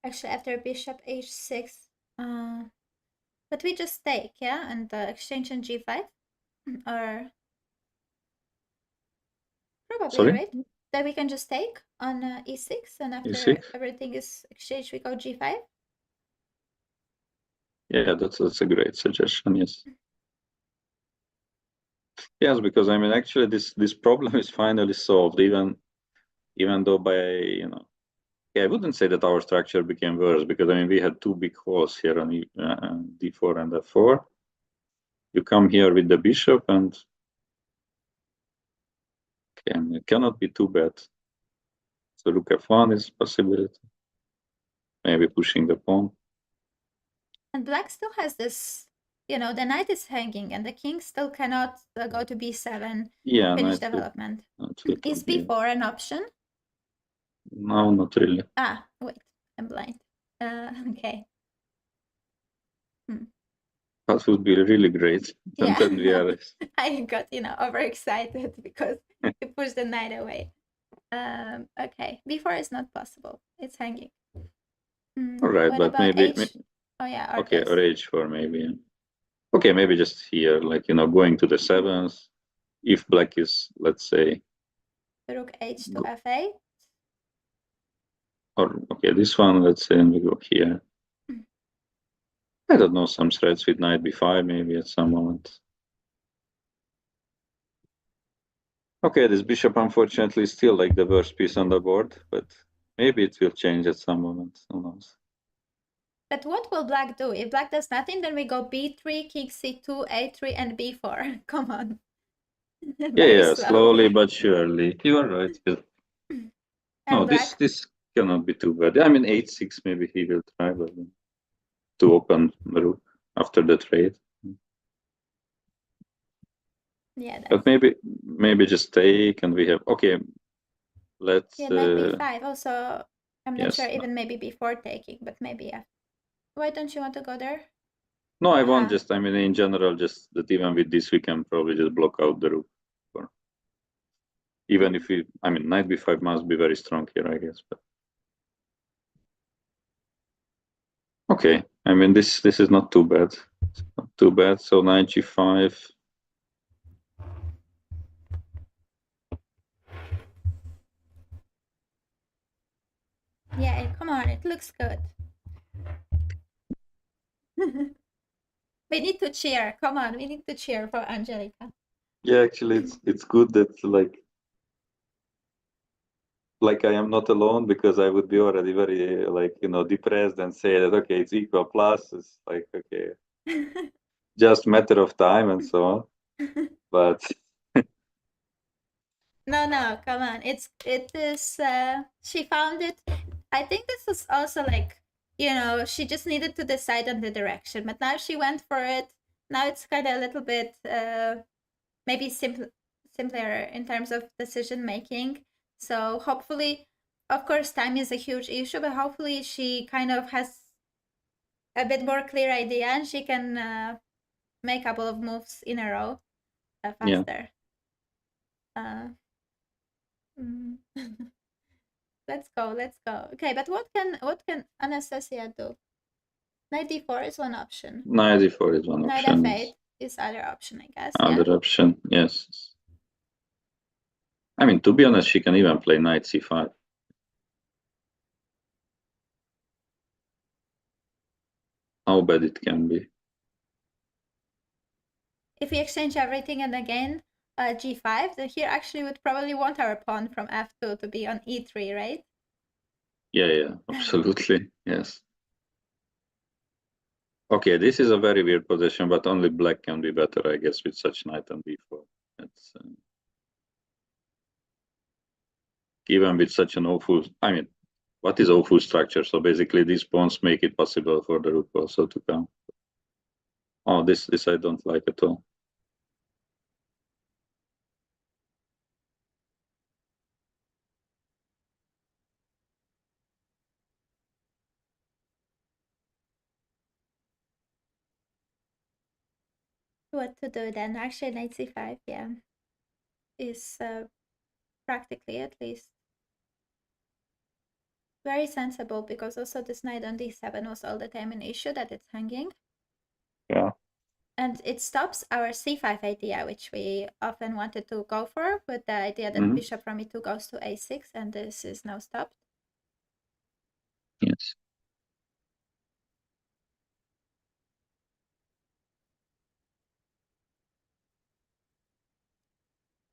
Actually, after bishop h6, but we just take, yeah, and exchange on g5, or probably, Sorry? right? That we can just take on e6, and after e6? everything is exchanged, we go g5. Yeah, that's a great suggestion. Yes. Yes, because I mean, actually, this problem is finally solved. Even though yeah, I wouldn't say that our structure became worse, because I mean we had two big holes here on d4 and f4. You come here with the bishop, and it cannot be too bad. So rook f1 is possibility. Maybe pushing the pawn. And black still has this, the knight is hanging, and the king still cannot go to b7, Yeah, finish knight development. will Is come here. b4 an option? No, not really. Wait, I'm blind. Okay. That would be really great. And Yeah. then we are. I got, overexcited because you pushed the knight away. Okay. b4 is not possible. It's hanging. All right, What but about maybe. h? Oh yeah, or Okay, this. or h4 maybe. Yeah. Okay, maybe just here, like going to the sevens. If black is, let's say, Rook h to f8. or okay, this one, let's say, and we go here. I don't know, some threads with knight b5 maybe at some moment. Okay, this bishop unfortunately is still like the worst piece on the board, but maybe it will change at some moment. Who knows? But what will black do? If black does nothing, then we go b3, king c2, a3, and b4. Come on. Very Yeah, slow. slowly but surely. You are right. No, And black. this cannot be too bad. I mean, h6 maybe he will try, but to open the rook after the trade. Yeah, But maybe just take, and we have okay. Let's. yeah, knight b5. Also, I'm not Yes. sure even maybe before taking, but maybe yeah. Why don't you want to go there? No, I won't. Just I mean, in general, just that even with this, we can probably just block out the rook. Even if I mean, knight b5 must be very strong here, I guess. But okay, I mean, this is not too bad. It's not too bad. So knight g5. Yeah, come on, it looks good. We need to cheer. Come on, we need to cheer for Angelica. Yeah, actually, it's good that like I am not alone, because I would be already very depressed and say that okay, it's equal plus. It's like okay, just matter of time and so on. But No, come on. It is she found it. I think this is also like, she just needed to decide on the direction, but now she went for it. Now it's kind of a little bit maybe simpler in terms of decision making. So hopefully, of course, time is a huge issue, but hopefully she kind of has a bit more clear idea and she can make a couple of moves in a row faster. Yeah. Mm. Let's go. Okay, but what can Anastasia do? Knight d4 is one option. knight d4 is one Knight option. f8 is other option, I guess. Other option, yes. I mean, to be honest, she can even play knight c5. How bad it can be. if we exchange everything and again g5, then here actually would probably want our pawn from f2 to be on e3, right? Yeah, absolutely. Yes. Okay, this is a very weird position, but only black can be better, I guess, with such knight on b4. It's even with such an awful, I mean, what is awful structure? So basically these pawns make it possible for the rook also to come. Oh, this I don't like at all. What to do then? Actually, knight c5, yeah, is practically at least very sensible, because also this knight on d7 was all the time an issue that it's hanging. Yeah. And it stops our c5 idea, which we often wanted to go for, with the idea that bishop from e2 goes to a6, and this is now stopped. Yes.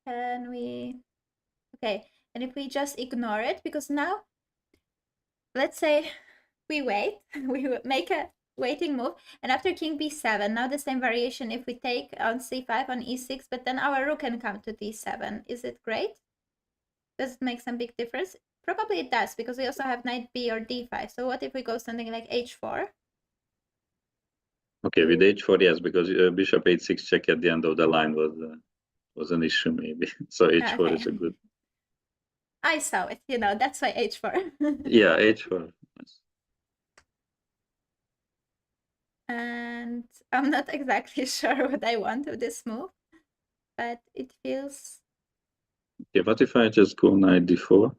And we, okay, and if we just ignore it, because now, let's say we wait, we make a waiting move, and after king b7, now the same variation if we take on c5 on e6, but then our rook can come to d7. Is it great? Does it make some big difference? Probably it does, because we also have knight b or d5. So what if we go something like h4? Okay, with h4, yes, because bishop h6 check at the end of the line was an issue maybe. So h4 Okay. is a good. I saw it, that's why h4. Yeah, h4. Yes. And I'm not exactly sure what I want with this move, but it feels... Okay, what if I just go knight d4?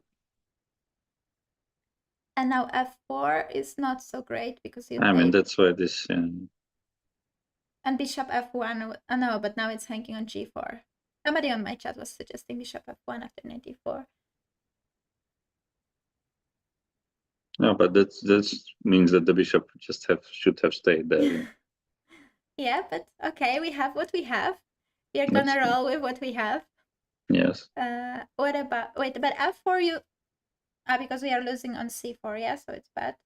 And now f4 is not so great, because you I mean, take... that's why this... And bishop f1, oh no, but now it's hanging on g4. Somebody on my chat was suggesting bishop f1 after knight d4. No, but that means that the bishop just should have stayed there. Yeah, Yeah, but okay, we have what we have. We're that's gonna roll with what we have. yes. What about... Wait, but f4 you... because we are losing on c4, yeah, so it's bad.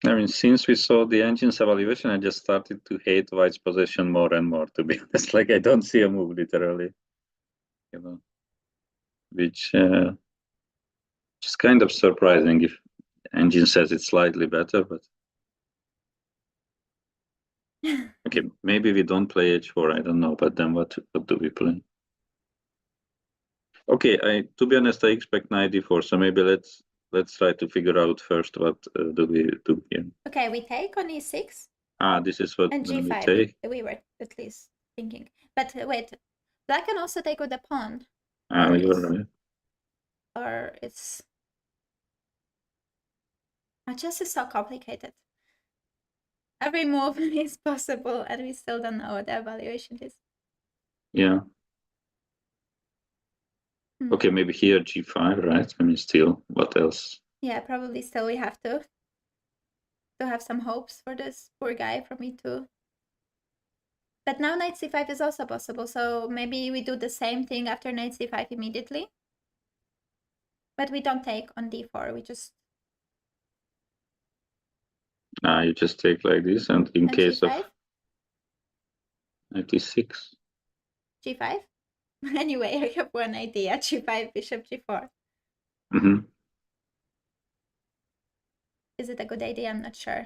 I mean, since we saw the engine's evaluation, I just started to hate White's position more and more, to be honest. Like, I don't see a move, literally, which is kind of surprising if engine says it's slightly better, but okay, maybe we don't play h4, I don't know, but then what do we play? Okay, to be honest, I expect knight d4, so maybe let's try to figure out first what do we do here. Okay, we take on e6. This is what and we g5, take. we were at least thinking. But wait, black can also take with the pawn. You're right. Or it's... Chess is so complicated. Every move is possible, and we still don't know what the evaluation is. Yeah. Okay, maybe here g5, right? I mean, still, what else? Yeah, probably still we have to have some hopes for this poor guy from e2. But now knight c5 is also possible, so maybe we do the same thing after knight c5 immediately. But we don't take on d4, we just... You just take like this, and in case g5? of knight e6. g5? Anyway, I have one idea. g5, bishop g4. Is it a good idea? I'm not sure.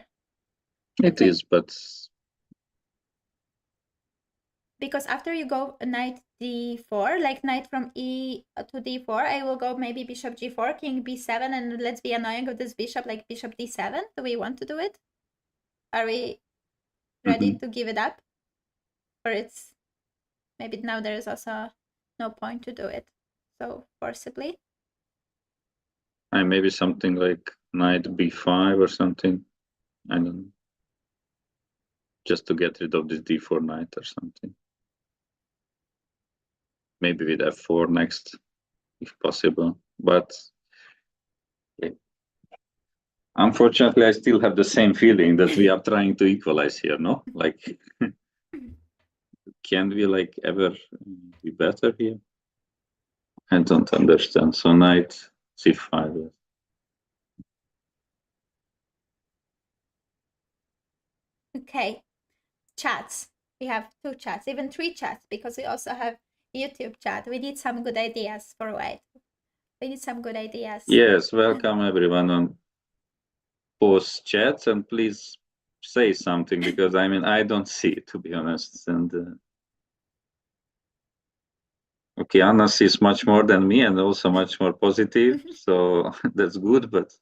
It is, but... Because after you go knight d4, like knight from e to d4, I will go maybe bishop g4, king b7, and let's be annoying with this bishop, like bishop d7. Do we want to do it? Are we ready to give it up? Or it's... maybe now there is also no point to do it so forcibly. Maybe something like knight b5 or something. I don't know. Just to get rid of this d4 knight or something. Maybe with f4 next. if possible. But unfortunately, I still have the same feeling that we are trying to equalize here, no? Like, can we like ever be better here? I don't understand. So knight c5. Okay, chats. We have 2 chats, even 3 chats, because we also have YouTube chat. We need some good ideas for white. We need some good ideas. Yes, welcome everyone on post chats, and please say something, because I mean I don't see it, to be honest. And okay, Anna sees much more than me and also much more positive, so that's good. But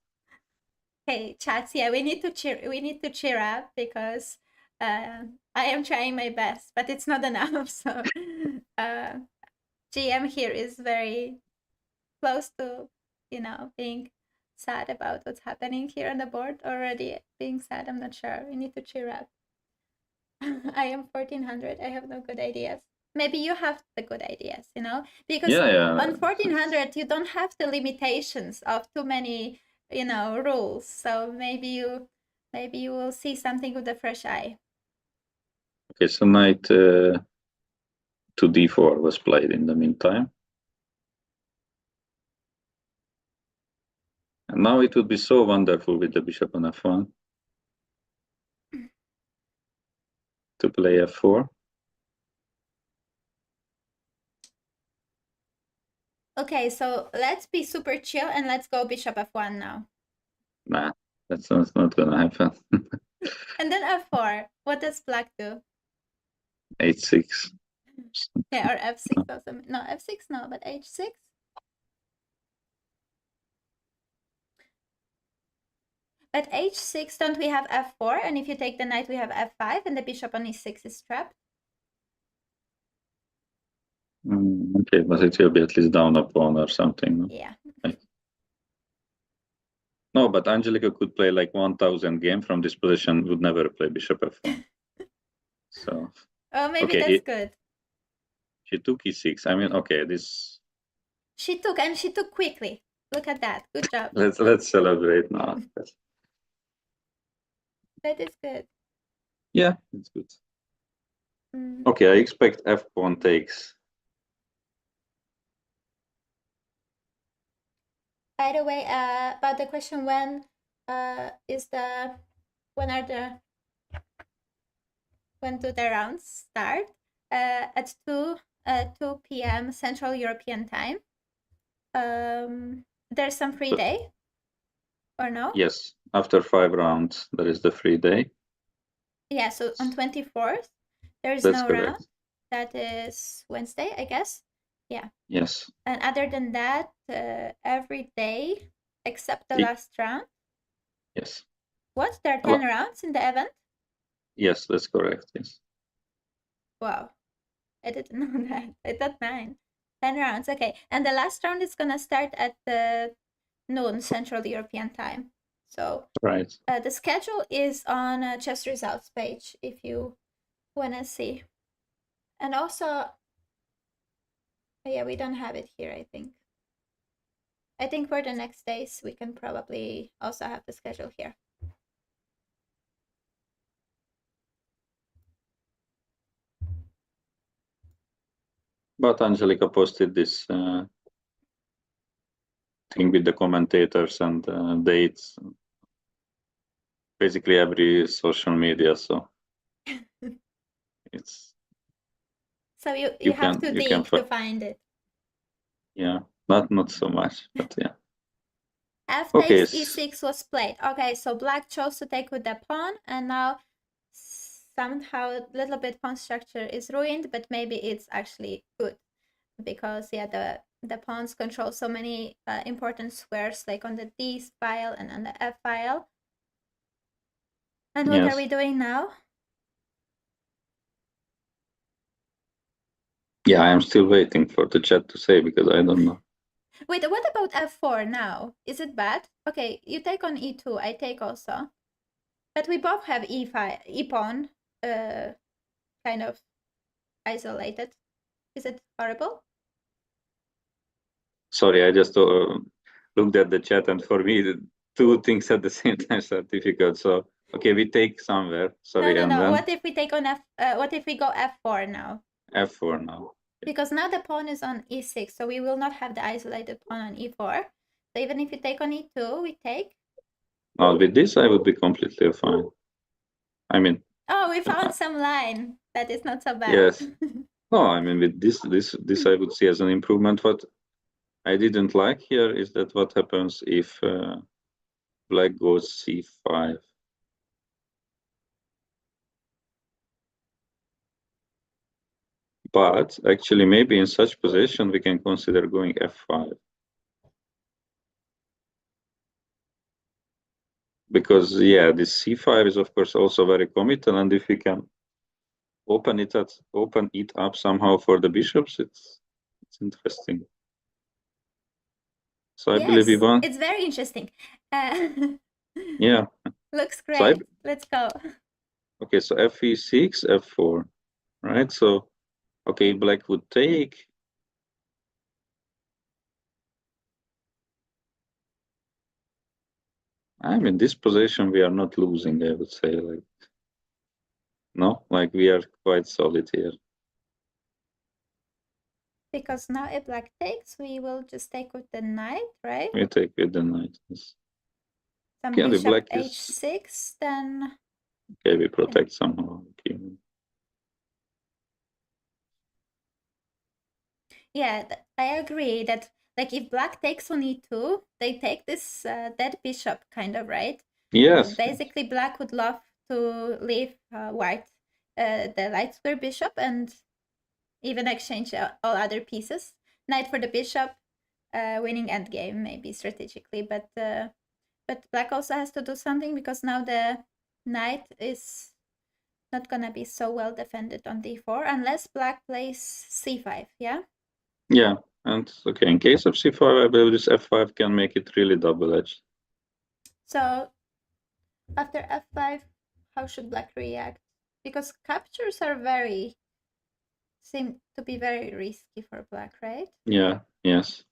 Okay, chats. Yeah, we need to cheer up, because I am trying my best, but it's not enough. So GM here is very close to, being sad about what's happening here on the board. Already being sad. I'm not sure. We need to cheer up. I am 1400. I have no good ideas. Maybe you have the good ideas, because yeah, on 1400 you don't have the limitations of too many, rules. So maybe you will see something with a fresh eye. okay. So knight to d4 was played in the meantime. And now it would be so wonderful with the bishop on f1 to play f4. Okay, so let's be super chill and let's go bishop f1 now. Nah, that's not gonna happen. And then f4. What does black do? h6. Yeah, or f6 also. No, f6 no, but h6. At h6, don't we have f4? And if you take the knight, we have f5, and the bishop on e6 is trapped. Okay, but it will be at least down a pawn or something. No? Yeah. No, but Angelica could play like 1000 game from this position, would never play bishop f1. So. Oh, maybe Okay, that's good. She took e6. I mean, okay, this. She took quickly. Look at that. Good job. Let's celebrate now. That is good. Yeah, it's good. Okay, I expect f pawn takes. By the way, about the question when do the rounds start? At 2 p.m. Central European time. There's some free day, or no? Yes, after 5 rounds, there is the free day. Yeah, so on 24th, there's That's no correct. round. That is Wednesday, I guess. Yeah. Yes. And other than that, every day except the last round. Yes. What? There are 10 rounds in the event? Yes, that's correct. Yes. Wow. I didn't know that. I thought 9. 10 rounds. Okay. And the last round is going to start at noon Central European time. So right. The schedule is on chess results page if you want to see. And also, yeah, we don't have it here, I think. I think for the next days, we can probably also have the schedule here. But Angelica posted this thing with the commentators and dates, basically every social media. So it's. So you have to dig to find it. Yeah, not so much, but yeah. F takes e6 was played. Okay, so black chose to take with the pawn, and now somehow a little bit pawn structure is ruined, but maybe it's actually good because yeah, the pawns control so many important squares, like on the D file and on the F file. And what are we doing now? Yeah, I am still waiting for the chat to say, because I don't know. Wait, what about f4 now? Is it bad? Okay, you take on e2, I take also. But we both have e-pawn kind of isolated. Is it horrible? Sorry, I just looked at the chat, and for me, two things at the same time are difficult. So, okay, we take somewhere. No, Sorry, no, and no. then What if we take on what if we go f4 now? f4 now. Because now the pawn is on e6, so we will not have the isolated pawn on e4. So even if you take on e2, we take. Now with this, I would be completely fine. I mean, oh, we found some line that is not so bad. Yes. No, I mean with this I would see as an improvement. What I didn't like here is that what happens if black goes c5. But actually, maybe in such position we can consider going f5. Because yeah, this c5 is of course also very committal, and if we can open it up somehow for the bishops, it's interesting. So I believe we won. It's very interesting. Yeah. Looks great. So Let's go. Okay, so fe6, f4, right? So, okay, black would take. I'm in this position, we are not losing, I would say. Like, no, like we are quite solid here. Because now if black takes, we will just take with the knight, right? We take with the knight. Yes. Some Okay, bishop black h6, then. Okay, we protect somehow. Okay. Yeah, I agree that like if black takes on e2, they take this dead bishop kind of, right? Yes. Basically, black would love to leave white the light square bishop and even exchange all other pieces. Knight for the bishop, winning endgame maybe strategically, but black also has to do something because now the knight is not gonna be so well defended on d4 unless black plays c5, yeah? Yeah, and okay, in case of c5, I believe this f5 can make it really double-edged. So after f5, how should black react? Because captures are seem to be very risky for black, right? Yeah, yes.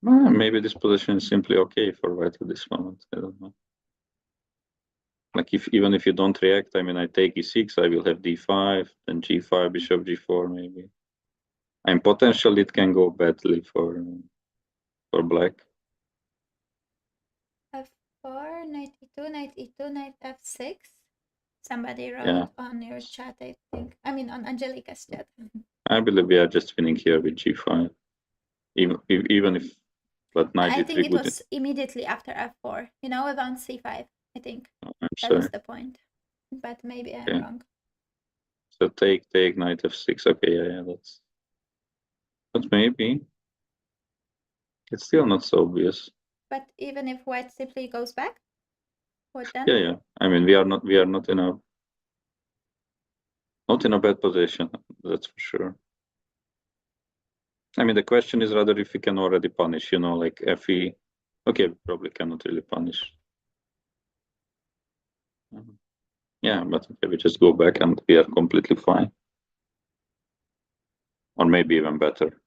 Maybe this position is simply okay for white at this moment. I don't know. Like even if you don't react, I mean, I take e6, I will have d5, then g5, bishop g4, maybe. And potentially it can go badly for black. f4, knight e2, knight e2, knight f6. Somebody wrote Yeah. on your chat, I think. I mean, on Angelica's chat. I believe we are just winning here with g5. Even if that knight I d3 think it would. was immediately after f4. You know, around c5. I think I'm that was sorry. the point. But maybe I'm Okay. wrong. So take knight f6. Okay, yeah, that's. But maybe it's still not so obvious. But even if white simply goes back, what then? Yeah. I mean, we are not in a bad position. That's for sure. I mean, the question is rather if we can already punish. Like fe. Okay, we probably cannot really punish. Yeah, but okay, we just go back and we are completely fine. Or maybe even better.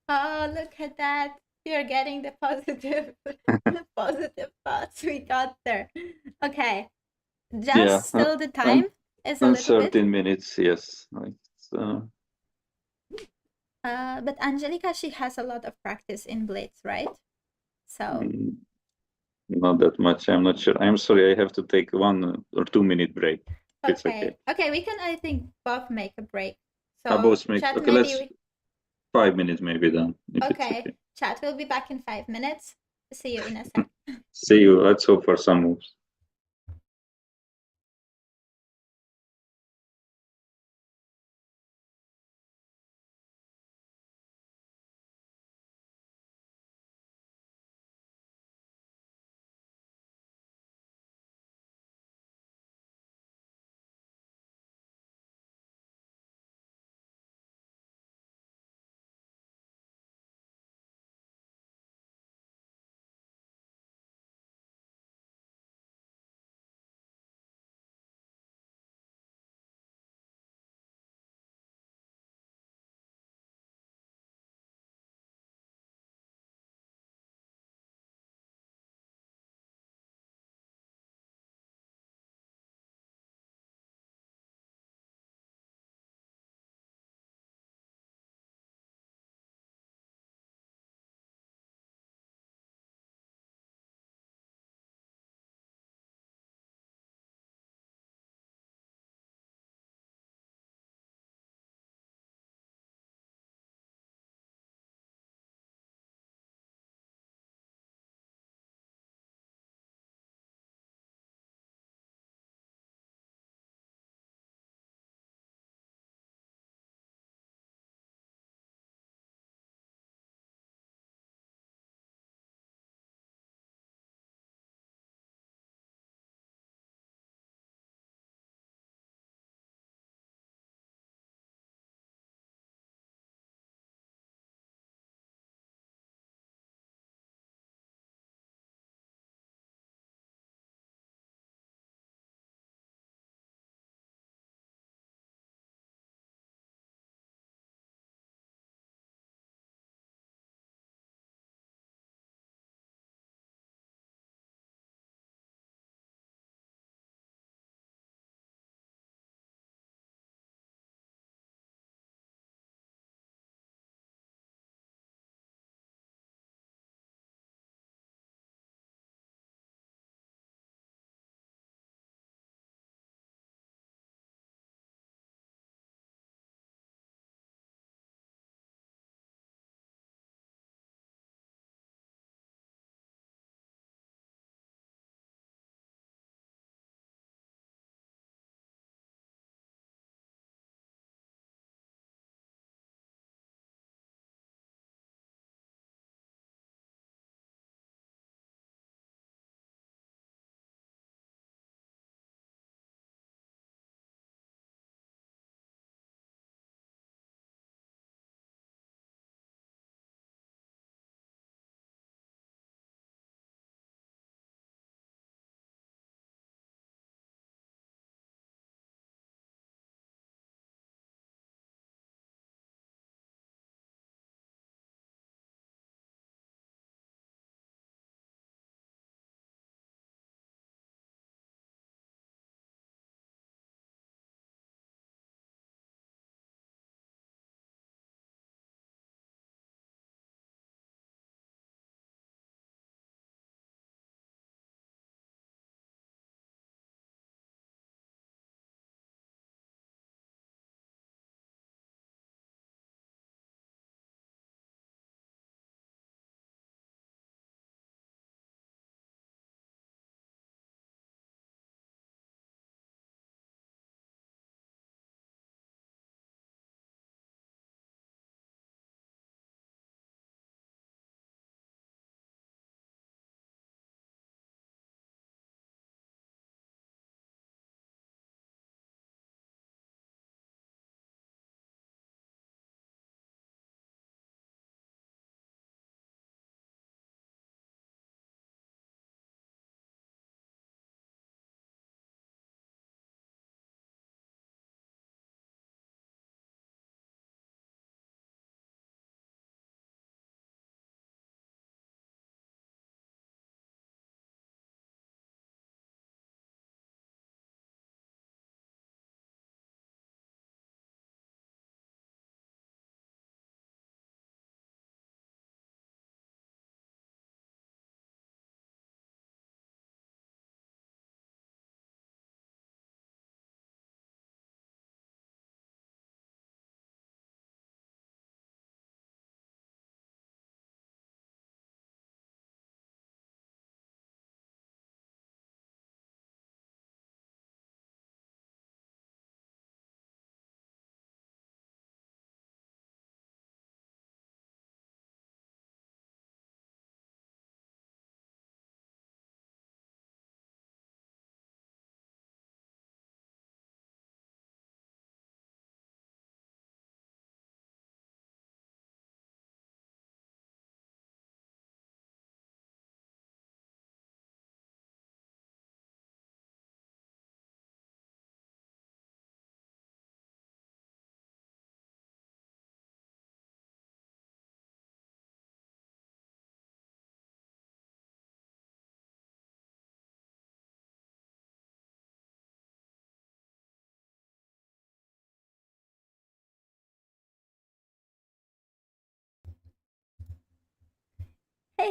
Oh, look at that. You're getting the positive positive thoughts. We got there. Okay. Just still the time is a little 13 bit. minutes, yes. But Angelica, she has a lot of practice in Blitz, right? So Not that much. I'm not sure. I'm sorry. I have to take 1 or 2 minute break. It's okay. Okay, we can, I think, both make a break. So both make. chat, Okay, maybe let's 5 minutes maybe then. If it's okay. Chat, we'll be back in 5 minutes. See you in a sec. See you. Let's hope for some moves.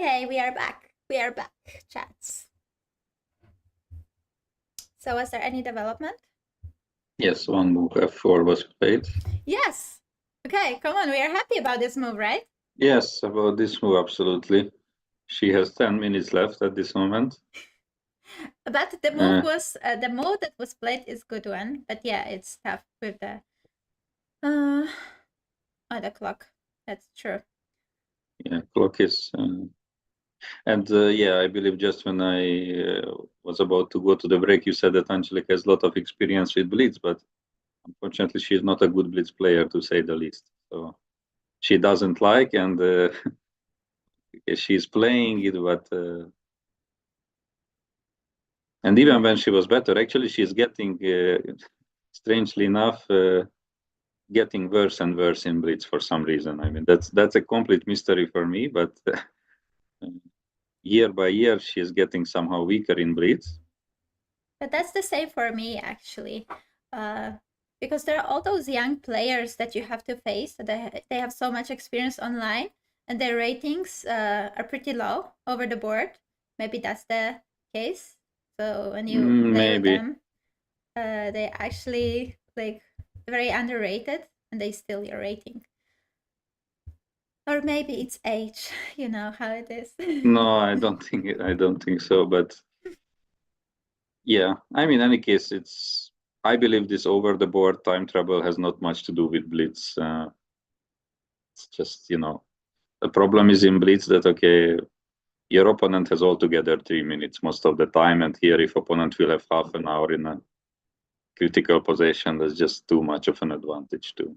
Hey, we are back. We are back, chats. So, was there any development? Yes, one move f4 was played. Yes. Okay, come on. We are happy about this move, right? Yes, about this move, absolutely. She has 10 minutes left at this moment. But the move was the move that was played is good one. But yeah, it's tough with the the clock. That's true. Yeah, clock is and yeah, I believe just when I was about to go to the break, you said that Angelica has a lot of experience with blitz, but unfortunately, she's not a good blitz player, to say the least. So she doesn't like, and she's playing it, but and even when she was better, actually, she's getting, strangely enough, getting worse and worse in blitz for some reason. I mean, that's a complete mystery for me, but year by year, she's getting somehow weaker in blitz. But that's the same for me, actually. Because there are all those young players that you have to face. They have so much experience online, and their ratings are pretty low over the board. Maybe that's the case. So when you play with Maybe. them, they actually like very underrated, and they steal your rating. Or maybe it's age. You know how it is. No, I don't think so. But yeah, I mean, in any case, I believe this over the board time trouble has not much to do with blitz. It's just, the problem is in blitz that, okay, your opponent has altogether 3 minutes most of the time. And here, if opponent will have half an hour in a critical position, that's just too much of an advantage to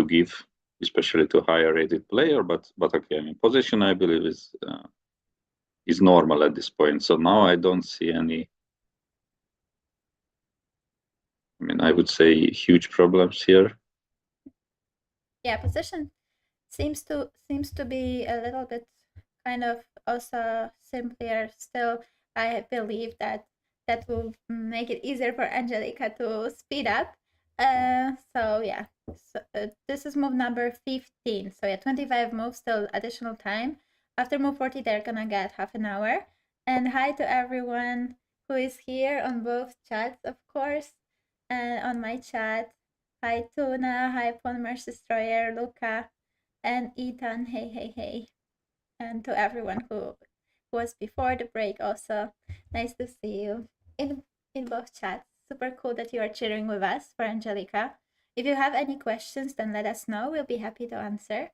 give, especially to higher rated player. But okay, I mean, position, I believe, is normal at this point. So now I don't see any, I mean, I would say huge problems here. Yeah, position seems to be a little bit kind of also simpler. Still, I believe that will make it easier for Angelica to speed up. So yeah, this is move number 15. So yeah, 25 moves, still additional time. After move 40, they're gonna get half an hour. And hi to everyone who is here on both chats, of course, and on my chat. Hi Tuna, hi Polymer's Destroyer, Luca, and Ethan. Hey, hey, hey. And to everyone who was before the break also. Nice to see you in both chats. Super cool that you are cheering with us for Angelica. If you have any questions, then let us know. We'll be happy to answer.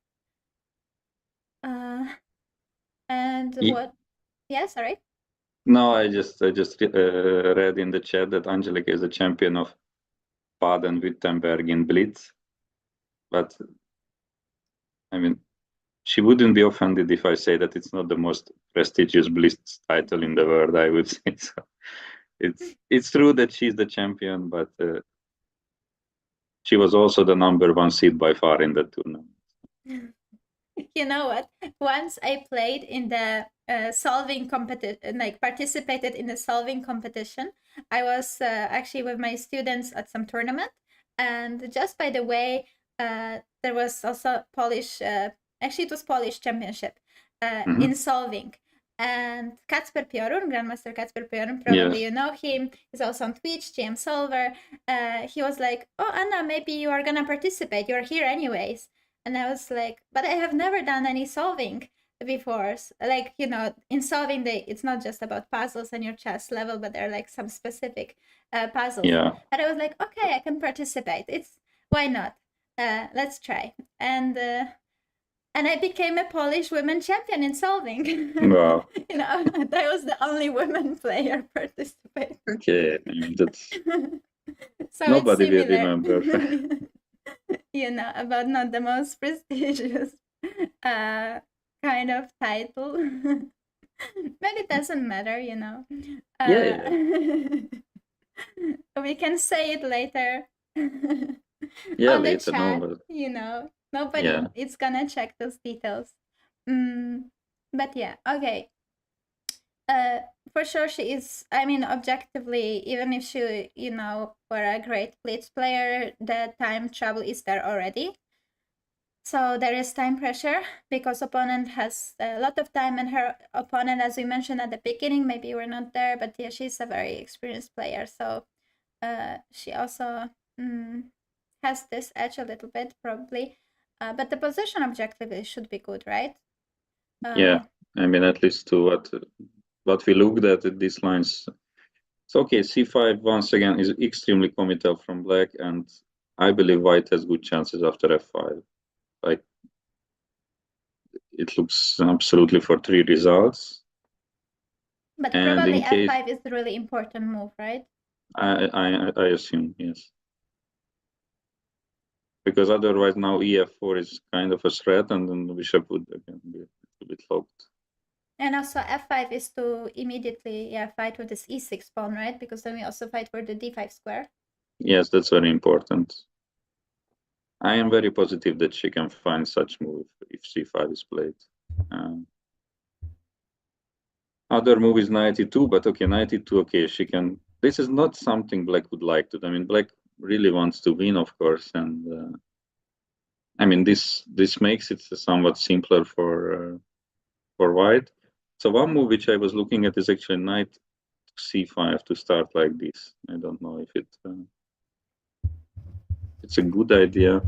And what? Yeah, sorry. No, I just read in the chat that Angelica is a champion of Baden-Württemberg in Blitz, but I mean, she wouldn't be offended if I say that it's not the most prestigious Blitz title in the world. I would say so. It's true that she's the champion, but she was also the number one seed by far in the tournament. You know what? Once I played in the solving competition, like participated in the solving competition. I was actually with my students at some tournament, and just by the way, there was also Polish. Actually, it was Polish championship in solving. And Kacper Piorun, Grandmaster Kacper Piorun, probably Yes. you know him. He's also on Twitch, GM Solver. He was like, "Oh, Anna, maybe you are gonna participate. You're here anyways." And I was like, but I have never done any solving before. Like, in solving, it's not just about puzzles and your chess level, but there are like some specific puzzles. Yeah. And I was like, okay, I can participate. Why not? Let's try. And I became a Polish women champion in solving. Wow. I was the only women player participating. Okay, I mean, that's So nobody it's will similar. remember. About not the most prestigious kind of title. But it doesn't matter. Yeah. We can say it later Yeah, on the later, no, chat. but Nobody yeah. is gonna check those details. But yeah, okay. For sure she is. I mean, objectively, even if she, were a great blitz player, the time trouble is there already. So there is time pressure because opponent has a lot of time, and her opponent, as we mentioned at the beginning, maybe we're not there, but yeah, she's a very experienced player. So she also has this edge a little bit, probably. But the position objectively should be good, right? Yeah, I mean, at least to what we looked at these lines. So okay, c5 once again is extremely committal from black, and I believe white has good chances after f5. Like it looks absolutely for three results. But And probably in case f5 is the really important move, right? I assume yes, because otherwise now ef4 is kind of a threat, and then the bishop would again be a little bit locked. And also f5 is to immediately fight with this e6 pawn, right? Because then we also fight for the d5 square. Yes, that's very important. I am very positive that she can find such move if c5 is played. Other move is 92, but okay, 92, okay, she can. This is not something black would like to do. I mean, black really wants to win, of course, and I mean this makes it somewhat simpler for white. So one move which I was looking at is actually knight c5 to start like this. I don't know if it's a good idea.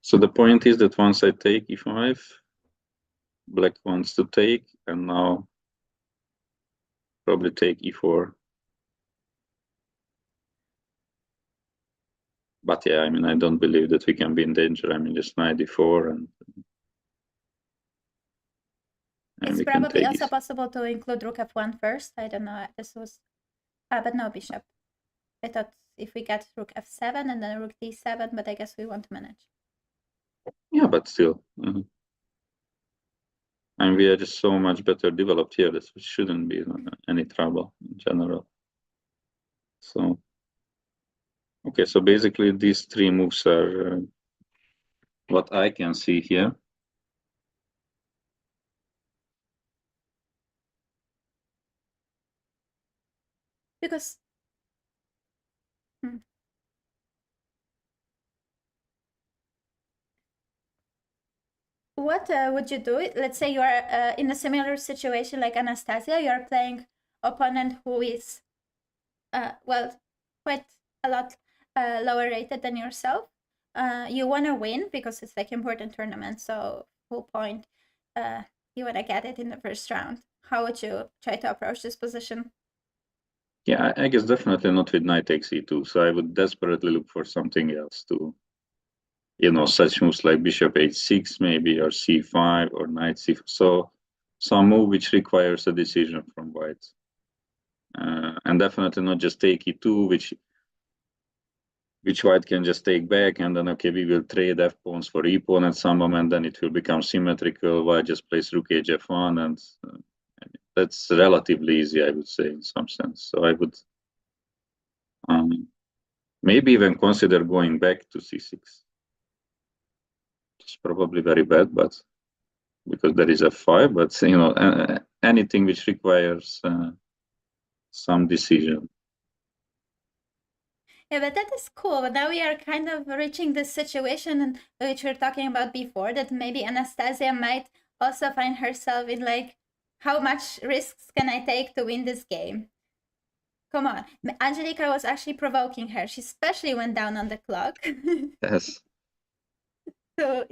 So the point is that once I take e5, black wants to take, and now probably take e4. But yeah, I mean, I don't believe that we can be in danger. I mean, just knight d4 and It's we can probably take also it. possible to include rook f1 first. I don't know. This was, but no bishop. I thought if we get rook f7 and then rook d7, but I guess we won't manage. Yeah, but still, and we are just so much better developed here that it shouldn't be any trouble in general. So, okay, so basically these three moves are what I can see here. Because what would you do? Let's say you are in a similar situation like Anastasia. You are playing opponent who is, well, quite a lot lower rated than yourself. You want to win because it's like important tournament. So full point. You want to get it in the first round. How would you try to approach this position? Yeah, I guess definitely not with knight takes e2. So I would desperately look for something else to, such moves like bishop h6 maybe, or c5 or knight c4. So some move which requires a decision from white. And definitely not just take e2, which white can just take back, and then okay, we will trade f pawns for e pawn at some moment, then it will become symmetrical. White just plays rook h f1, and that's relatively easy, I would say, in some sense. So I would maybe even consider going back to c6. It's probably very bad, but because there is f5, but anything which requires some decision. Yeah, but that is cool. But now we are kind of reaching this situation which we were talking about before, that maybe Anastasia might also find herself in like, how much risks can I take to win this game? Come on. Angelica was actually provoking her. She especially went down on the clock. Yes. To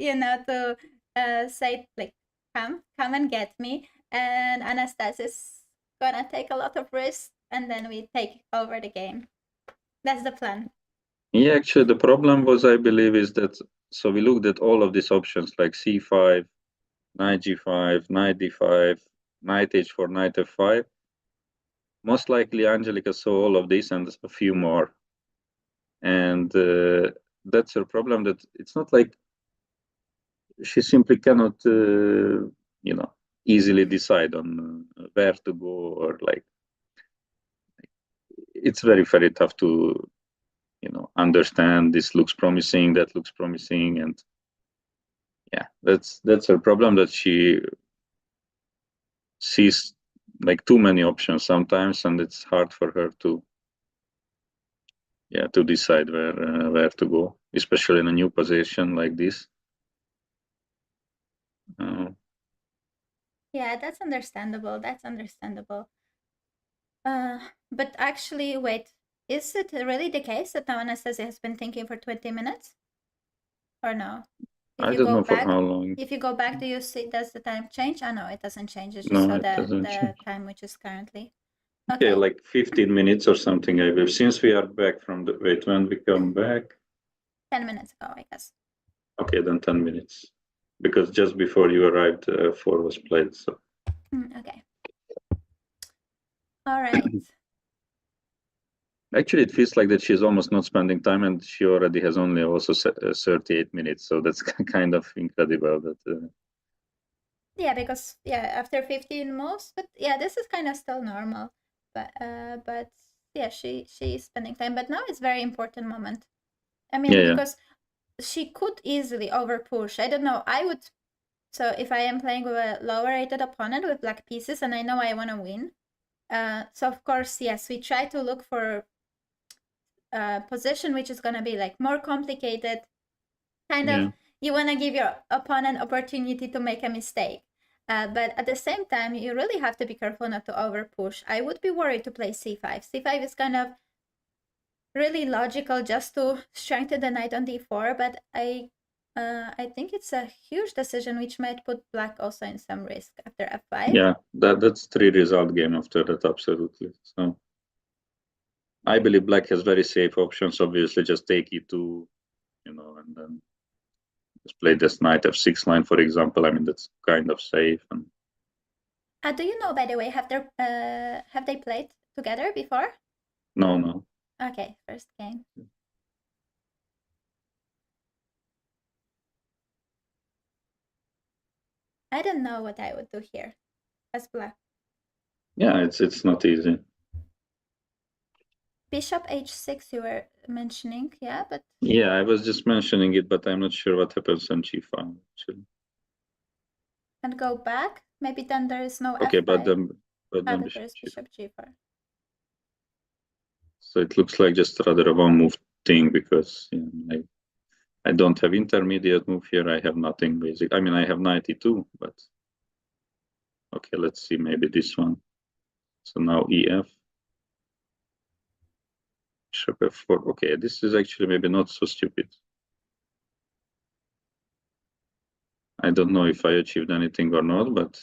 say like, come and get me. And Anastasia's gonna take a lot of risks, and then we take over the game. That's the plan. Yeah, actually, the problem was, I believe, is that so we looked at all of these options like c5, knight g5, knight d5, knight h4, knight f5. Most likely, Angelica saw all of this and a few more, and that's her problem. That it's not like she simply cannot, easily decide on where to go, or like it's very tough to understand. This looks promising, that looks promising, and yeah, that's her problem, that she sees like too many options sometimes, and it's hard for her to yeah, to decide where to go, especially in a new position like this. Yeah, that's understandable. That's understandable. But actually, wait, is it really the case that Anastasia has been thinking for 20 minutes? Or no? If I you don't go know for back, how long. do you see, does the time change? Oh no, it doesn't change. It's just No, so it doesn't the change. time which is currently. Okay, Okay. like 15 minutes or something, I believe. Since we are back from the wait, when we come back, 10 minutes ago, I guess. okay, then 10 minutes. Because just before you arrived, 4 was played. So Okay. All right. actually, it feels like that she's almost not spending time, and she already has only also 38 minutes. So that's kind of incredible. That Yeah, because yeah, after 15 moves, but yeah, this is kind of still normal. But yeah, she's spending time. But now it's very important moment. I mean, yeah, because she could easily over push. I don't know. I would. So if I am playing with a lower rated opponent with black pieces and I know I want to win, so of course, yes, we try to look for a position which is going to be like more complicated. Kind of, yeah, you want to give your opponent opportunity to make a mistake. But at the same time, you really have to be careful not to over push. I would be worried to play c5. c5 is kind of really logical just to strengthen the knight on d4, but I think it's a huge decision which might put black also in some risk after f5. yeah. That's 3 result game after that, absolutely. So I believe black has very safe options. Obviously, just take e2, and then just play this knight f6 line, for example. I mean, that's kind of safe. And Do you know, by the way, have they played together before? no, no. Okay, first game. I don't know what I would do here as black. Yeah, it's not easy. Bishop h6 you were mentioning, yeah, but Yeah, I was just mentioning it, but I'm not sure what happens on g5 actually. and go back. Maybe then there is no Okay, but f5. then But there bishop is g5. bishop g4. So it looks like just rather a one move thing because I don't have intermediate move here. I have nothing basic. I mean, I have 92, but okay, let's see, maybe this one. So now EF, bishop F4. Okay, this is actually maybe not so stupid. I don't know if I achieved anything or not, but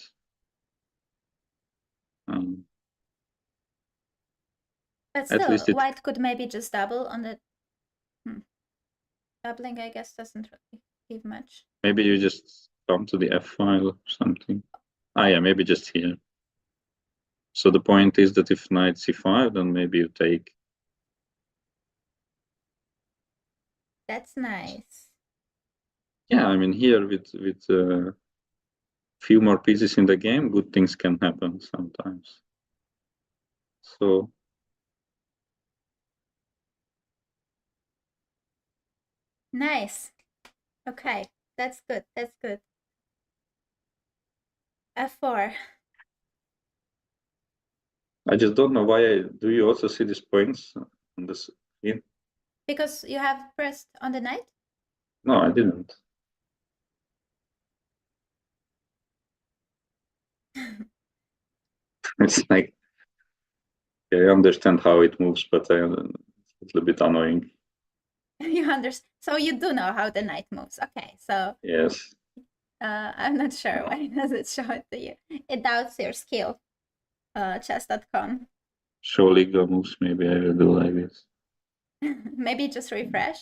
But at still, least it white could maybe just double on the. Doubling, I guess, doesn't really give much. maybe you just come to the F file or something. Ah, yeah, maybe just here. So the point is that if knight c5, then maybe you take. That's nice. Yeah, I mean here with few more pieces in the game, good things can happen sometimes. So Nice. Okay, that's good. That's good. f4. I just don't know why. Do you also see these points on the screen? Because you have pressed on the knight? No, I didn't. It's like I understand how it moves, but it's a little bit annoying. You understand. So you do know how the knight moves. Okay, so Yes. I'm not sure why does it show it to you. It doubts your skill. Chess.com. Show legal moves. Maybe I will do like this. Maybe just refresh.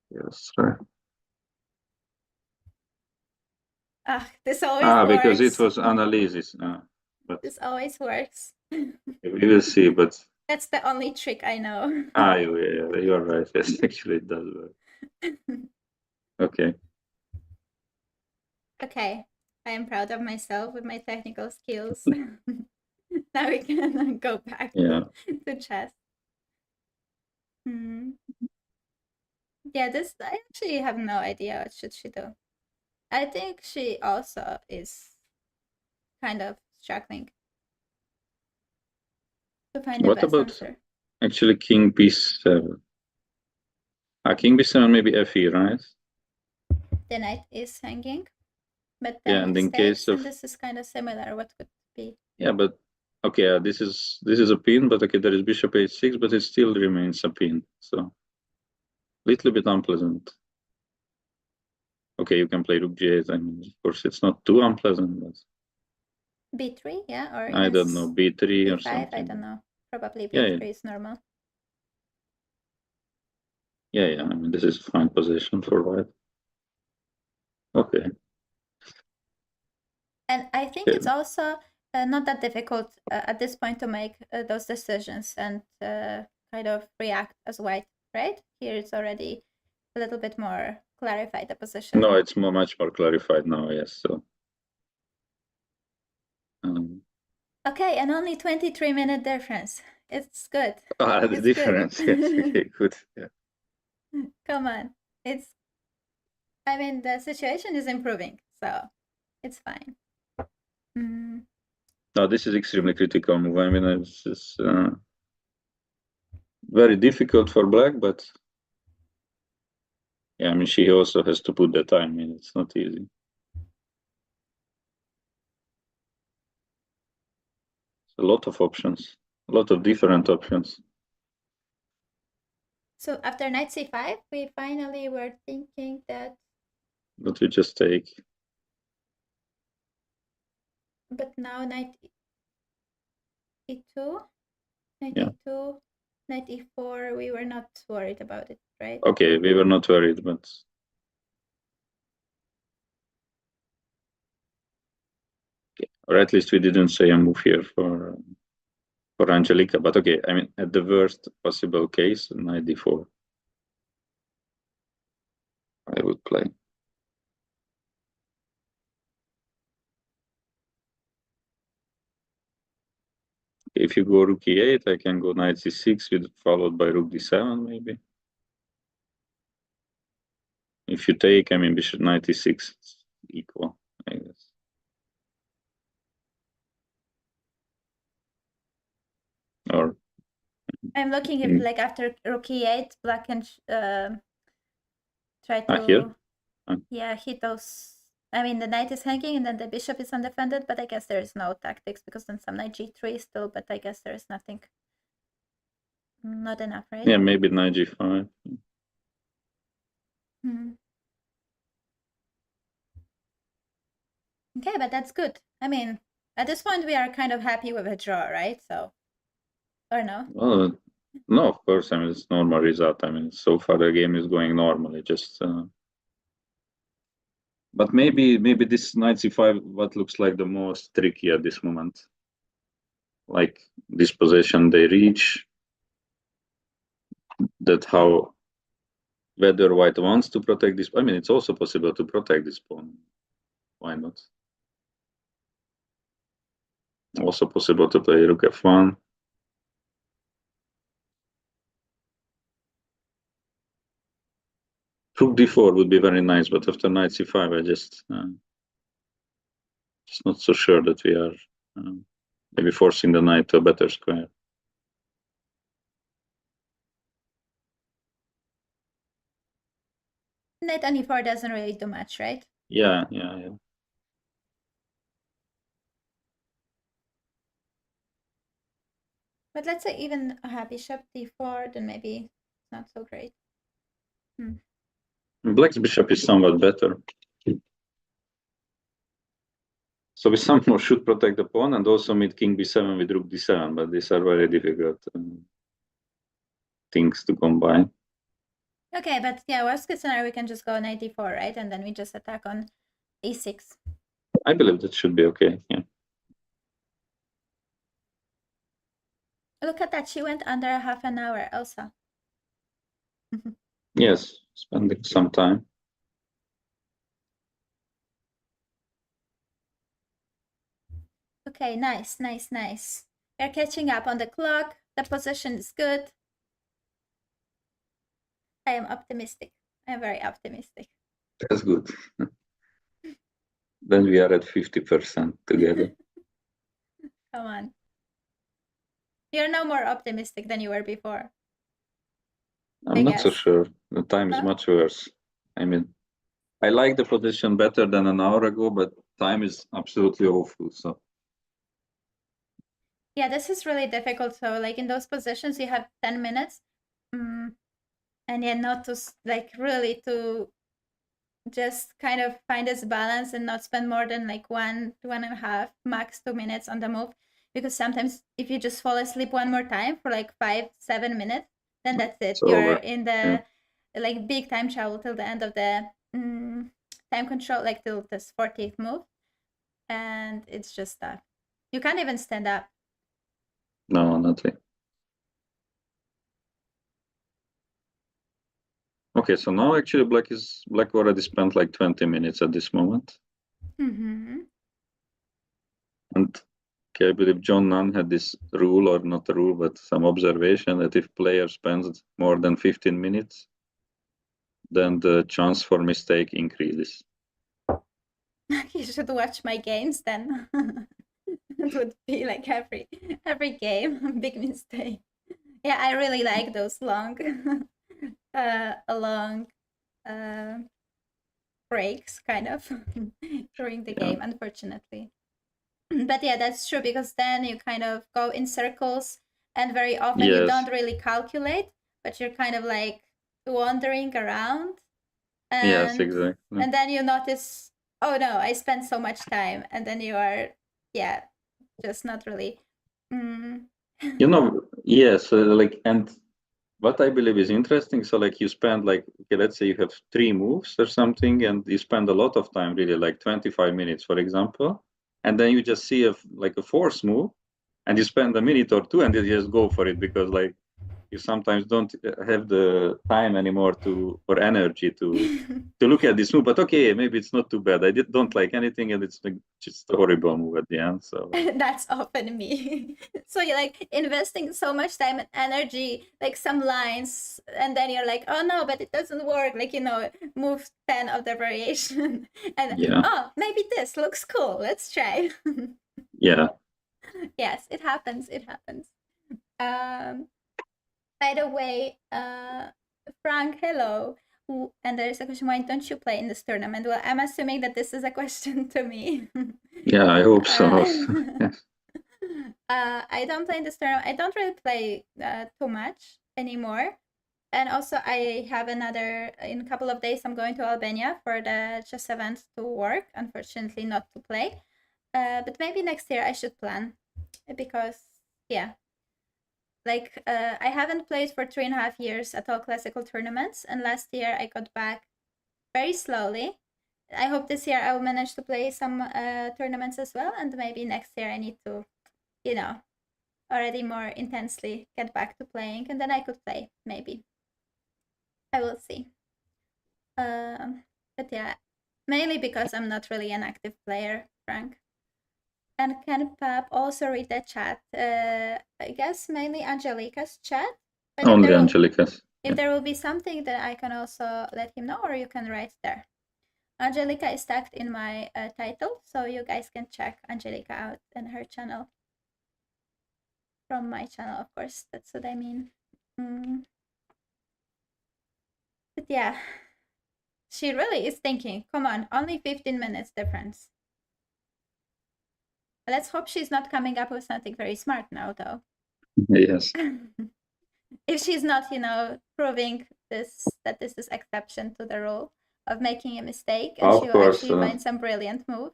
Yes. Right. Ah, this always Because it works. was analysis. But This always works. we will see. But That's the only trick I know. you're right. Yes, actually, it does work. Okay. Okay, I am proud of myself with my technical skills. Now we can go back Yeah. to chess. Yeah, this I actually have no idea what should she do. I think she also is kind of struggling to find the What best about answer. Actually, king b7. King b7 maybe fe, right? The knight is hanging, but Yeah, then and it in case takes, of and this is kind of similar. What could be? yeah, but okay, this is a pin, but okay, there is bishop h6, but it still remains a pin, so little bit unpleasant. Okay, you can play rook g8. I mean, of course, it's not too unpleasant, but B3, yeah, or I don't know, b3 or B5, something. I don't know. Probably Yeah, B3 yeah. is normal. Yeah. I mean, this is a fine position for white. Okay. And I think it's also not that difficult at this point to make those decisions and kind of react as white, right? Here it's already a little bit more clarified, the position. No, it's much more clarified now, yes. So. Okay, and only 23-minute difference. It's good. The it's difference, good. yes, okay, good. Yeah. Come on. I mean, the situation is improving, so it's fine. Mm. No, this is extremely critical move. I mean, it's very difficult for black, but yeah, I mean, she also has to put the time in. It's not easy. It's a lot of options, a lot of different options. So after knight c5, we finally were thinking that. But we just take. But now knight e2, knight Yeah. e2, knight e4, we were not worried about it, right? Okay, we were not worried, but. Or at least we didn't say a move here for Angelica. But okay, I mean, at the worst possible case, knight d4. I would play. If you go rook e8, I can go knight c6 with followed by rook d7 maybe. If you take, I mean, bishop knight e6 equal, I guess. Or I'm looking if like after rook e8, black can try to here? Yeah, hit those. I mean, the knight is hanging and then the bishop is undefended, but I guess there is no tactics because then some knight g3 still, but I guess there is nothing. Not enough, right? Yeah, maybe knight g5. Okay, but that's good. I mean, at this point we are kind of happy with a draw, right? So, or no? Well, no, of course. I mean, it's normal result. I mean, so far the game is going normally. Just, but maybe this knight c5 what looks like the most tricky at this moment. Like this position they reach. That how whether white wants to protect this. I mean, it's also possible to protect this pawn. Why not? Also possible to play rook f1. Rook d4 would be very nice, but after knight c5, I just not so sure that we are maybe forcing the knight to a better square. Knight on e4 doesn't really do much, right? Yeah. But let's say even a bishop d4, then maybe it's not so great. Black's bishop is somewhat better. So we somehow should protect the pawn and also meet king b7 with rook d7, but these are very difficult things to combine. Okay, but yeah, worst case scenario, we can just go knight d4, right? And then we just attack on e6. I believe that should be okay, yeah. Look at that, she went under a half an hour, Elsa. Yes, spending some time. Okay, nice. We're catching up on the clock. The position is good. I am optimistic. I'm very optimistic. That's good. Then we are at 50% together. Come on. You're no more optimistic than you were before, I I'm not so guess. sure. The time is No? much worse. I mean, I like the position better than an hour ago, but time is absolutely awful. So Yeah, this is really difficult. So, like in those positions, you have 10 minutes, and yeah, not to like really to just kind of find this balance and not spend more than like 1.5, max 2 minutes on the move. Because sometimes if you just fall asleep one more time for like 5-7 minutes, then that's it. it's You're over. in Yeah. the like big time travel till the end of the time control, like till this 40th move, and it's just that you can't even stand up. No, nothing. Okay, so now actually black already spent like 20 minutes at this moment. Mm-hmm. And okay, I believe John Nunn had this rule, or not a rule, but some observation that if player spends more than 15 minutes, then the chance for mistake increases. You should watch my games then. It would be like every game big mistake. Yeah, I really like those long long uh breaks kind of during the Yeah. game, unfortunately. But yeah, that's true, because then you kind of go in circles, and very often you Yes. don't really calculate, but you're kind of like wandering around, Yes, and exactly. then you notice, oh no, I spent so much time, and then you are, yeah, just not really. Mm. Yes, like, and what I believe is interesting, so like you spend like, okay, let's say you have three moves or something, and you spend a lot of time, really, like 25 minutes, for example, and then you just see like a fourth move, and you spend a minute or two, and you just go for it because like you sometimes don't have the time anymore to or energy to look at this move. But okay, maybe it's not too bad. Don't like anything, and it's like just a horrible move at the end. So That's often me. So you're like investing so much time and energy, like some lines, and then you're like, oh no, but it doesn't work. Like, move 10 of the variation. And yeah, oh, maybe this looks cool. Let's try. yeah. Yes, it happens. It happens. Um, by the way, Frank, hello. And there is a question, why don't you play in this tournament? Well, I'm assuming that this is a question to me. Yeah, I hope so. uh, I don't play in this tournament. I don't really play too much anymore. And also, I have in a couple of days, I'm going to Albania for the chess event to work. Unfortunately, not to play. But maybe next year I should plan, because, yeah, like I haven't played for 3.5 years at all classical tournaments, and last year I got back very slowly. I hope this year I will manage to play some tournaments as well, and maybe next year I need to, you know, already more intensely get back to playing, and then I could play, maybe. I will see. But yeah, mainly because I'm not really an active player, Frank. And can Pap also read the chat? I guess mainly Angelica's chat. But if Only there will Angelica's. if Yeah. there will be something, that I can also let him know, or you can write there. Angelica is tagged in my title, so you guys can check Angelica out and her channel. From my channel, of course. That's what I mean. But yeah, she really is thinking. Come on, only 15 minutes difference. Let's hope she's not coming up with something very smart now, though. Yes. If she's not, proving that this is exception to the rule of making a mistake, and she Of will course, actually find some brilliant move.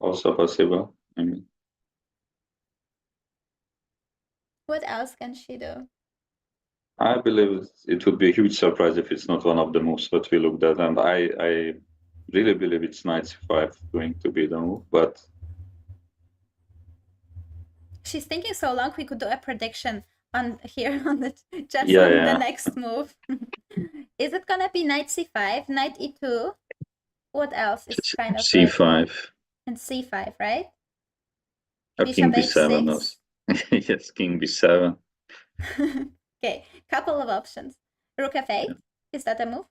also possible. I mean, What else can she do? I believe it would be a huge surprise if it's not one of the moves that we looked at, and I really believe it's knight c5 going to be the move. But She's thinking so long, we could do a prediction on here on the just yeah, on the yeah, next move. Is it gonna be knight c5, knight e2? What else is kind of like, c5, and c5, right? or king Bishop b7 h6. also. Yes, king b7. Okay, couple of options. Rook f8, Yeah. is that a move?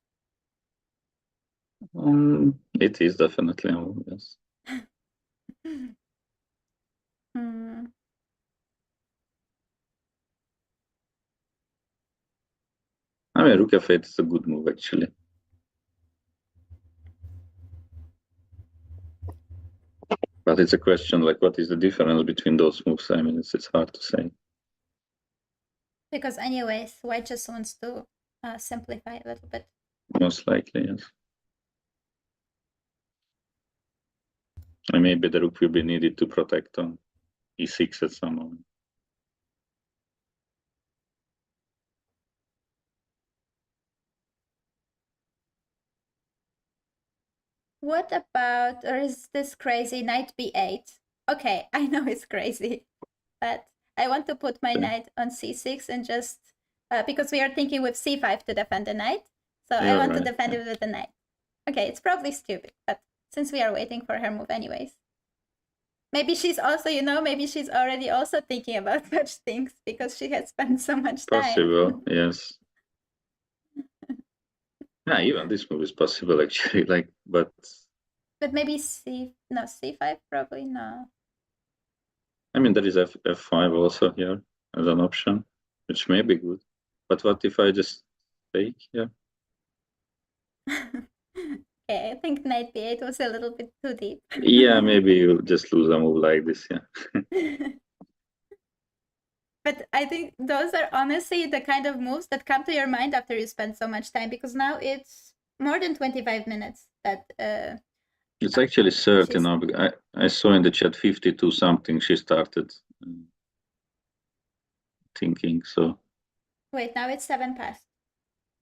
It is definitely a move, yes. Hmm. rook f8 is a good move, actually. But it's a question, like, what is the difference between those moves? I mean, it's hard to say. Because anyways, white just wants to simplify a little bit. Most likely, yes. And maybe the rook will be needed to protect on e6 at some moment. What about, or is this crazy, knight b8? Okay, I know it's crazy, but I want to put my knight on c6 and just, because we are thinking with c5 to defend the knight, so I want to defend it with the knight. Okay, it's probably stupid, but since we are waiting for her move anyways. Maybe she's also, maybe she's already also thinking about such things because she has spent so much time. Possible, yes. Yeah, even this move is possible, actually, but maybe c5 probably no. I mean, there is f5 also here as an option, which may be good. But what if I just take here? Okay, I think knight b8 was a little bit too deep. Yeah, maybe you just lose a move like this, yeah. But I think those are honestly the kind of moves that come to your mind after you spend so much time, because now it's more than 25 minutes that it's actually 30 now. I saw in the chat 52 something she started thinking, so. Wait, now it's 7 past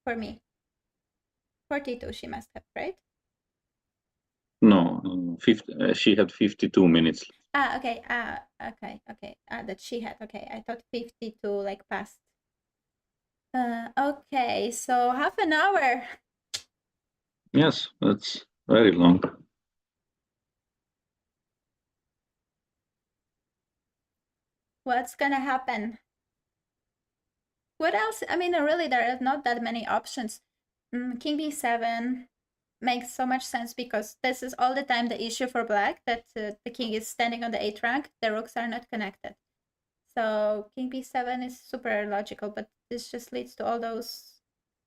for me. 42 she must have, right? No, 50, she had 52 minutes. Okay. That she had. Okay, I thought 52 like past. Okay, so half an hour. Yes, that's very long. What's gonna happen? What else? I mean, really, there are not that many options. King b7 makes so much sense because this is all the time the issue for black, that the king is standing on the 8th rank, the rooks are not connected. So king b7 is super logical, but this just leads to all those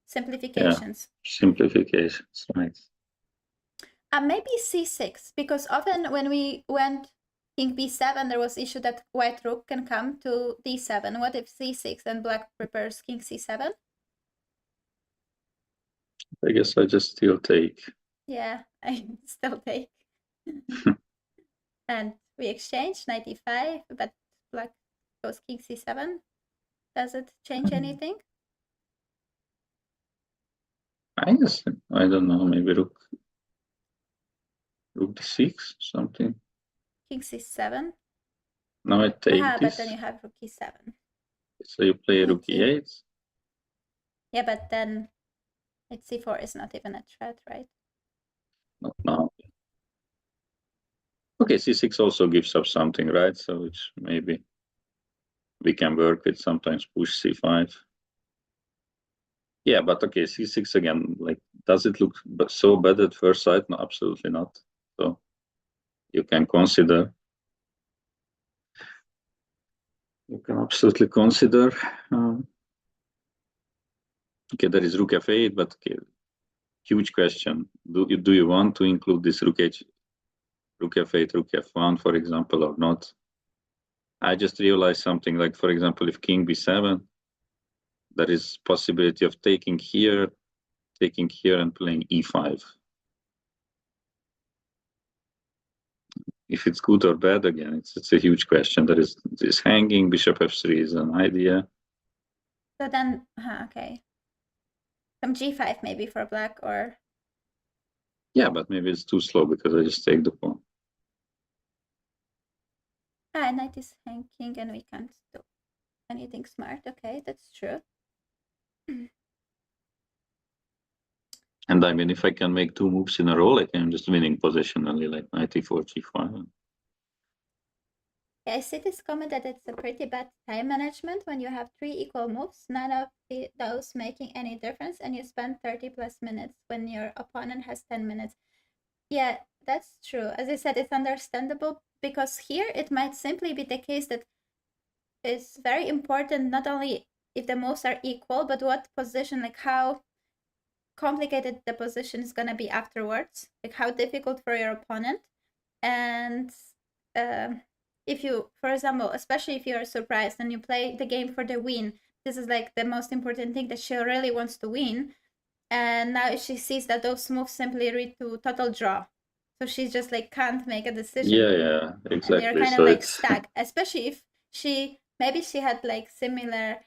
simplifications. Yeah, simplifications, right. Maybe c6, because often when we went king b7, there was issue that white rook can come to d7. What if c6 and black prepares king c7? I guess I just still take. Yeah, I still take. And we exchange knight e5, but black goes king c7. Does it change anything? I guess, I don't know, maybe rook d6, something. King c7. Now I take this. But then you have rook e7. So you play rook e8. Yeah, but then knight c4 is not even a threat, right? Not now. Okay, c6 also gives up something, right? So which maybe we can work with, sometimes push c5. Yeah, but okay, c6 again, like, does it look so bad at first sight? No, absolutely not. So you can consider. You can absolutely consider. Okay, there is rook f8, but okay, huge question. Do you want to include this rook f8, rook f1, for example, or not? I just realized something, like, for example, if king b7, there is possibility of taking here, and playing e5. If it's good or bad, again, it's a huge question. There is this hanging, bishop f3 is an idea. So then, okay. Some g5 maybe for black, or... Yeah, but maybe it's too slow because I just take the pawn. Knight is hanging and we can't do anything smart. Okay, that's true. And I mean, if I can make 2 moves in a row, like, I'm just winning positionally, like knight e4, g5. Yeah, I see this comment that it's a pretty bad time management when you have 3 equal moves, none of those making any difference, and you spend 30 plus minutes when your opponent has 10 minutes. Yeah, that's true. As I said, it's understandable because here it might simply be the case that it's very important not only if the moves are equal, but what position, like how complicated the position is gonna be afterwards, like how difficult for your opponent. And if you, for example, especially if you're surprised and you play the game for the win, this is like the most important thing, that she really wants to win. And now she sees that those moves simply lead to total draw, so she just like can't make a decision. Yeah, And you're exactly. kind So of like it's stuck, especially if maybe she had like similar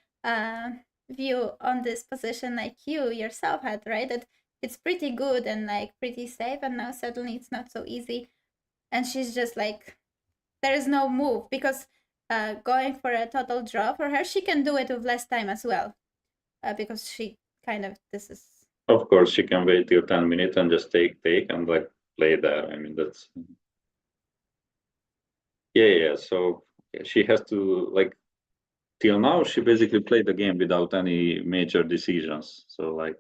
view on this position like you yourself had, right? That it's pretty good and like pretty safe, and now suddenly it's not so easy, and she's just like, there is no move, because going for a total draw for her, she can do it with less time as well, because she kind of, this is, of course she can wait till 10 minutes and just take and like play there. I mean, that's yeah. So she has to like, till now she basically played the game without any major decisions. So like,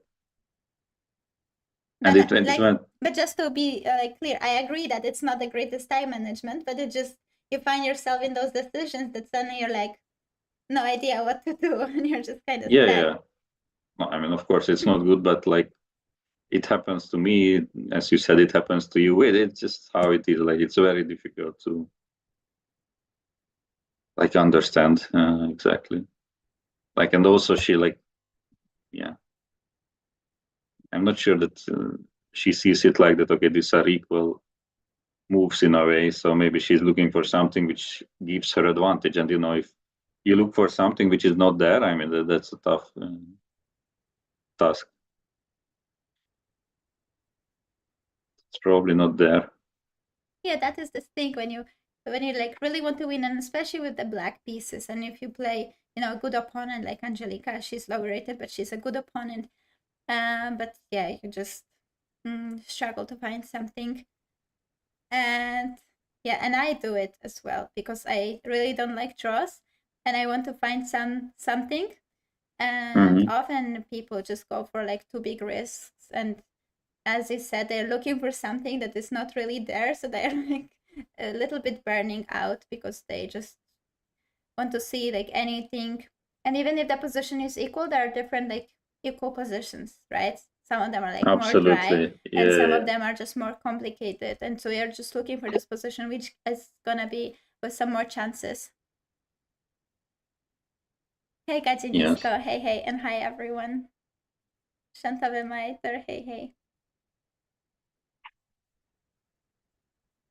and but it like, went. but just to be like clear, I agree that it's not the greatest time management, but it just, you find yourself in those decisions that suddenly you're like, no idea what to do, and you're just kind of stuck. Yeah. No, I mean, of course it's not good, but like it happens to me, as you said, it happens to you. It's just how it is. Like it's very difficult to like understand exactly. Like, and also she like, yeah, I'm not sure that she sees it like that. Okay, these are equal moves in a way. So maybe she's looking for something which gives her advantage. And if you look for something which is not there, I mean that's a tough task. It's probably not there. Yeah, that is the thing, when you like really want to win, and especially with the black pieces, and if you play, a good opponent like Angelica, she's low rated, but she's a good opponent. But yeah, you just struggle to find something. And yeah, and I do it as well, because I really don't like draws, and I want to find something. And Mhm. often people just go for like too big risks, and as you said, they're looking for something that is not really there, so they're like a little bit burning out, because they just want to see like anything. And even if the position is equal, there are different like equal positions, right? Some of them are like more dry, Absolutely. and some Yeah. of them are just more complicated, and so you're just looking for this position which is gonna be with some more chances. Hey Yes. Gajinisko, hey hey, and hi everyone. Shantavemaiter, hey hey.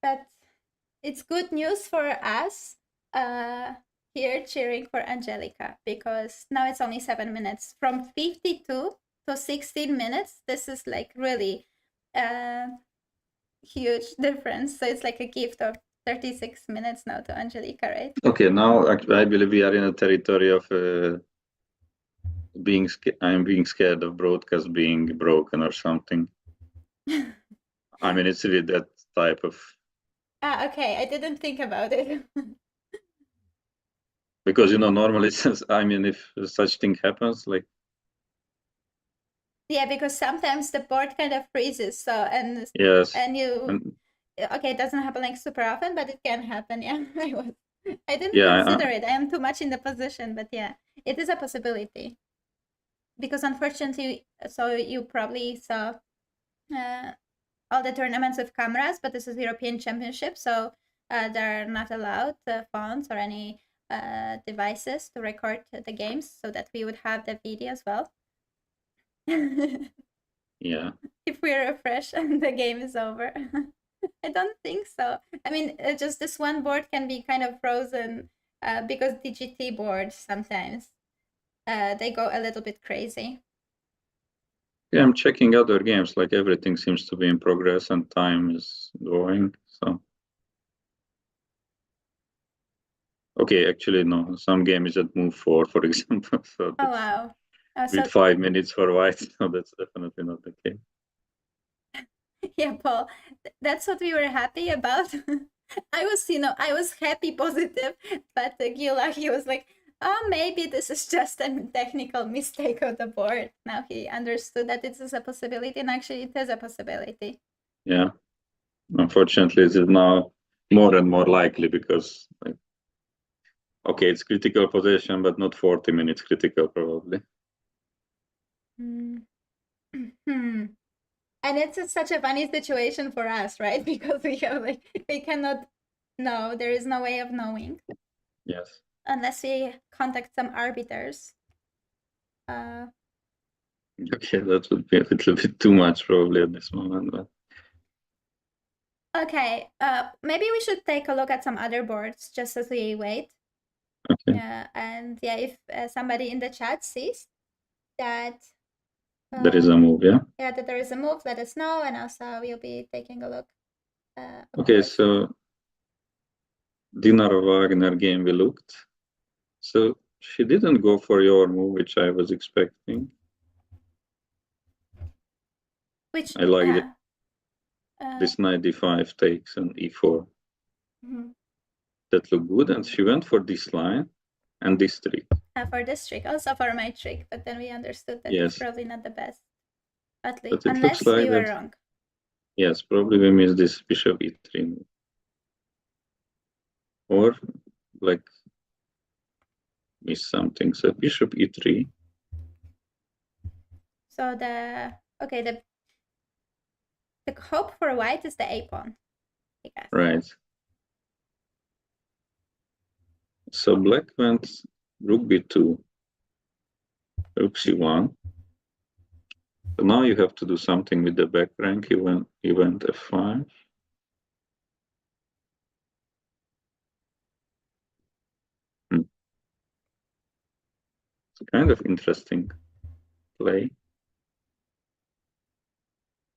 But it's good news for us uh, here cheering for Angelica, because now it's only 7 minutes. From 52 to 16 minutes, this is like really a huge difference. So it's like a gift of 36 minutes now to Angelica, right? Okay, now I believe we are in a territory of I'm being scared of broadcast being broken or something. I mean, it's really that type of, Okay, I didn't think about it. because normally I mean, if such thing happens, like Yeah, because sometimes the board kind of freezes. So, yes, and you, and okay, it doesn't happen like super often, but it can happen. Yeah, I didn't yeah, consider it. I am too much in the position, but yeah, it is a possibility. Because unfortunately, so you probably saw uh, all the tournaments with cameras, but this is European Championship, so they're not allowed phones or any devices to record the games, so that we would have the video as well. yeah. If we refresh and the game is over. I don't think so. I mean, just this one board can be kind of frozen because DGT boards sometimes they go a little bit crazy. Yeah, I'm checking other games. Like everything seems to be in progress and time is going. So okay, actually no, some games that move forward, for example. So Oh that's wow! with So 5 minutes for white. So that's definitely not the case. yeah, Paul, that's what we were happy about. I was, I was happy, positive, but Gyula, he was like, oh, maybe this is just a technical mistake of the board. Now he understood that it is a possibility, and actually it is a possibility. Yeah. Unfortunately, it is now more and more likely because like Okay, it's critical position, but not 40 minutes critical probably. And it's such a funny situation for us, right? Because we have we cannot know. There is no way of knowing. Yes. Unless we contact some arbiters. Okay, that would be a little bit too much probably at this moment, but Okay, maybe we should take a look at some other boards just as we wait. okay. And yeah, if somebody in the chat sees that There is a move, yeah? Yeah, that there is a move, let us know, and also we'll be taking a look. Okay, course. so Dinar Wagner game we looked. So she didn't go for your move, which I was expecting. Which I like this knight d5 takes an e4. That looked good, and she went for this line and this trick. For this trick, also for my trick, but then we understood that Yes. it's probably not the best. At But least, it unless looks like we were that, wrong. yes, probably we missed this bishop e3 move. Or like miss something. So bishop e3. So the hope for white is the a pawn, I guess. Right. So black went rook b2, rook c1. So now you have to do something with the back rank. He went f5. It's kind of interesting play,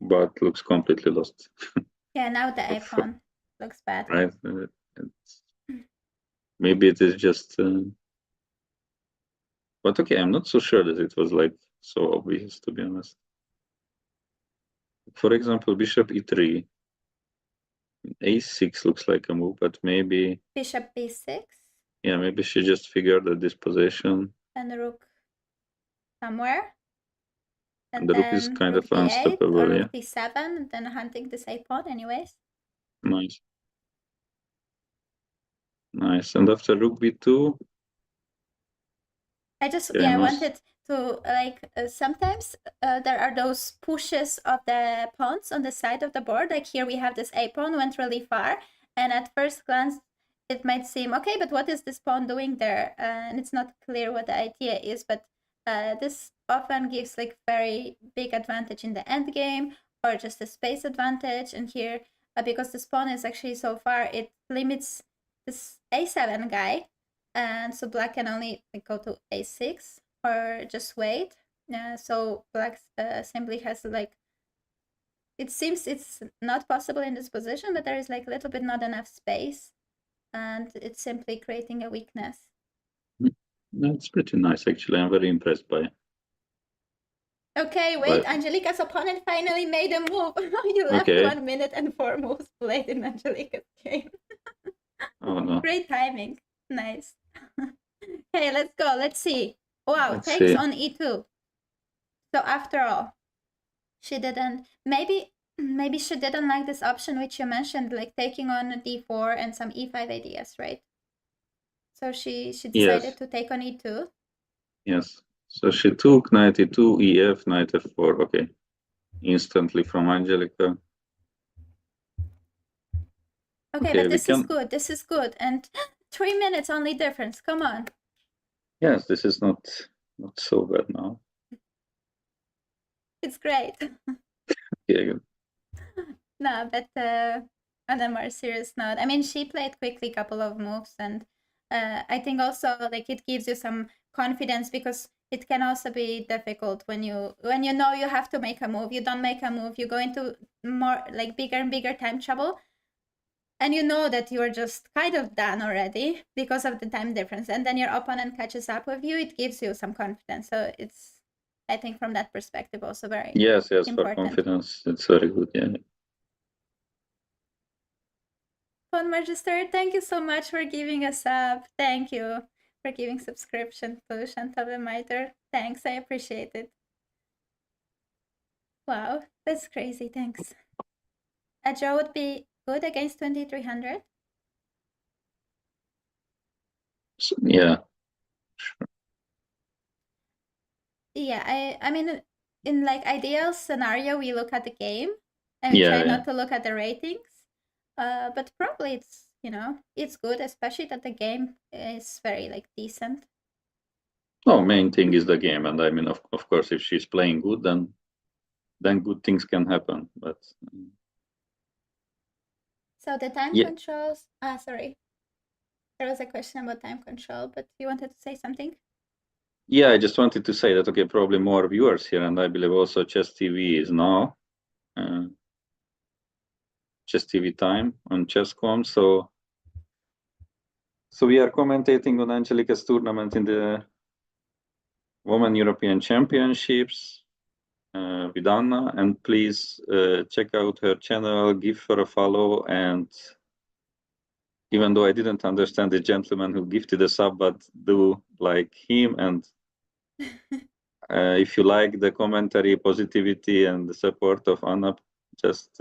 but looks completely lost. Yeah, now the a pawn looks bad. Right. Maybe it is just. But okay, I'm not so sure that it was like so obvious, to be honest. For example, bishop e3. a6 looks like a move, but maybe bishop b6. Yeah, maybe she just figured that this position and the rook somewhere. And the then rook is kind rook of b8 unstoppable, or yeah. rook b7, and then hunting this a pawn anyways. Nice. Nice. And after rook b2, I just wanted to sometimes there are those pushes of the pawns on the side of the board. Like here we have this a pawn went really far, and at first glance it might seem okay, but what is this pawn doing there? And it's not clear what the idea is, but this often gives like very big advantage in the end game or just a space advantage. And here because this pawn is actually so far, it limits this a7 guy. And so black can only go to a6 or just wait. So black simply has like, it seems it's not possible in this position, but there is like a little bit not enough space, and it's simply creating a weakness. That's pretty nice, actually. I'm very impressed by it. Okay, wait, Angelica's opponent finally made a move. You left 1 minute and 4 moves played in Angelica's game. Oh no. Great timing. Nice. Okay, let's go. Let's see. Wow, takes on e2. So after all, she didn't, maybe she didn't like this option which you mentioned, like taking on d4 and some e5 ideas, right? So she decided to take on e2. Yes. So she took knight e2, ef, knight f4. Okay. Instantly from Angelica. Okay, but this is good. This is good. And 3 minutes only difference. Come on. Yes, this is not so bad now. It's great. Yeah. No, but on a more serious note, I mean, she played quickly a couple of moves, and I think also like it gives you some confidence, because it can also be difficult when you know you have to make a move. You don't make a move, you go into more like bigger and bigger time trouble, and you know that you're just kind of done already because of the time difference, and then your opponent catches up with you. It gives you some confidence. So it's, I think from that perspective, also very important. For confidence, it's very good. Yeah. Pawn Magister, thank you so much for giving a sub. Thank you for giving subscription to Chantal Miter. Thanks, I appreciate it. Wow, that's crazy. Thanks. A draw would be good against 2300. Yeah. Yeah, I mean, in like ideal scenario, we look at the game and we try Yeah, not to look at the ratings. But probably it's, it's good, especially that the game is very like decent. no, main thing is the game, and I mean, of course, if she's playing good, then good things can happen. But So the time yeah, controls. Sorry, there was a question about time control, but you wanted to say something? yeah, I just wanted to say that okay, probably more viewers here, and I believe also Chess TV is now Chess TV time on Chess.com. So we are commentating on Angelica's tournament in the Women European Championships with Anna, and please check out her channel, give her a follow, and even though I didn't understand the gentleman who gifted a sub, but do like him. And if you like the commentary, positivity, and the support of Anna, just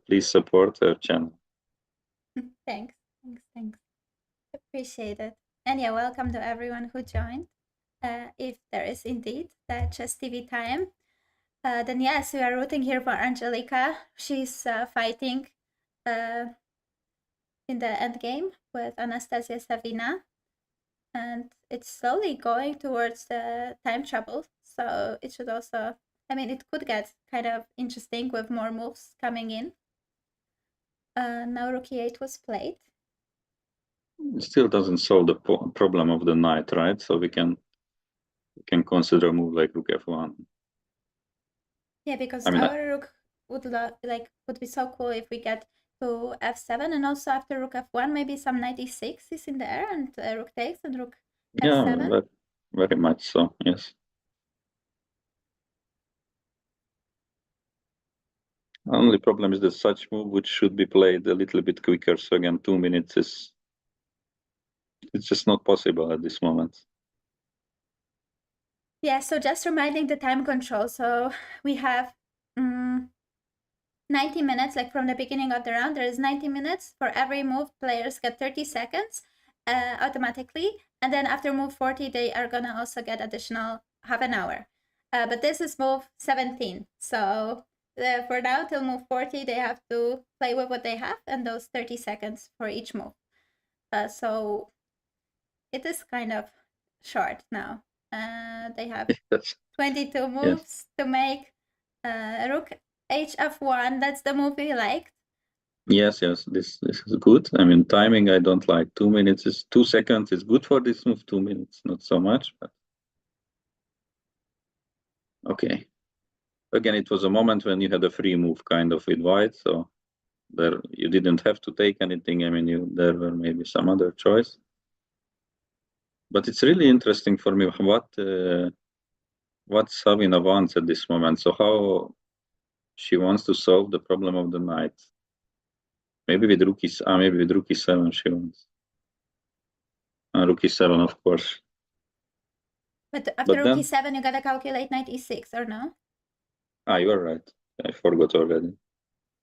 please support her channel. Thanks, thanks, thanks. Appreciate it. And yeah, welcome to everyone who joined. If there is indeed that Chess TV time, then yes, we are rooting here for Angelica. She's fighting in the end game with Anastasia Savina, and it's slowly going towards the time trouble. So it should also, I mean, it could get kind of interesting with more moves coming in. Now Rook E8 was played. It still doesn't solve the problem of the knight, right? So we can consider a move like Rook F1. Yeah, because I mean, our Rook would be so cool if we get to F7, and also after Rook F1, maybe some knight E6 is in the air, and Rook takes, and Rook F7. yeah, very much so. Yes. Only problem is that such move which should be played a little bit quicker. So again, 2 minutes is it's just not possible at this moment. Yeah, so just reminding the time control. So we have 90 minutes, like from the beginning of the round, there is 90 minutes. For every move, players get 30 seconds automatically. And then after move 40, they are going to also get additional half an hour. But this is move 17. So for now, till move 40, they have to play with what they have and those 30 seconds for each move. So it is kind of short now. They have 22 moves to make. Rook HF1, that's the move we liked. Yes, this is good. I mean, timing I don't like. 2 minutes is 2 seconds is good for this move. 2 minutes not so much, but okay. Again, it was a moment when you had a free move kind of with white, so there you didn't have to take anything. I mean, there were maybe some other choice. But it's really interesting for me what Savina wants at this moment. So how she wants to solve the problem of the knight. Maybe with rook e7 she wants. Rook e7, of course. But after rook e7, you gotta calculate knight e6, or no? You are right. I forgot already.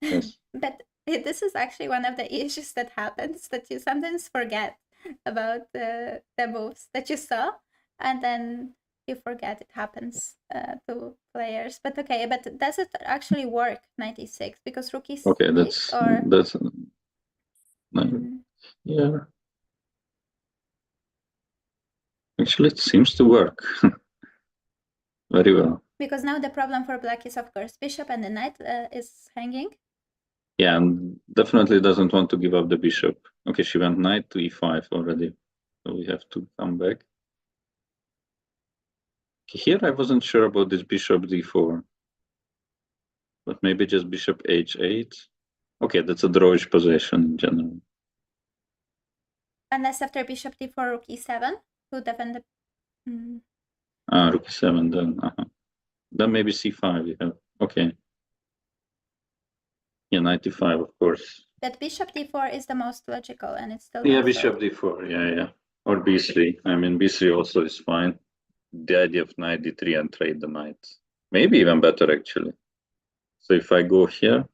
Yes. But this is actually one of the issues that happens, that you sometimes forget about the moves that you saw, and then you forget it happens to players. But okay, but does it actually work, knight e6? Because rook e6 Okay, that's yeah. Actually, it seems to work very well. Because now the problem for black is, of course, bishop and the knight is hanging. Yeah, and definitely doesn't want to give up the bishop. Okay, she went knight to e5 already, so we have to come back. Here I wasn't sure about this bishop d4, but maybe just bishop h8. Okay, that's a drawish position in general. Unless after bishop d4, rook e7 to defend the... Rook e7 then. Then maybe c5 you have. Okay. Yeah, 95, of course. But bishop d4 is the most logical, and it's still Yeah, not bishop so. d4, yeah. Or b3. I mean, b3 also is fine. The idea of knight d3 and trade the knight. Maybe even better, actually. So if I go here,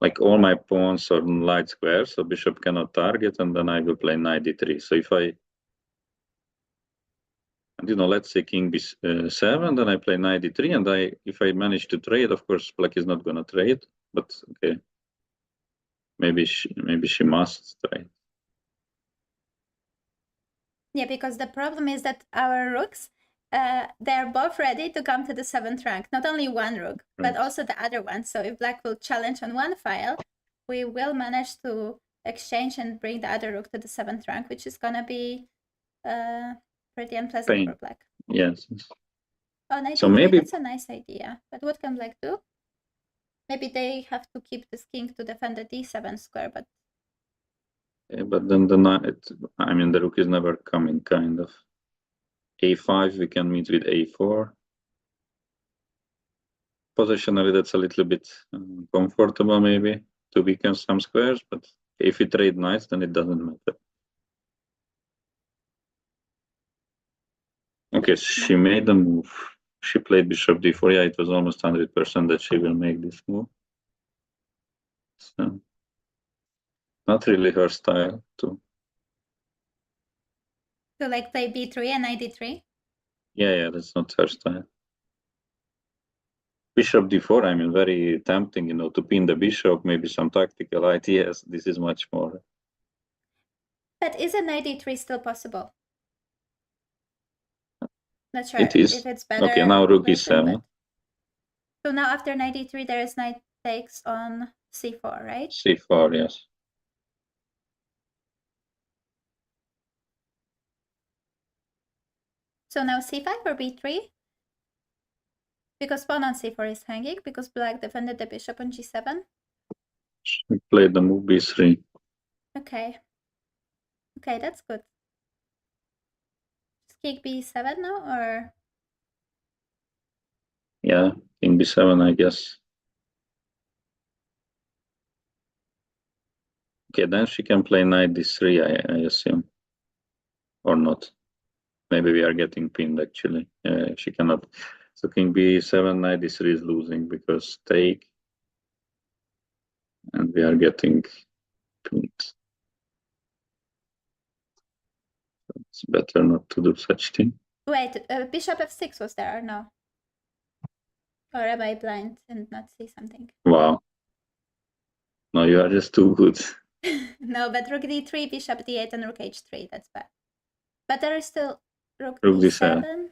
like all my pawns are in light squares, so bishop cannot target, and then I will play knight d3. So if I, and let's say king b7, then I play knight d3, and if I manage to trade, of course, black is not gonna trade, but okay, maybe she must trade. Yeah, because the problem is that our rooks, they're both ready to come to the 7th rank. Not only one rook, Right. but also the other one. So if black will challenge on one file, we will manage to exchange and bring the other rook to the 7th rank, which is gonna be pretty unpleasant Pain. for black. Yes. Oh, knight So d3, maybe that's a nice idea. But what can black do? Maybe they have to keep this king to defend the d7 square, but but then the knight, I mean, the rook is never coming, kind of. a5, we can meet with a4. Positionally, that's a little bit comfortable, maybe, to weaken some squares, but if we trade knights, then it doesn't matter. Okay, she made a move. She played bishop d4. Yeah, it was almost 100% that she will make this move. So, not really her style, too. to like play b3 and knight d3? Yeah, that's not her style. Bishop d4, I mean, very tempting, to pin the bishop, maybe some tactical ideas. This is much more. But is a knight d3 still possible? Not sure It is. if it's better. Okay, now rook version, e7. but... So now after knight d3, there is knight takes on c4, right? c4, yes. So now c5 or b3? Because pawn on c4 is hanging, because black defended the bishop on g7. We played the move b3. Okay. Okay, that's good. Just king b7 now, or? Yeah, king b7, I guess. Okay, then she can play knight d3, I assume. Or not. Maybe we are getting pinned, actually. She cannot. So king b7, knight d3 is losing because take. And we are getting pinned. It's better not to do such thing. Wait, bishop f6 was there or no? Or am I blind and not see something? Wow. No, you are just too good. No, but rook d3, bishop d8, and rook h3, that's bad. But there is still rook d7, d7.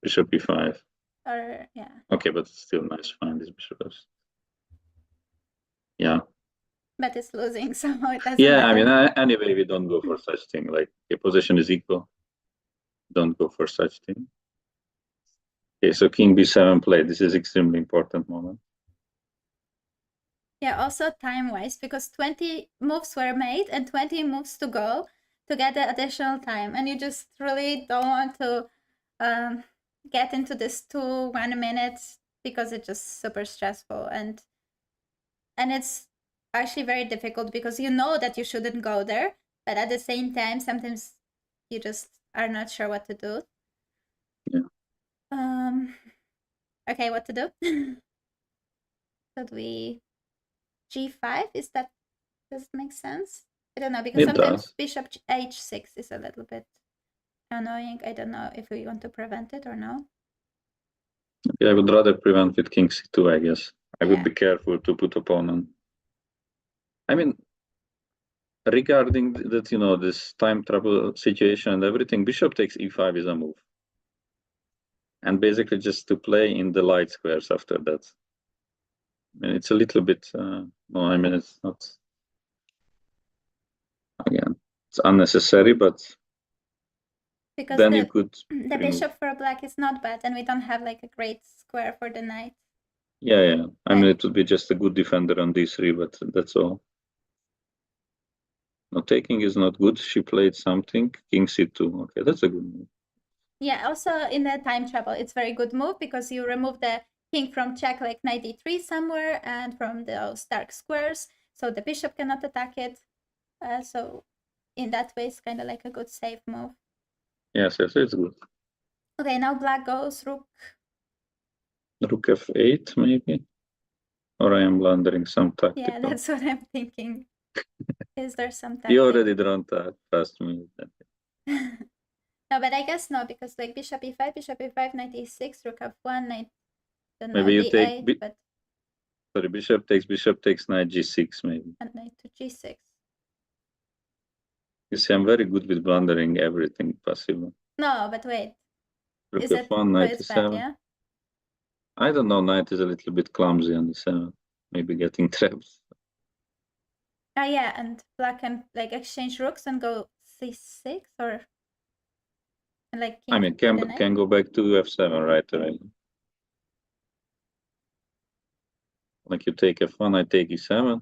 bishop e5. Or, yeah. Okay, but it's still nice to find this bishop. Yeah. But it's losing, so it doesn't Yeah, matter. I mean, anyway, we don't go for such thing. Like, the position is equal. Don't go for such thing. Okay, so king b7 played. This is extremely important moment. Yeah, also time-wise, because 20 moves were made and 20 moves to go to get the additional time. And you just really don't want to get into this 1 minutes because it's just super stressful. And it's actually very difficult because you know that you shouldn't go there. But at the same time, sometimes you just are not sure what to do. Yeah. Okay, what to do? Should we g5? Does it make sense? I don't know, because sometimes bishop h6 is a little bit annoying. I don't know if we want to prevent it or no. Yeah, I would rather prevent with king c2, I guess. I would be careful to put a pawn on. I mean, regarding that, this time trouble situation and everything, bishop takes e5 is a move. And basically just to play in the light squares after that. I mean, it's a little bit, no, I mean, it's not, again, it's unnecessary, but because then you could the bishop for black is not bad, and we don't have like a great square for the knight. Yeah. I mean, it would be just a good defender on d3, but that's all. No, taking is not good. She played something. King c2. Okay, that's a good move. Yeah, also in the time trouble, it's very good move because you remove the king from check like knight d3 somewhere and from those dark squares, so the bishop cannot attack it. So in that way, it's kind of like a good safe move. Yes, it's good. Okay, now black goes rook f8, maybe. Or I am blundering some tactical. Yeah, that's what I'm thinking. Is there some tactic? You already drawn that past me. No, but I guess no, because like bishop e5, knight e6, rook f1, knight, then Maybe you d8, take but sorry, bishop takes knight g6 maybe. and knight to g6. You see, I'm very good with blundering everything possible. No, but wait. Rook Is it f1, so knight it's e7. bad, yeah? I don't know, knight is a little bit clumsy on e7. Maybe getting trapped. Ah, yeah, and black can like exchange rooks and go c6 or and, like king I mean, to the knight. can go back to f7 right away. Like you take f1, I take e7,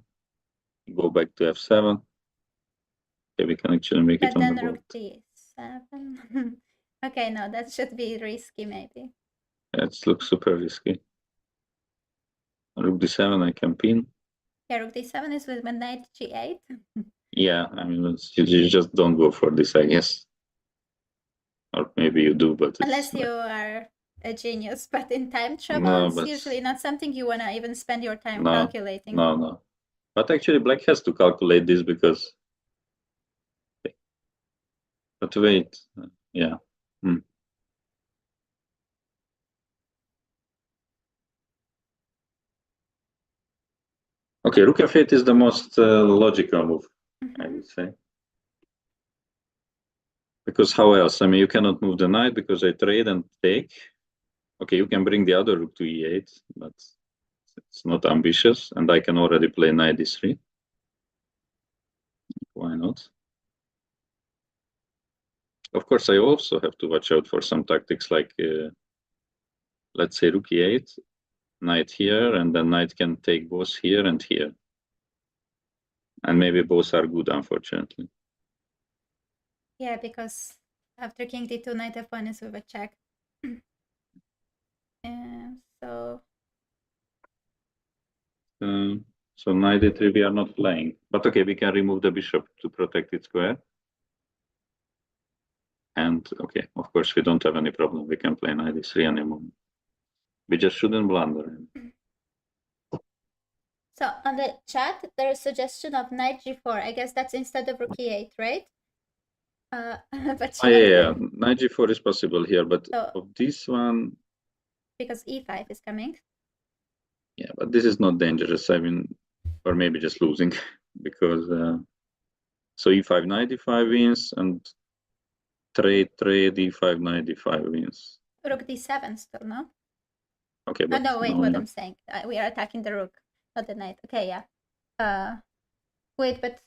go back to f7. Okay, we can actually make But it on the then board. rook d7. Okay, no, that should be risky maybe. It looks super risky. Rook d7, I can pin. Yeah, rook d7 is with knight g8. Yeah, I mean, you just don't go for this, I guess. Or maybe you do, but Unless you are a genius, but in time travel, no, it's but usually not something you want to even spend your time no, calculating. no. But actually, black has to calculate this because. But wait, yeah. Okay, rook f8 is the most logical move, I would say. Because how else? I mean, you cannot move the knight because I trade and take. Okay, you can bring the other rook to e8, but it's not ambitious, and I can already play knight d3. Why not? Of course, I also have to watch out for some tactics like, let's say, rook e8, knight here, and then knight can take both here and here. And maybe both are good, unfortunately. Yeah, because after king d2, knight f1 is with a check. So so knight d3 we are not playing, but okay, we can remove the bishop to protect its square. And okay, of course, we don't have any problem. We can play knight d3 anymore. We just shouldn't blunder. So on the chat, there's a suggestion of knight g4. I guess that's instead of rook e8, right? But she yeah, knight g4 is possible here, but so, of this one, because e5 is coming. Yeah, but this is not dangerous. I mean, or maybe just losing because so e5 knight d5 wins and trade e5 knight d5 wins. Rook d7 still, no? Okay, but no, wait, no, what yeah. I'm saying. We are attacking the rook, not the knight. Okay, yeah. Wait, but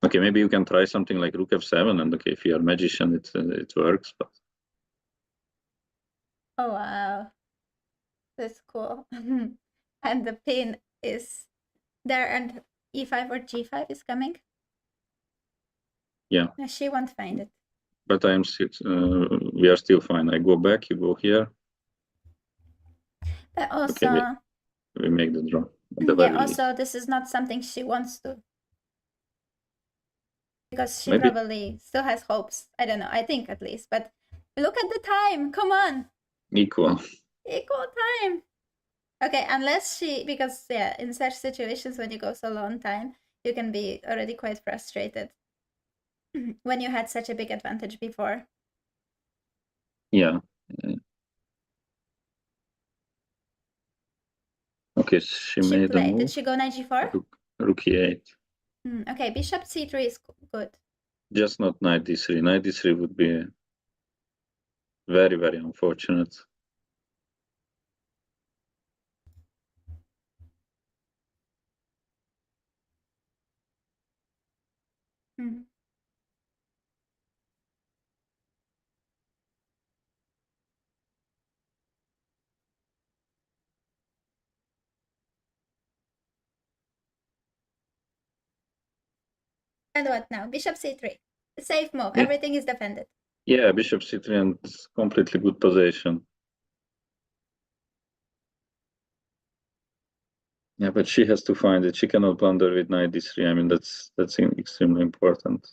okay, maybe you can try something like rook f7, and okay, if you're a magician, it works. But oh wow, that's cool. And the pin is there, and e5 or g5 is coming. Yeah, she won't find it. but I'm still, we are still fine. I go back, you go here. But also, okay, we make the draw. Yeah, also this is not something she wants to, because she Maybe. Probably still has hopes. I don't know, I think at least. But look at the time, come on. Equal time. Okay, unless she, because yeah, in such situations when you go so long time, you can be already quite frustrated when you had such a big advantage before. Yeah. Okay, she made a move. Did she go knight g4? Rook e8. Okay, bishop c3 is good. Just not knight d3. Knight d3 would be very, very unfortunate. And what now? Bishop c3. Safe move. Yeah. Everything is defended. Yeah, bishop c3 and completely good position. Yeah, but she has to find it. She cannot blunder with knight d3. I mean, that's extremely important.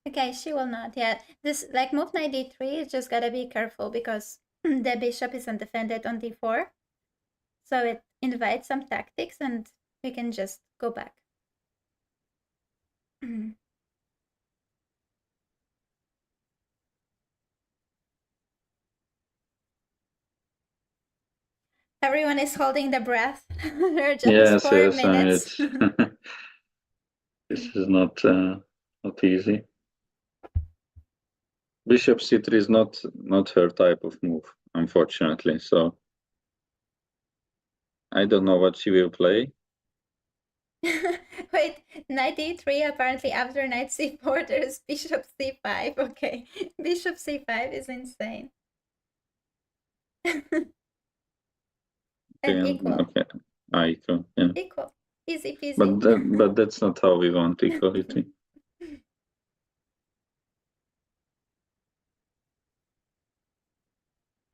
Okay, she will not. Yeah, this like move knight d3 is just gotta be careful because the bishop is undefended on d4, so it invites some tactics, and we can just go back. Everyone is holding the breath. There are just 4 minutes. I mean, this is not easy. Bishop c3 is not her type of move, unfortunately. So I don't know what she will play. Wait, knight d3, apparently after knight c4 there's bishop c5. Okay, bishop c5 is insane. And equal. Okay, equal, yeah. Equal. Easy peasy. But that's not how we want equality.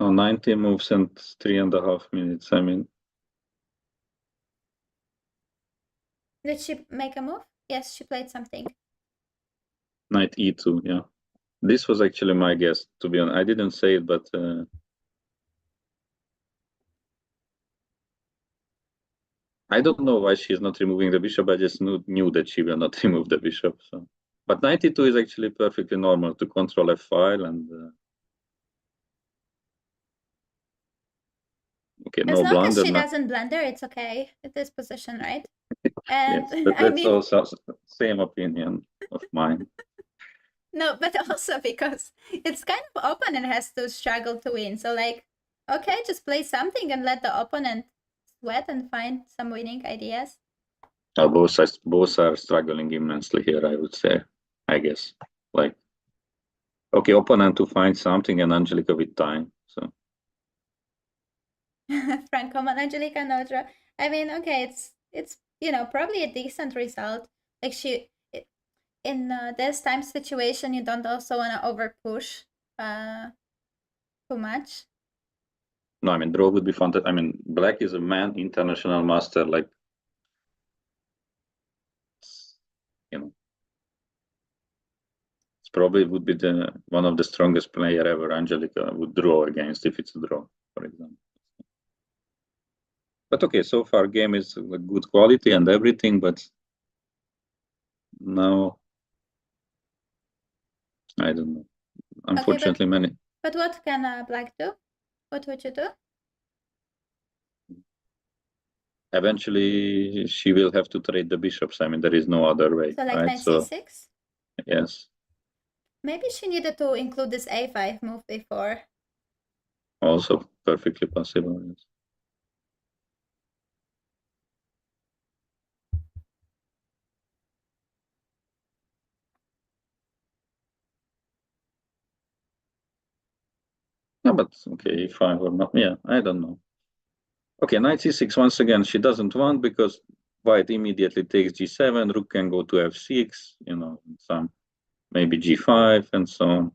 Oh, 90 moves and 3.5 minutes. I mean, did she make a move? Yes, she played something. knight e2, yeah. This was actually my guess, to be honest. I didn't say it, but I don't know why she's not removing the bishop. I just knew that she will not remove the bishop. So, but 92 is actually perfectly normal to control a file and. Okay, As no long blunder. as she doesn't blunder, it's okay at this position, right? And yes, that's also same opinion of mine. No, but also because it's kind of open and has to struggle to win. So like, okay, just play something and let the opponent sweat and find some winning ideas. Both are struggling immensely here, I would say. I guess. Like, okay, opponent to find something and Angelica with time. So Franco and Angelica Nodra. I mean, okay, it's probably a decent result. Like in this time situation, you don't also want to over push too much. no, I mean draw would be fun. I mean, black is a man international master. Like, it probably would be the one of the strongest player ever. Angelica would draw against if it's a draw, for example. But okay, so far game is good quality and everything, but now I don't know. Unfortunately, many. But what can black do? What would you do? Eventually, she will have to trade the bishops. I mean, there is no other way. So like right? knight c6? Yes. Maybe she needed to include this a5 move before. Also perfectly possible. Yes. Yeah, but okay, e5 or not. Yeah, I don't know. Okay, knight c6 once again. She doesn't want because white immediately takes g7. Rook can go to f6. Some maybe g5 and so on.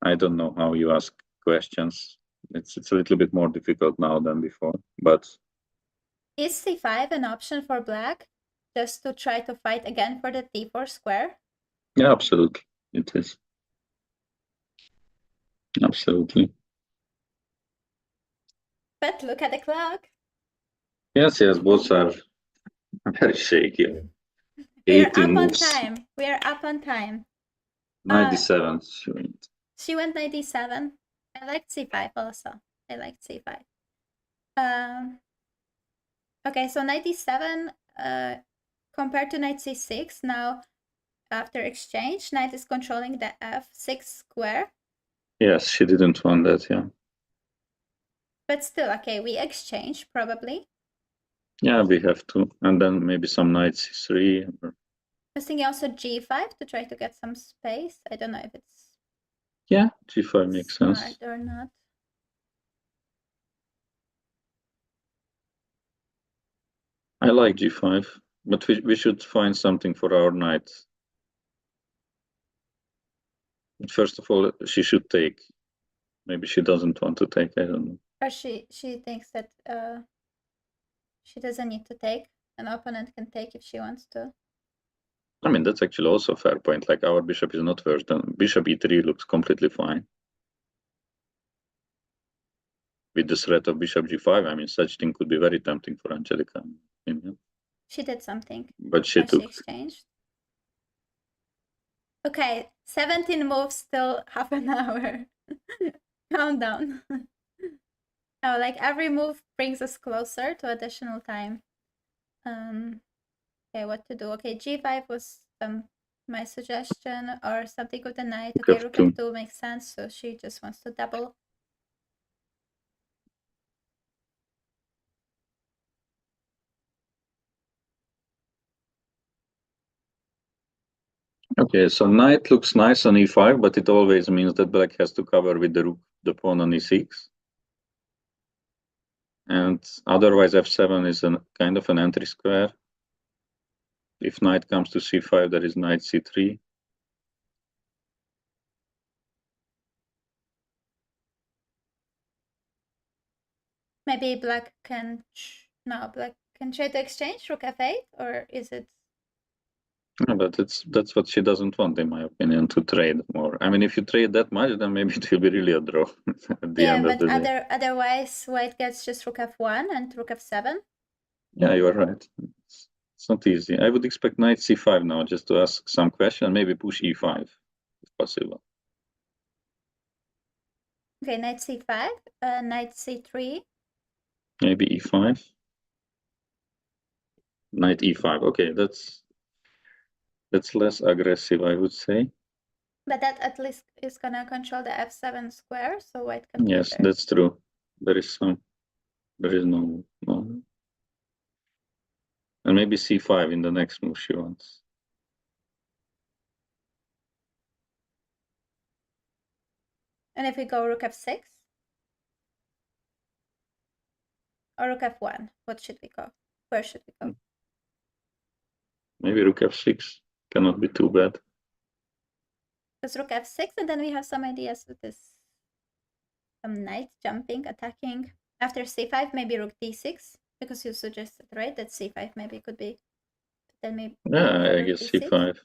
I don't know how you ask questions. It's a little bit more difficult now than before, but is c5 an option for black, just to try to fight again for the d4 square? Yeah, absolutely, it is. Absolutely. But look at the clock. Yes, both are very shaky. We are 18 up moves. on time. We are up on time. 97. She went 97. I liked c5 also. I liked c5. Okay, so 97 compared to knight c6, now after exchange, knight is controlling the f6 square. Yes, she didn't want that, yeah. But still, okay, we exchange probably. Yeah, we have to. And then maybe some knight c3. I was thinking also g5 to try to get some space. I don't know if it's yeah, g5 makes smart sense. or not. I like g5, but we should find something for our knight. But first of all, she should take. Maybe she doesn't want to take, I don't know. Or she thinks that she doesn't need to take. An opponent can take if she wants to. I mean, that's actually also a fair point. Like our bishop is not worse than bishop e3 looks completely fine. With the threat of bishop g5, I mean, such thing could be very tempting for Angelica. She did something. But she But she took. exchanged. Okay, 17 moves, still half an hour. Countdown. Oh, like every move brings us closer to additional time. Okay, what to do? Okay, g5 was my suggestion, or something with the knight. Okay, rook f2 makes sense, so she just wants to double. Okay, so knight looks nice on e5, but it always means that black has to cover with the rook, the pawn on e6. And otherwise f7 is a kind of an entry square. If knight comes to c5, there is knight c3. Maybe black can black can try to exchange rook f8, or is it? No, but that's what she doesn't want, in my opinion, to trade more. I mean, if you trade that much, then maybe it will be really a draw at the end of the day. Otherwise white gets just rook f1 and rook f7. Yeah, you are right. It's not easy. I would expect knight c5 now, just to ask some question, maybe push e5 if possible. Okay, knight c5, knight c3. Maybe e5. Knight e5. Okay, that's less aggressive, I would say. But that at least is gonna control the f7 square, so white can Yes, play there. that's true. There is no. And maybe c5 in the next move she wants. And if we go rook f6 or rook f1, what should we go? Where should we go? Maybe rook f6 cannot be too bad. Because rook f6, and then we have some ideas with this. Some knight jumping, attacking. After c5, maybe rook d6, because you suggested, right, that c5 maybe could be. Then maybe Yeah, I guess d6. c5.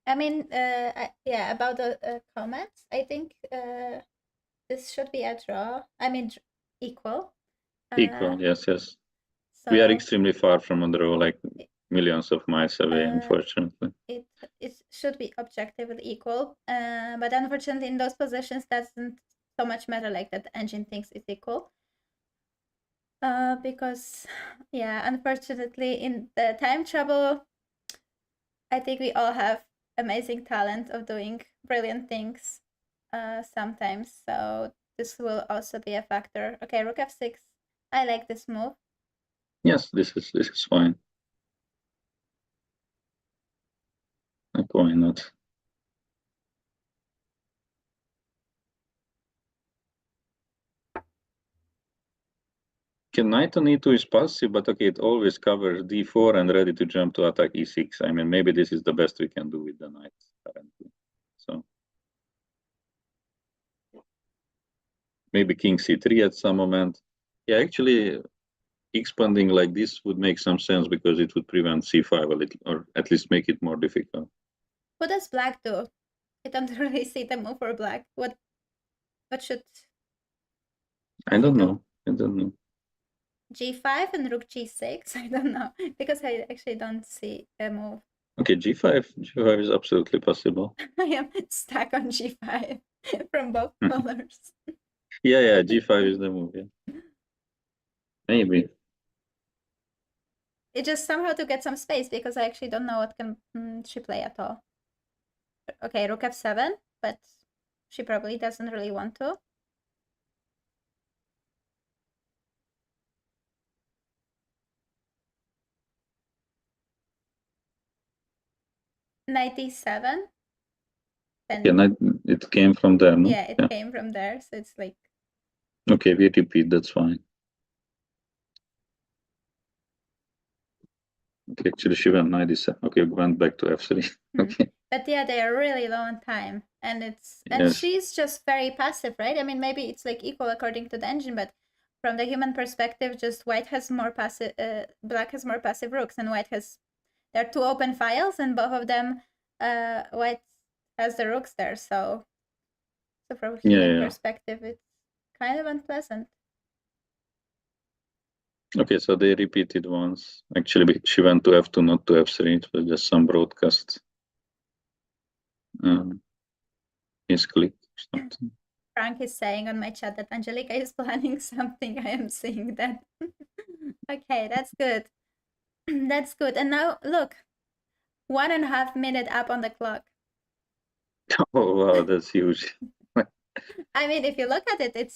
I mean, yeah, about the comments, I think this should be a draw. I mean, equal. Equal, yes. So We are extremely far from a draw, like millions of miles away, unfortunately. It should be objectively equal, but unfortunately, in those positions, doesn't so much matter. Like that, the engine thinks it's equal. Because, yeah, unfortunately, in the time trouble, I think we all have amazing talent of doing brilliant things sometimes. So this will also be a factor. Okay, rook f6. I like this move. Yes, this is fine. Like, why not? Okay, knight on e2 is passive, but okay, it always covers d4 and ready to jump to attack e6. I mean, maybe this is the best we can do with the knight currently. So maybe king c3 at some moment. Yeah, actually, expanding like this would make some sense because it would prevent c5 a little, or at least make it more difficult. What does black do? I don't really see the move for black. What should I don't know. I don't know. g5 and rook g6? I don't know, because I actually don't see a move. Okay, g5 is absolutely possible. I am stuck on g5 from both colors. Yeah, g5 is the move, yeah. Maybe. It just somehow to get some space, because I actually don't know what can she play at all. Okay, rook f7, but she probably doesn't really want to. Knight e7. Yeah, it came from there, no? Yeah, it came from there, so it's like... Okay, we repeat, that's fine. Okay, actually she went knight e7. Okay, went back to f3. Okay. But yeah, they are really low on time. and Yes. she's just very passive, right? I mean, maybe it's like equal according to the engine, but from the human perspective, just white has more passive, black has more passive rooks, and white has, there are two open files, and both of them, white has the rooks there. So from human perspective, it's kind of unpleasant. Okay, so they repeated once. Actually, she went to F2, not to F3. It was just some broadcast misclick or something. Frank is saying on my chat that Angelica is planning something. I am seeing that. Okay, that's good. That's good. And now look, 1.5 minute up on the clock. Oh wow, that's huge. I mean, if you look at it,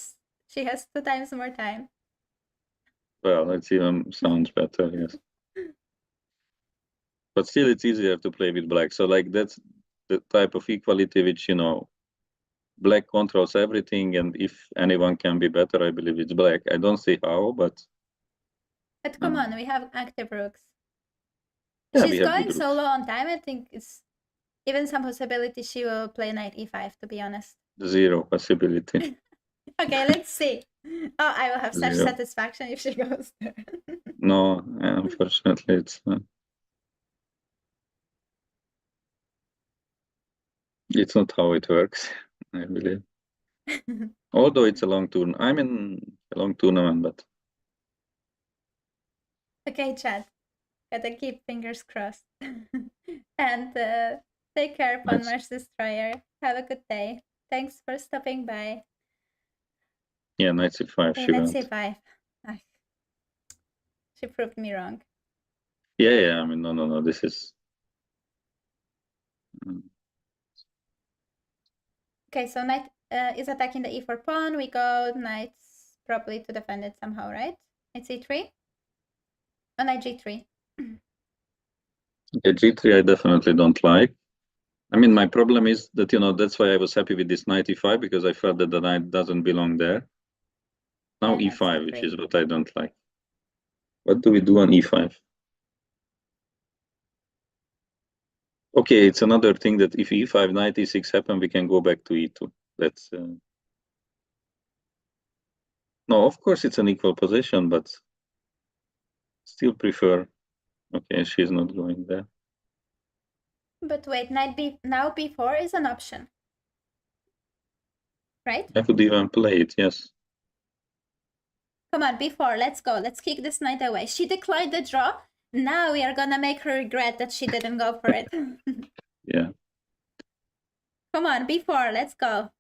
she has 2 times more time. Well, it even sounds better, yes. But still, it's easier to play with black. So like that's the type of equality which, black controls everything, and if anyone can be better, I believe it's black. I don't see how, but come on, we have active rooks. yeah, She's going so low on time, I think it's even some possibility she will play knight e5, to be honest. Zero possibility. Okay, let's see. Oh, I will have such satisfaction if she goes there. No, unfortunately, it's not how it works, I believe. Although it's a long tournament. I'm in a long tournament, but okay, chat. Gotta keep fingers crossed. And take care, Fun Mars Destroyer. Have a good day. Thanks for stopping by. Yeah, knight c5. Hey, knight c5. She proved me wrong. Yeah. I mean, no. This is. Okay, so knight is attacking the e4 pawn. We go knights probably to defend it somehow, right? Knight c3. Oh, knight g3. Yeah, g3 I definitely don't like. I mean, my problem is that, that's why I was happy with this knight e5, because I felt that the knight doesn't belong there. Now e5, which is what I don't like. What do we do on e5? Okay, it's another thing that if e5, knight e6 happen, we can go back to e2. That's no, of course it's an equal position, but still prefer. Okay, she's not going there. But wait, now b4 is an option, right? I could even play it, yes. Come on, b4, let's go. Let's kick this knight away. She declined the draw. Now we are gonna make her regret that she didn't go for it. Yeah. Come on, b4, let's go.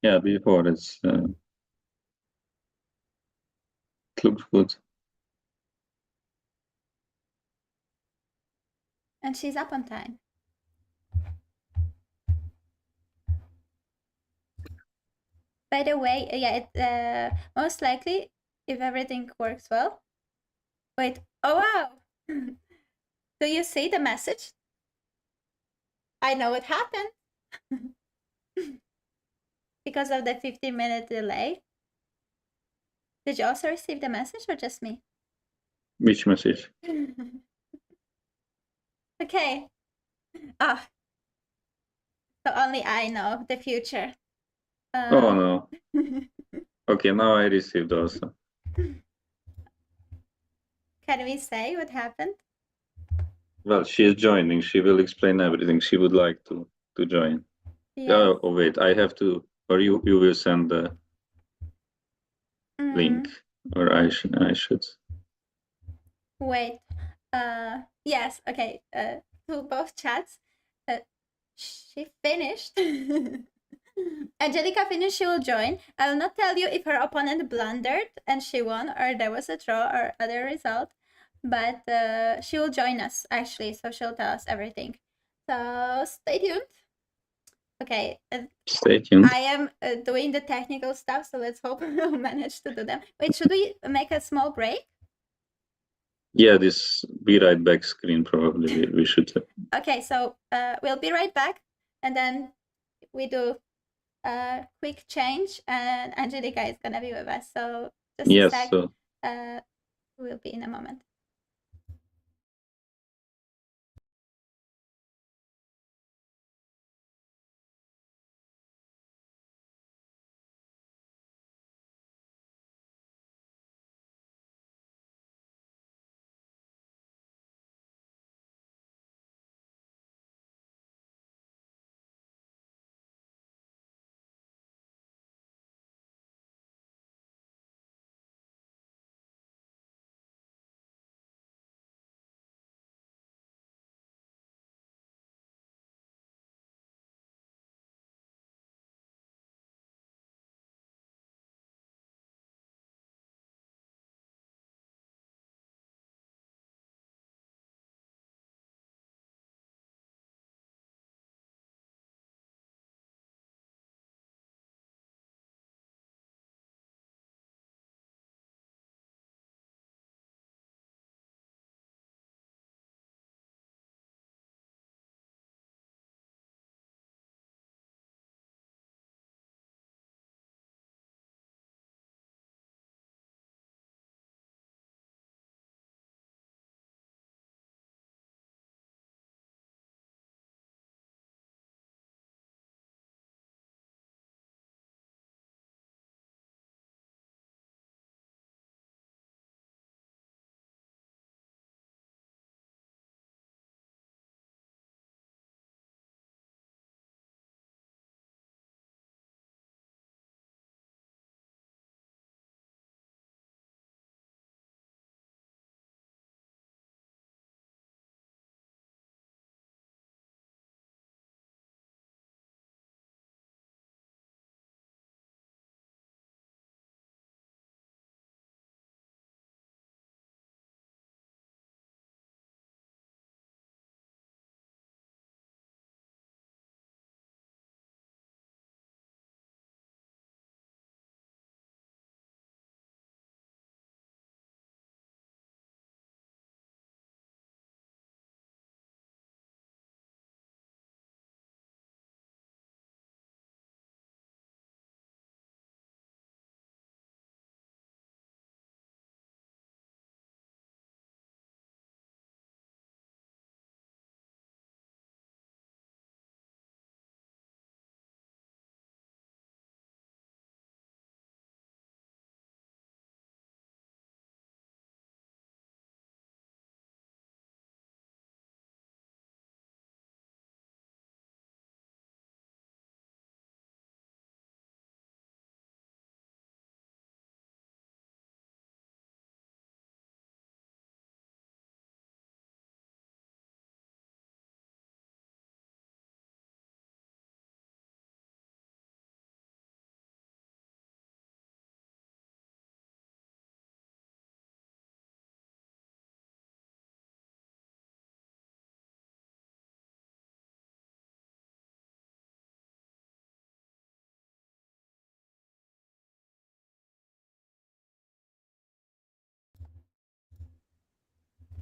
Yeah, b4 is it looks good. And she's up on time. By the way, yeah, most likely, if everything works well. Wait, oh wow! Do you see the message? I know what happened. Because of the 15-minute delay. Did you also receive the message or just me? Which message? Okay. Ah. So only I know the future. Oh no. Okay, now I received also. Can we say what happened? Well, she is joining. She will explain everything. She would like to join. Yes. Oh wait, I have to, or you will send the link, or I should. Wait. Yes. Okay. To both chats. She finished. Angelica finished. She will join. I will not tell you if her opponent blundered and she won, or there was a draw or other result, but she will join us actually, so she'll tell us everything. So stay tuned. Okay. Stay tuned. I am doing the technical stuff, so let's hope we'll manage to do them. Wait, should we make a small break? Yeah, this be right back screen probably we should. Okay, so we'll be right back, and then we do a quick change, and Angelica is gonna be with us. So just a sec. So We'll be in a moment.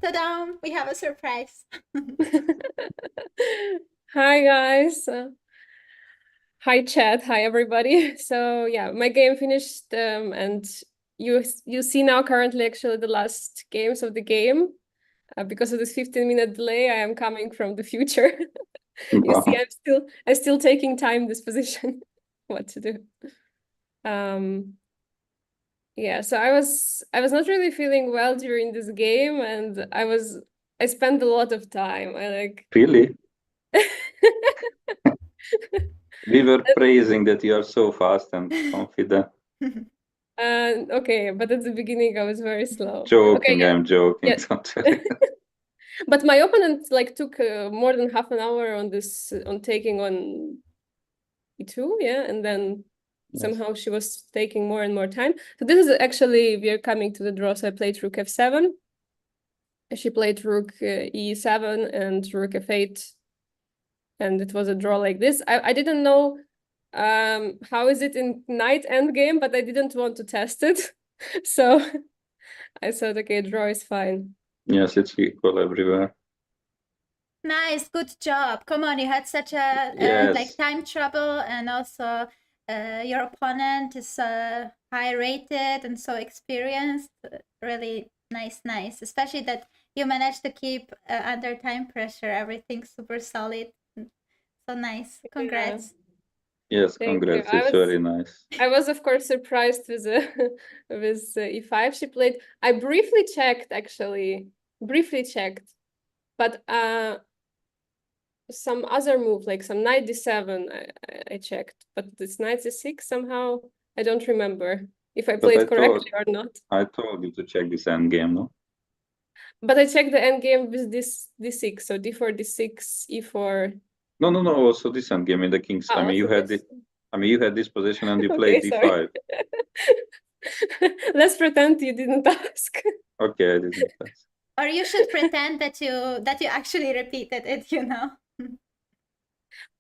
Ta-da! We have a surprise. Hi guys. Hi chat. Hi everybody. So yeah, my game finished, and you see now currently actually the last games of the game. Because of this 15-minute delay, I am coming from the future. You see, I'm still taking time this position. What to do? Yeah, so I was not really feeling well during this game, and I spent a lot of time. I like Really? We were praising that you are so fast and confident. Okay, but at the beginning I was very slow. Joking, Okay, I'm joking. yeah. Don't worry. But my opponent like took more than half an hour on this on taking on E2, yeah, and then somehow she was taking more and more time. So this is actually we are coming to the draw. So I played Rook F7. She played Rook E7 and Rook F8, and it was a draw like this. I didn't know how is it in knight endgame, but I didn't want to test it. So I thought, okay, draw is fine. Yes, it's equal everywhere. Nice, good job. Come on, you had such a Yes. like time trouble, and also your opponent is high rated and so experienced. Really nice. Especially that you managed to keep under time pressure. Everything super solid. So nice. Congrats. Yes, Thank congrats. you. It's very nice. I was of course surprised with with E5 she played. I briefly checked actually, but some other move like some knight d7 I checked, but this knight d6 somehow I don't remember if I played correctly or not. I told you to check this endgame, no? But I checked the endgame with this d6, so d4, d6, e4. No. Also this endgame in the king's. I mean, you had this. I mean, you had this position and you played d5. Let's pretend you didn't ask. Okay, I didn't ask. Or you should pretend that you actually repeated it, you know.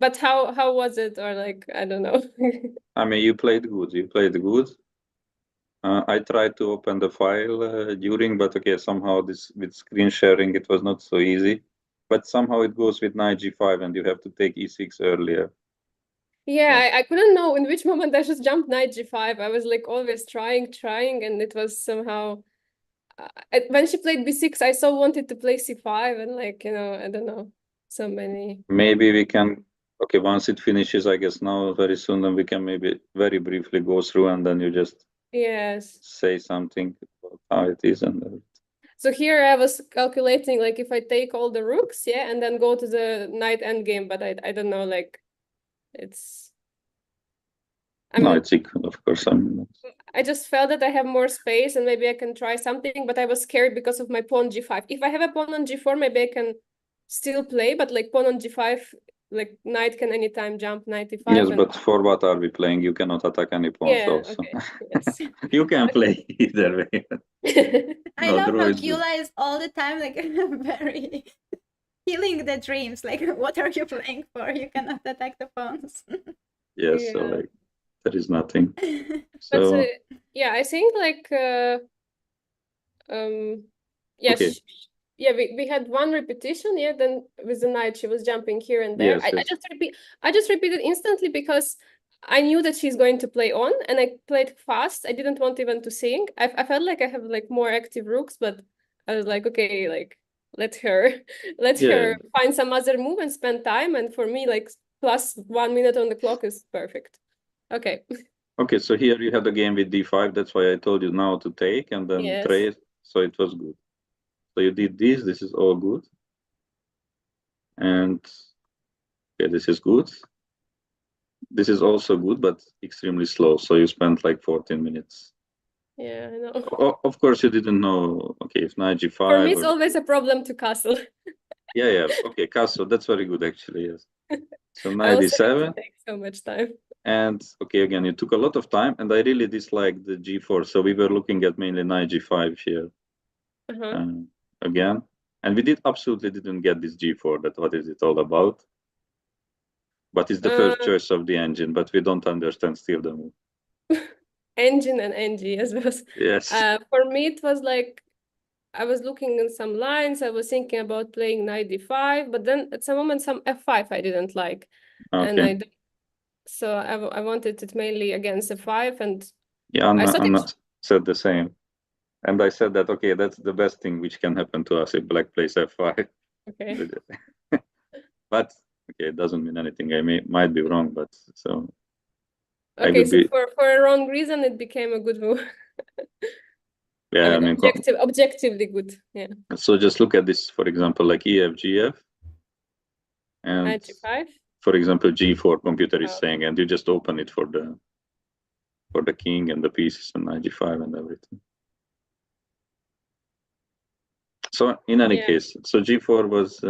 But how was it? Or like, I don't know. I mean, you played good. I tried to open the file during, but okay, somehow this with screen sharing, it was not so easy. But somehow it goes with knight g5 and you have to take e6 earlier. Yeah, I couldn't know in which moment I should jump knight g5. I was like always trying, and it was somehow when she played b6, I so wanted to play c5, and like, you know, I don't know, so many. Maybe we can, okay, once it finishes, I guess now very soon, then we can maybe very briefly go through and then you just say something about how it is. And so here I was calculating like if I take all the rooks, yeah, and then go to the knight endgame, but I don't know, like it's. No, it's equal, of course. I just felt that I have more space and maybe I can try something, but I was scared because of my pawn g5. If I have a pawn on g4, maybe I can still play, but like pawn on g5, like knight can anytime jump knight e5. Yes, but for what are we playing? You cannot attack any pawns also. Okay. Yes. You can play either way. I love how Gyula is all the time like very killing the dreams. Like, what are you playing for? You cannot attack the pawns. Yes, so like there is nothing. So but yeah, I think like yes. Okay. Yeah, we had one repetition, yeah, then with the knight she was jumping here and there. Yes, I just repeated instantly because I knew that she's going to play on, and I played fast. I didn't want even to think. I felt like I have like more active rooks, but I was like, okay, like let her find some other move and spend time. And for me, like plus 1 minute on the clock is perfect. Okay. Okay, so here you have the game with d5. That's why I told you now to take and then trace. So it was good. So you did this. This is all good. And okay, this is good. This is also good, but extremely slow. So you spent like 14 minutes. Yeah, I know. Of course, you didn't know. Okay, if knight g5. For me, it's always a problem to castle. Yeah. Okay, castle. That's very good, actually. Yes. So knight d7. Takes so much time. And okay, again, you took a lot of time, and I really disliked the g4. So we were looking at mainly knight g5 here. Again, and we absolutely didn't get this g4. That what is it all about? But it's the first choice of the engine, but we don't understand still the move. Engine and NG as well. Yes. For me, it was like I was looking in some lines. I was thinking about playing knight d5, but then at some moment some f5 I didn't like, and Okay. so I wanted it mainly against f5, and Yeah, I thought Anna said the same. And I said that, okay, that's the best thing which can happen to us if black plays f5. okay. But okay, it doesn't mean anything. I might be wrong, but so I Okay, will so be. for a wrong reason, it became a good move. Yeah, I mean, objectively good. Yeah. so just look at this, for example, like EF, GF, and Knight g5. for example, G4 computer is Oh. saying, and you just open it for the king and the pieces and knight G5 and everything. So in any case, so G4 was,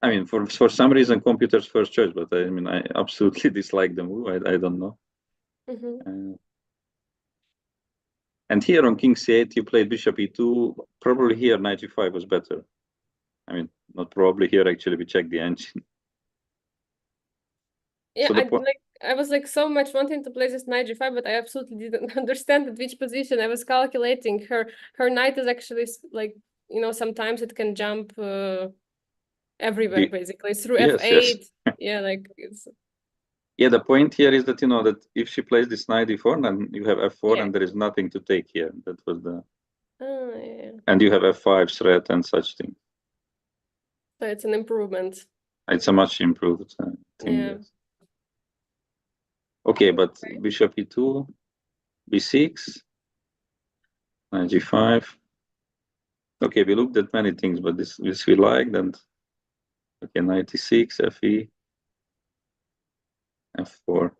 I mean, for some reason, computer's first choice, but I mean, I absolutely dislike the move. I don't know. And here on king c8, you played bishop e2. Probably here, knight g5 was better. I mean, not probably here, actually, we checked the engine. Yeah, So I was like so much wanting to play this knight g5, but I absolutely didn't understand at which position. I was calculating her knight is actually like, you know, sometimes it can jump everywhere basically through yes, f8. Yes. Yeah, like it's. Yeah, the point here is that, you know, that if she plays this knight d4, then you have f4 Yeah. and there is nothing to take here. That was the. Yeah. And you have f5 threat and such thing. So it's an improvement. It's a much improved thing. Yeah. Yes. Okay, but bishop e2, b6, knight g5. Okay, we looked at many things, but this we liked, and okay, knight e6, fe, f4.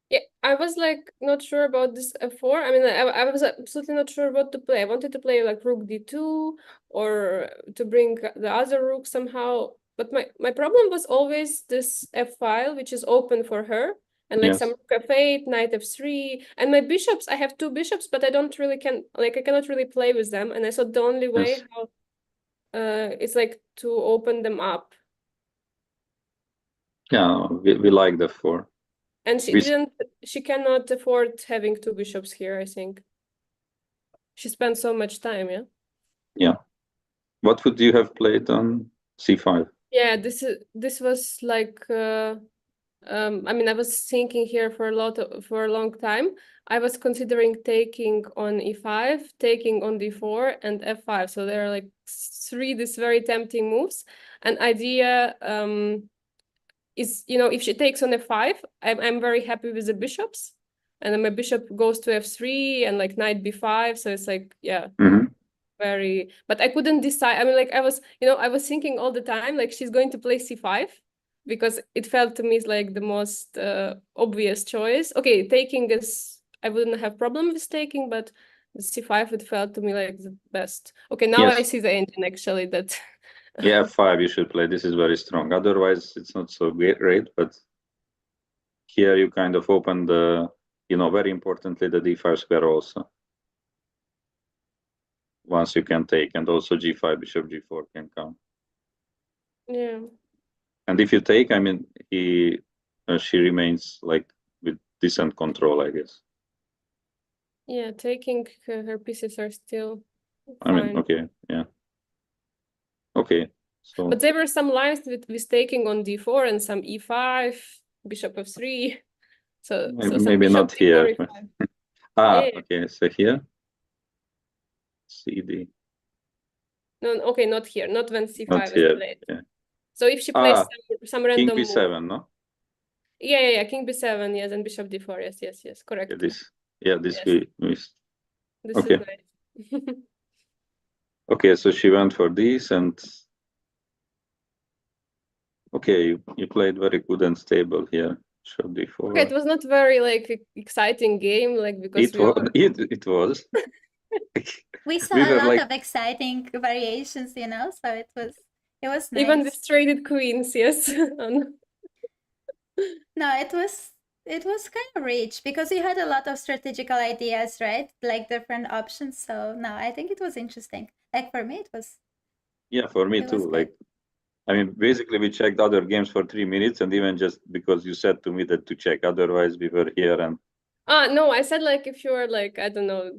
Yeah, I was like not sure about this f4. I mean, I was absolutely not sure what to play. I wanted to play like rook d2 or to bring the other rook somehow. But my problem was always this f file, which is open for her, and like some rook f8, knight f3, and my bishops. I have two bishops, but I don't really I cannot really play with them. And I thought the only way how is like to open them up. Yeah, we like the f4. And she cannot afford having two bishops here, I think. She spent so much time, yeah? Yeah. What would you have played on c5? Yeah, this was like I mean, I was thinking here for a long time. I was considering taking on e5, taking on d4, and f5. So there are like these very tempting moves. An idea is, you know, if she takes on f5, I'm very happy with the bishops. And then my bishop goes to f3 and like knight b5. So it's like, yeah, very, but I couldn't decide. I mean, like I was thinking all the time, like she's going to play c5 because it felt to me like the most obvious choice. Okay, taking is, I wouldn't have problem with taking, but the c5, it felt to me like the best. Okay, now I see the engine actually that. Yeah, f5 you should play. This is very strong. Otherwise, it's not so great, but here you kind of open the, you know, very importantly, the d5 square also. Once you can take, and also g5, bishop g4 can come. Yeah. And if you take, I mean, she remains like with decent control, I guess. Yeah, taking her pieces are still fine. I mean, okay, yeah. Okay, so. But there were some lines with taking on d4 and some e5, bishop f3. So maybe not here. Okay, so here. CD. No, okay, not here, not when c5 not is here. played. Yeah. So if she plays some random king b7, move. no? Yeah, king b7, yes, and bishop d4, yes, correct. Yeah, this we missed. This okay. Is nice. Okay, so she went for this, and okay, you played very good and stable here. Bishop d4. Okay, it was not very like exciting game, like because it was. We saw a lot of exciting variations, you know, so it was nice. Even with traded queens, yes. No, it was kind of rich because we had a lot of strategical ideas, right? Like different options. So no, I think it was interesting. Like for me, it was. Yeah, for me too. Like, I mean, basically we checked other games for 3 minutes, and even just because you said to me that to check, otherwise we were here and. No, I said like if you're like, I don't know,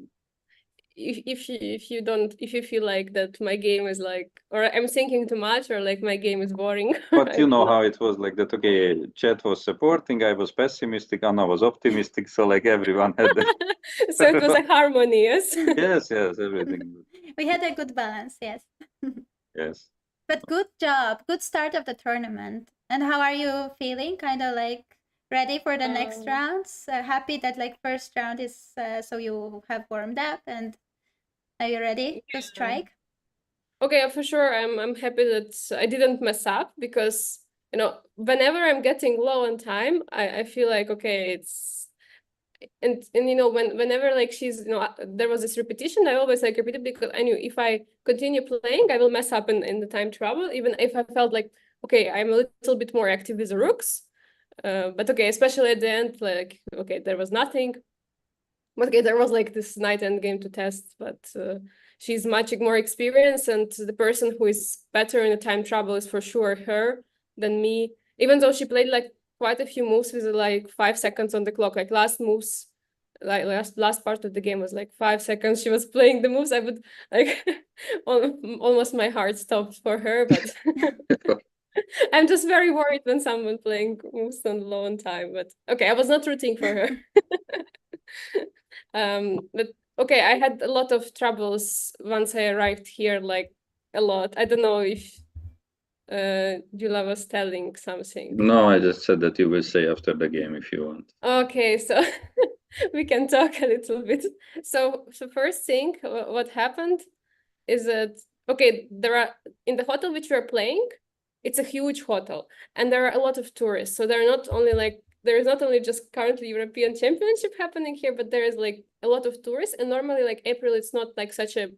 if you feel like that my game is like, or I'm thinking too much, or like my game is boring. But you know how it was like that. Okay, chat was supporting, I was pessimistic, Anna was optimistic, so like everyone had that. So it was a harmony, yes. Yes, everything. We had a good balance, yes. Yes. But good job, good start of the tournament. And how are you feeling? Kind of like ready for the next rounds? Happy that like first round is so you have warmed up, and are you ready to strike? Okay, for sure. I'm happy that I didn't mess up, because whenever I'm getting low on time, I feel like okay, it's and whenever like she's there was this repetition, I always like repeat it, because I knew if I continue playing, I will mess up in the time travel, even if I felt like okay, I'm a little bit more active with the rooks. But okay, especially at the end, like okay, there was nothing. But okay, there was like this knight endgame to test, but she's much more experienced, and the person who is better in the time travel is for sure her than me. Even though she played like quite a few moves with like 5 seconds on the clock, like last moves, like last part of the game was like 5 seconds. She was playing the moves. I would like almost my heart stopped for her, but I'm just very worried when someone playing moves on low on time. But okay, I was not rooting for her. But okay, I had a lot of troubles once I arrived here, like a lot. I don't know if Gyula was telling something. No, I just said that you will say after the game if you want. Okay, so we can talk a little bit. So first thing, what happened is that okay, there are in the hotel which we are playing, it's a huge hotel, and there are a lot of tourists. So there is not only just currently European Championship happening here, but there is like a lot of tourists. And normally like April, it's not like such a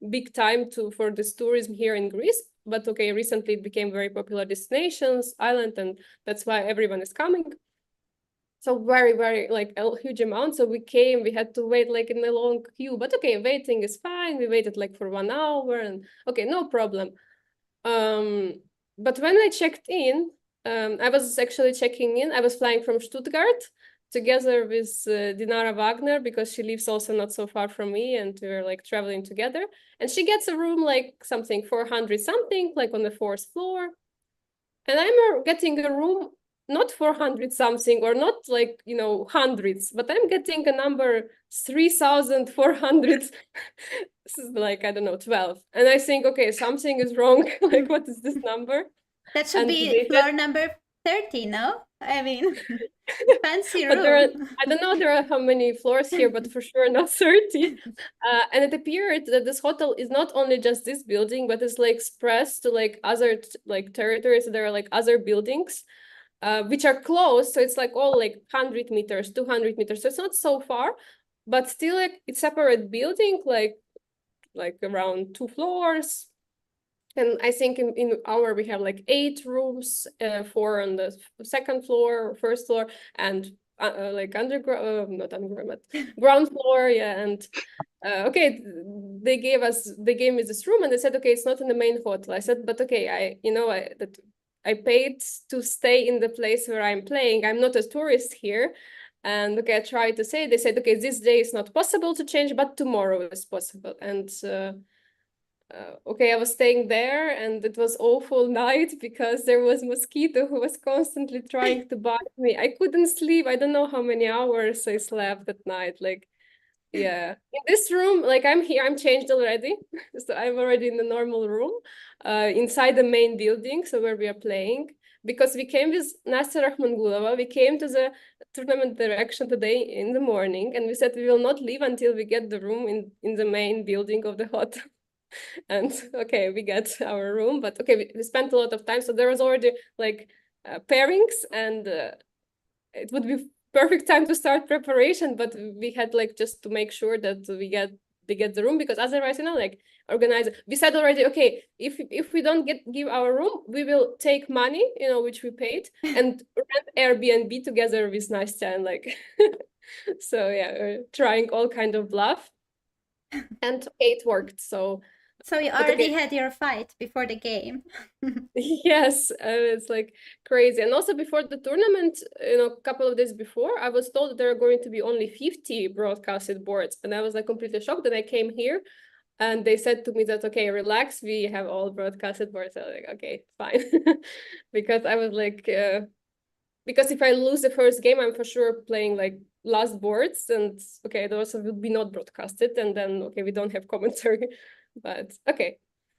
big time for this tourism here in Greece. But okay, recently it became very popular destinations, island, and that's why everyone is coming. So very, very like a huge amount. So we had to wait like in a long queue, but okay, waiting is fine. We waited like for 1 hour and okay, no problem. But when I checked in, I was actually checking in. I was flying from Stuttgart together with Dinara Wagner, because she lives also not so far from me, and we were like traveling together. And she gets a room like something 400 something, like on the 4th floor. And I'm getting a room not 400 something, or not like hundreds, but I'm getting a number 3,400. This is like, I don't know, 12. And I think, okay, something is wrong. Like, what is this number? That should be floor number 30, no? I mean, fancy room. But I don't know there are how many floors here, but for sure not 30. And it appeared that this hotel is not only just this building, but it's like spread to like other like territories. There are like other buildings which are close. So it's like all like 100 meters, 200 meters. So it's not so far, but still like it's separate building, like around 2 floors. And I think in our we have like 8 rooms, 4 on the 2nd floor, 1st floor, and like underground, not underground, but ground floor, yeah. And okay, they gave me this room, and they said, okay, it's not in the main hotel. I said, but okay, I paid to stay in the place where I'm playing. I'm not a tourist here. And okay, I tried to say, they said, okay, this day is not possible to change, but tomorrow is possible. And okay, I was staying there, and it was awful night because there was mosquito who was constantly trying to bite me. I couldn't sleep. I don't know how many hours I slept that night. Like, yeah, in this room, like I'm here, I'm changed already. So I'm already in the normal room, inside the main building, so where we are playing. Because we came with Nasser Rahmangulova, we came to the tournament direction today in the morning, and we said we will not leave until we get the room in the main building of the hotel. And okay, we get our room, but okay, we spent a lot of time, so there was already like pairings, and it would be perfect time to start preparation, but we had like just to make sure that we get the room, because otherwise like organize. We said already, okay, if we don't give our room, we will take money which we paid and rent Airbnb together with Nastya, and like so yeah, we're trying all kind of bluff, and okay, it worked. So So you But already okay. had your fight before the game. Yes, it's like crazy. And also before the tournament, a couple of days before, I was told that there are going to be only 50 broadcasted boards. And I was like completely shocked. Then I came here and they said to me that, okay, relax, we have all broadcasted boards. I was like, okay, fine. Because I was like, because if I lose the first game, I'm for sure playing like last boards. And okay, those will be not broadcasted. And then, okay, we don't have commentary. But okay.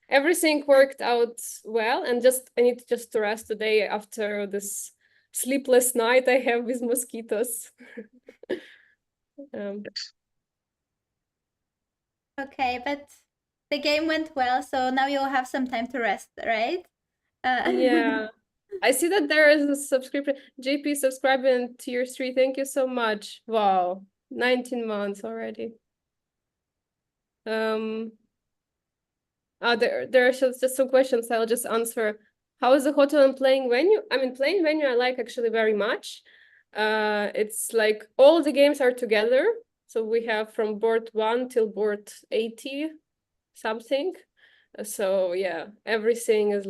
Everything worked out well, and I need just to rest today after this sleepless night I have with mosquitoes. Okay, but the game went well, so now you'll have some time to rest, right? Yeah, I see that there is a subscription. JP subscribing tier 3. Thank you so much. Wow, 19 months already. There are just some questions I'll just answer. How is the hotel and playing venue? I mean, playing venue I like actually very much. It's like all the games are together. So we have from board 1 till board 80 something. So yeah, everything is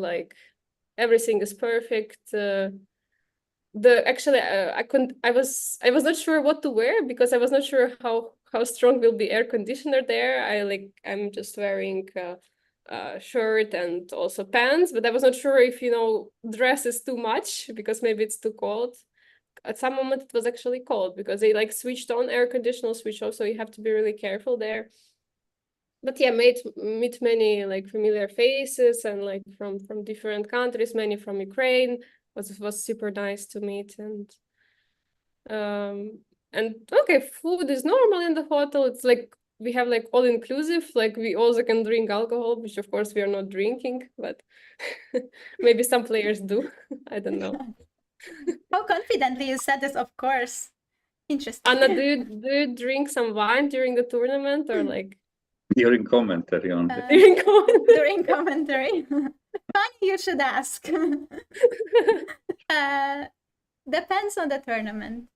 perfect. I was not sure what to wear because I was not sure how strong will be air conditioner there. I'm just wearing shirt and also pants, but I was not sure if dress is too much because maybe it's too cold. At some moment it was actually cold because they like switched on air conditioner, switch off, so you have to be really careful there. But yeah, meet many like familiar faces and like from different countries, many from Ukraine. Was super nice to meet. And okay, food is normal in the hotel. It's like we have like all inclusive, like we also can drink alcohol, which of course we are not drinking, but maybe some players do. I don't know. How confidently you said this, of course. Interesting. Anna, do you drink some wine during the tournament or like During commentary only. during commentary? During commentary? Funny you should ask. Depends on the tournament.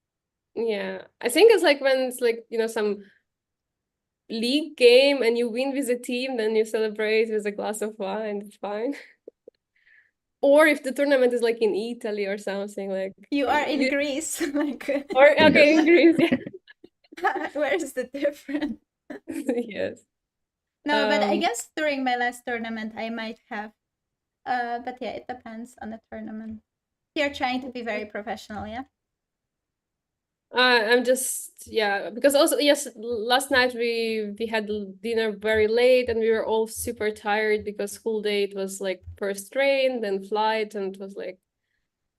Yeah, I think it's like when it's like, some league game and you win with a team, then you celebrate with a glass of wine, it's fine. Or if the tournament is like in Italy or something, like you are in Greece, like. Or okay, Yes. in Greece, yeah. Where's the difference? Yes. No, but I guess during my last tournament I might have. But yeah, it depends on the tournament. You're trying to be very professional, yeah? I'm just because also yes, last night we had dinner very late and we were all super tired because whole day it was like first train, then flight, and it was like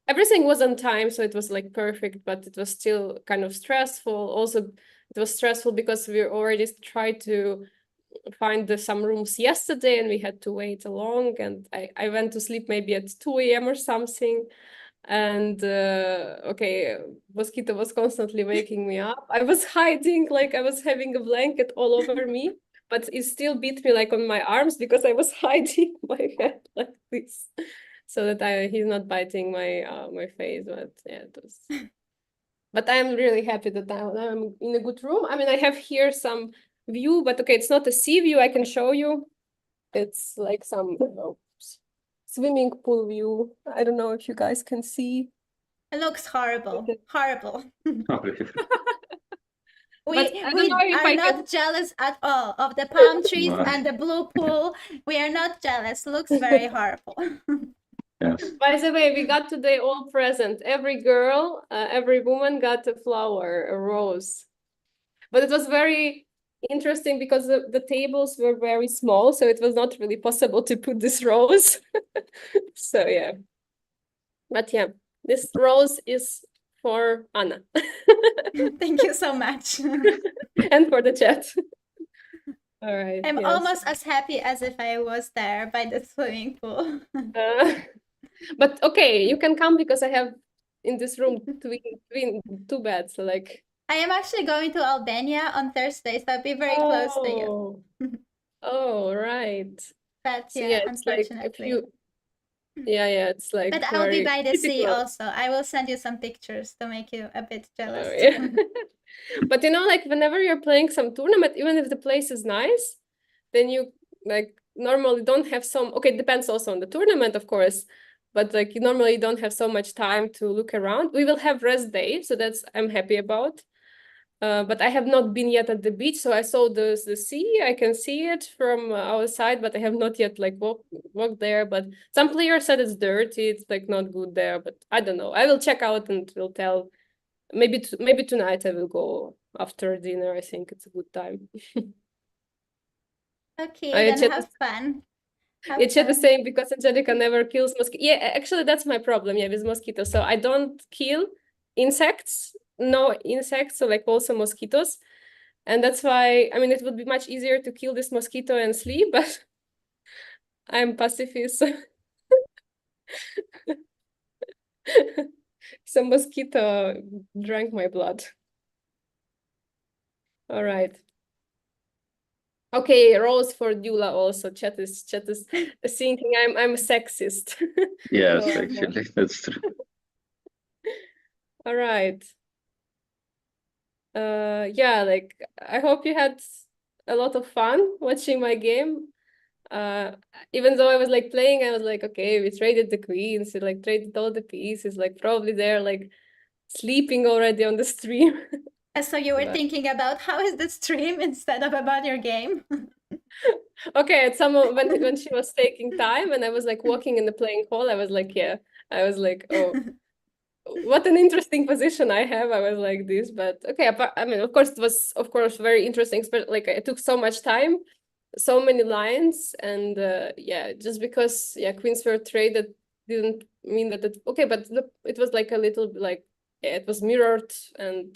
everything was on time, so it was like perfect, but it was still kind of stressful. Also, it was stressful because we already tried to find some rooms yesterday and we had to wait long, and I went to sleep maybe at 2 a.m. or something. And okay, mosquito was constantly waking me up. I was hiding, like I was having a blanket all over me, but it still beat me like on my arms because I was hiding my head like this, so that he's not biting my my face. But yeah, it was. But I'm really happy that I'm in a good room. I mean, I have here some view, but okay, it's not a sea view. I can show you. It's like some swimming pool view. I don't know if you guys can see. It looks horrible. Horrible. We are not jealous at all of the palm trees and the blue pool. We are not jealous. Looks very horrible. Yes. By the way, we got today all present. Every girl, every woman got a flower, a rose. But it was very interesting because the tables were very small, so it was not really possible to put this rose. So yeah. But yeah, this rose is for Anna. Thank you so much. And for the chat. All right. I'm almost as happy as if I was there by the swimming pool. But okay, you can come because I have in this room between two beds. So like I am actually going to Albania on Thursday, so I'll be very close to you. Oh, right. But So yeah, it's like unfortunately. it's like. But I'll be by the sea also. I will send you some pictures to make you a bit jealous. Oh, yeah. But like whenever you're playing some tournament, even if the place is nice, then you like normally don't have okay, it depends also on the tournament, of course, but like you normally don't have so much time to look around. We will have rest day, so I'm happy about. But I have not been yet at the beach, so I saw the sea. I can see it from outside, but I have not yet like walked there. But some players said it's dirty, it's like not good there. But I don't know. I will check out and will tell. Maybe tonight I will go after dinner. I think it's a good time. Okay, then have fun. It's the same because Angelica never kills mosquitoes. Yeah, actually that's my problem. Yeah, with mosquitoes. So I don't kill insects. No insects, so like also mosquitoes. And that's why, I mean, it would be much easier to kill this mosquito and sleep, but I'm pacifist. Some mosquito drank my blood. All right. Okay, rose for Gyula also. Chat is thinking I'm a sexist. Yes, So, actually, that's true. all right. Yeah, like I hope you had a lot of fun watching my game. Even though I was like playing, I was like, okay, we traded the queens, we like traded all the pieces, like probably they're like sleeping already on the stream. So you were thinking about how is the stream instead of about your game? Okay, at some when she was taking time and I was like walking in the playing hall, I was like, yeah, I was like, oh, what an interesting position I have. I was like this, but okay, I mean, of course, it was of course very interesting, but like it took so much time, so many lines, and yeah, just because queens were traded didn't mean that okay, but it was like a little like it was mirrored and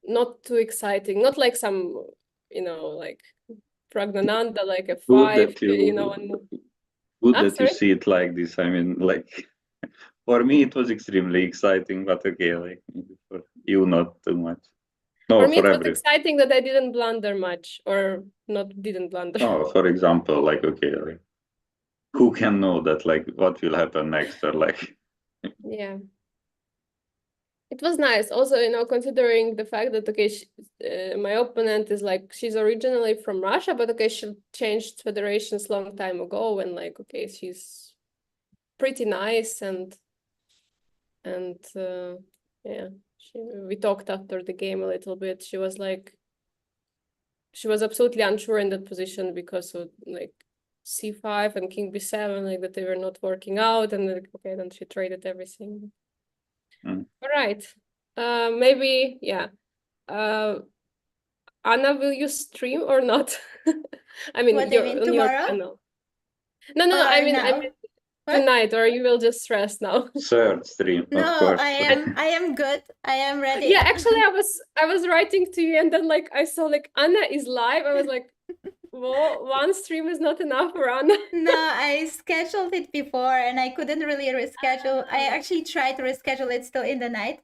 not too exciting, not like some like Pragnananda, like a 5, and good that sorry? you see it like this. I mean, like for me it was extremely exciting, but okay, like for you not too much. No, for me, it was everyone. exciting that I didn't blunder much, or didn't blunder. No, for example, like okay, like who can know that like what will happen next or like Yeah. It was nice. Also, considering the fact that okay, my opponent is like she's originally from Russia, but okay, she changed federations long time ago, and like okay, she's pretty nice and yeah, we talked after the game a little bit. She was absolutely unsure in that position because of like c5 and king b7, like that they were not working out, and like okay, then she traded everything. All right. Maybe, yeah. Anna, will you stream or not? I mean, what do you mean, on tomorrow? your channel. No, I mean tonight, or you will just rest now. third stream, No, of course. I am good. I am ready. Yeah, actually, I was writing to you, and then like I saw like Anna is live. I was like, well, one stream is not enough for Anna. No, I scheduled it before, and I couldn't really reschedule. I actually tried to reschedule it still in the night,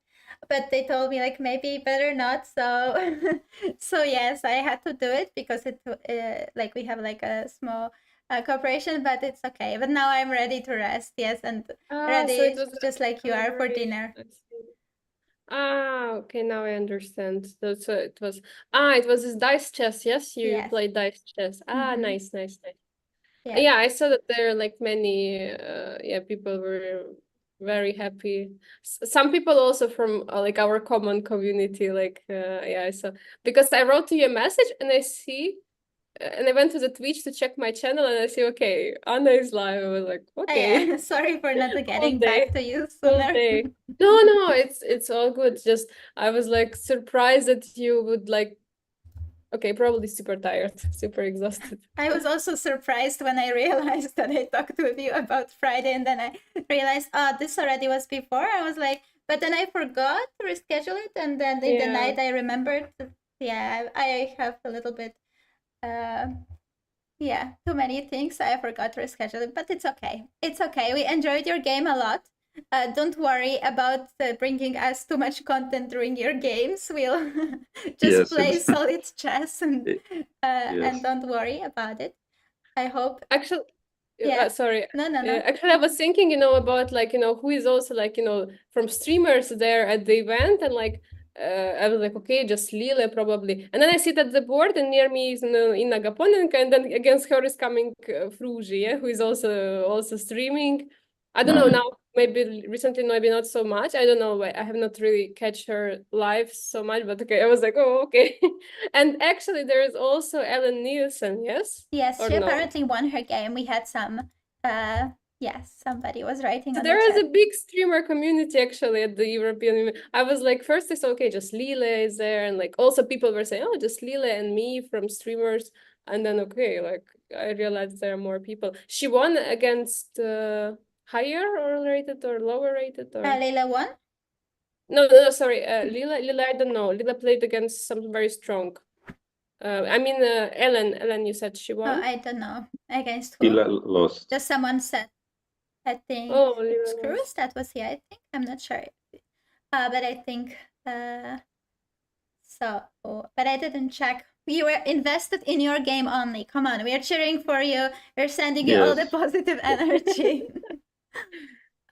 but they told me like maybe better not. So, so yes, I had to do it because it like we have like a small cooperation, but it's okay. But now I'm ready to rest. Yes, and ready So it was just like you are for dinner. Okay, now I understand. So it was this dice chess, yes? You played dice chess. Nice. Yeah, I saw that there are like many people were very happy. Some people also from like our common community, like I saw, because I wrote to you a message and I see and I went to the Twitch to check my channel and I see, okay, Anna is live. I was like, okay. Yeah, sorry for not getting back to you sooner. No, it's all good. Just I was like surprised that you would like, okay, probably super tired, super exhausted. I was also surprised when I realized that I talked with you about Friday, and then I realized, oh, this already was before. I was like, but then I forgot to reschedule it, and then in the night I remembered. Yeah, I have a little bit, too many things. I forgot to reschedule it, but it's okay. It's okay. We enjoyed your game a lot. Don't worry about bringing us too much content during your games. We'll just play solid chess and don't worry about it. I hope. Actually, sorry. No. Actually, I was thinking, about like, who is also like, from streamers there at the event, and like I was like, okay, just Lila probably. And then I sit at the board, and near me is Inna Gaponenko, and then against her is coming Fruji, yeah, who is also streaming. I don't know now, maybe recently, maybe not so much. I don't know. I have not really catch her live so much, but okay, I was like, oh, okay. And actually, there is also Ellen Nielsen, yes? Yes, Or she no? apparently won her game. We had some, yes, somebody was writing So on the there is chat. a big streamer community actually at the European Union. I was like, first I saw, okay, just Lila is there, and like also people were saying, oh, just Lila and me from streamers, and then okay, like I realized there are more people. She won against higher or rated or lower rated or Leila won? no, sorry, Lila I don't know. Lila played against some very strong. I mean Ellen, you said she Oh, won. I don't know. Against who? Lila lost. Just someone said. I think Oh, Lila Screws, lost. that was he, I think. I'm not sure. But I think so. But I didn't check. We were invested in your game only. Come on, we are cheering for you. We're sending you all the Yes. positive energy.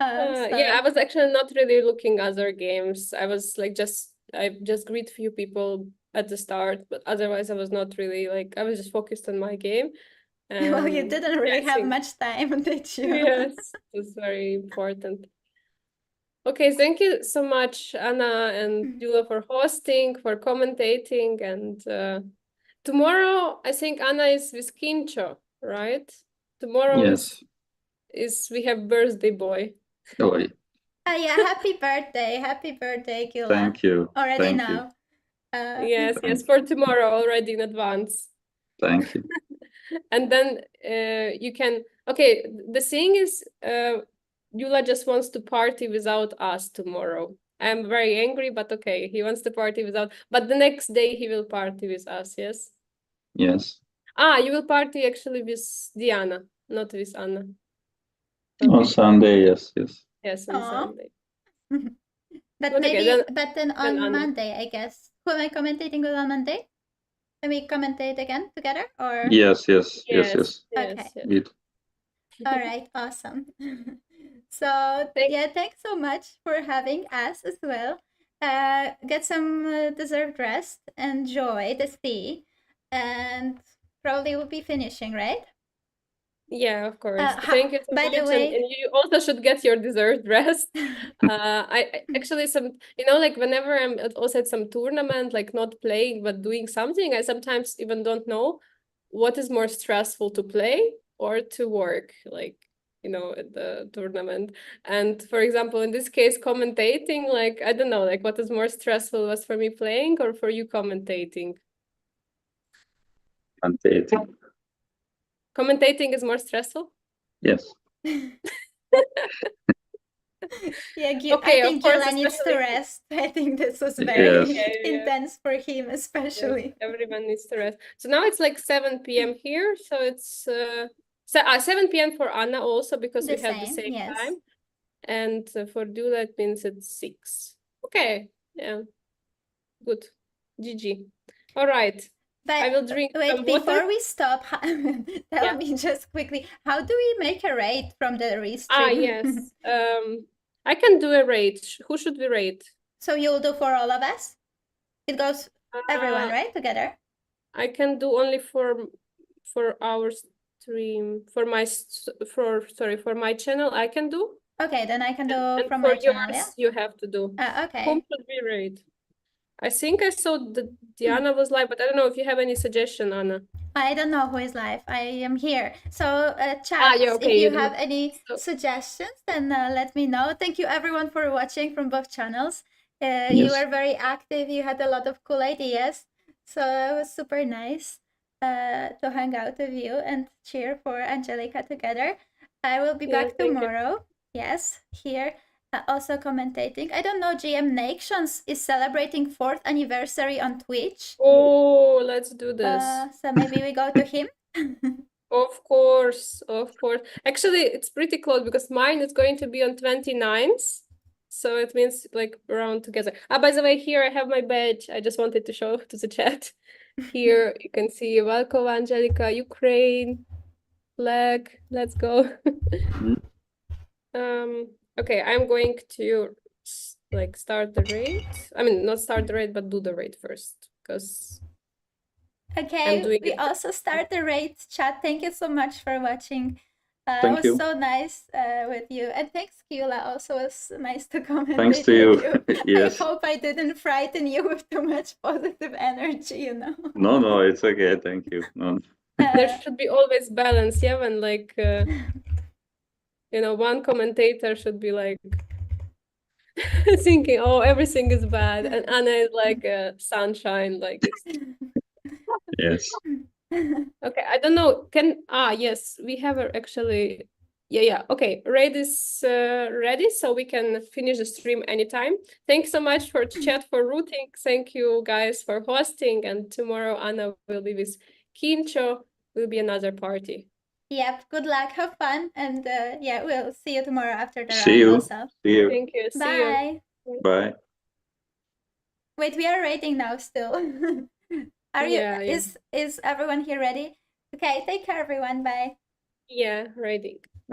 Yeah, I was actually not really looking other games. I was like I just greet few people at the start, but otherwise I was not really like I was just focused on my game. Well, you And didn't yeah, really I have think- much time, did you? Yes, it's very important. Okay, thank you so much, Anna and Gyula, for hosting, for commentating, and tomorrow I think Anna is with Kincho, right? Tomorrow Yes. is we have birthday boy. Oh, Yeah, happy birthday, Gyula. thank you. Already Thank now. Yes, Thank for tomorrow already in advance. Thank you. And then you can, okay, the thing is, Gyula just wants to party without us tomorrow. I'm very angry, but okay, he wants to party without, but the next day he will party with us, yes? Yes. Ah, you will party actually with Diana, not with Anna. On Okay, Sunday, yes. yes, on Aw. Sunday. But okay, maybe, then- but then on Anna. Monday, I guess. Who am I commentating with on Monday? Can we commentate again together, or? Yes. Yes, Okay. yes. Good. All right, awesome. So Thank- thanks so much for having us as well. Get some deserved rest, enjoy the sea, and probably we'll be finishing, right? Yeah, of course. how- Thank you so by the much, way- and you also should get your deserved rest. I actually like whenever I'm also at some tournament, like not playing but doing something, I sometimes even don't know what is more stressful, to play or to work, like at the tournament. And for example, in this case, commentating, like I don't know, like what is more stressful, was for me playing or for you commentating? Commentating is more stressful? Yes. Yeah, Okay, I of think course, Gyula needs to especially- rest. I think this was very Yes. Yeah. intense for him, especially. Yes, everyone needs to rest. So now it's like 7 p.m. here, so it's 7 p.m. for Anna also, because The we have the same, same yes. time. And for Gyula it means it's 6. Okay, yeah, good. GG. All right, But I will drink wait, some water. before we stop, tell Yeah. me just quickly, how do we make a raid from the restream? Ah, yes. I can do a raid. Who should we raid? So you'll do for all of us? It goes everyone, Uh, right? Together? I can do only for our stream, for my channel. I can do. Okay, then I can do And from for my channel, yours, yeah? you have to do. Okay. Whom should we raid? I think I saw that Diana was live, but I don't know if you have any suggestion, Anna. I don't know who is live. I am here. So chat, yeah, okay, if you you have don't- any so- suggestions, then let me know. Thank you everyone for watching from both channels. You Yes. were very active. You had a lot of cool ideas. So it was super nice to hang out with you and cheer for Angelica together. I will be Yeah, back thank you. tomorrow. Yes, here. Also commentating. I don't know, GM Nations is celebrating 4th anniversary on Twitch. Oh, let's do this. So maybe we go to him. Of course. Actually, it's pretty close because mine is going to be on 29th. So it means like around together. By the way, here I have my badge. I just wanted to show to the chat. Here you can see welcome, Angelica, Ukraine, flag. Let's go. Okay, I'm going to like start the raid. I mean, not start the raid, but do the raid first, because I'm Okay, doing we it. also start the raid chat. Thank you so much for watching. It Thank was you. so nice with you. And thanks, Gyula. Also, it was nice to commentate Thanks to with you. you. Yes. I hope I didn't frighten you with too much positive energy, you know. No, no, it's okay. Thank you. No. There Uh, should be always balance, yeah, when like you know, one commentator should be like thinking, oh, everything is bad, and Anna is like sunshine, like it's Yes. okay. I don't know. Yes, we have actually. Yeah. Okay, raid is ready, so we can finish the stream anytime. Thanks so much for chat for rooting. Thank you guys for hosting, and tomorrow Anna will be with Kincho. Will be another party. Yep, good luck, have fun, and yeah, we'll see you tomorrow after the See round you. also. See you. Thank you. See you. Bye. Bye. Wait, we are rating now still. Are you Yeah. is everyone here ready? Okay, take care everyone. Bye. Yeah, raiding.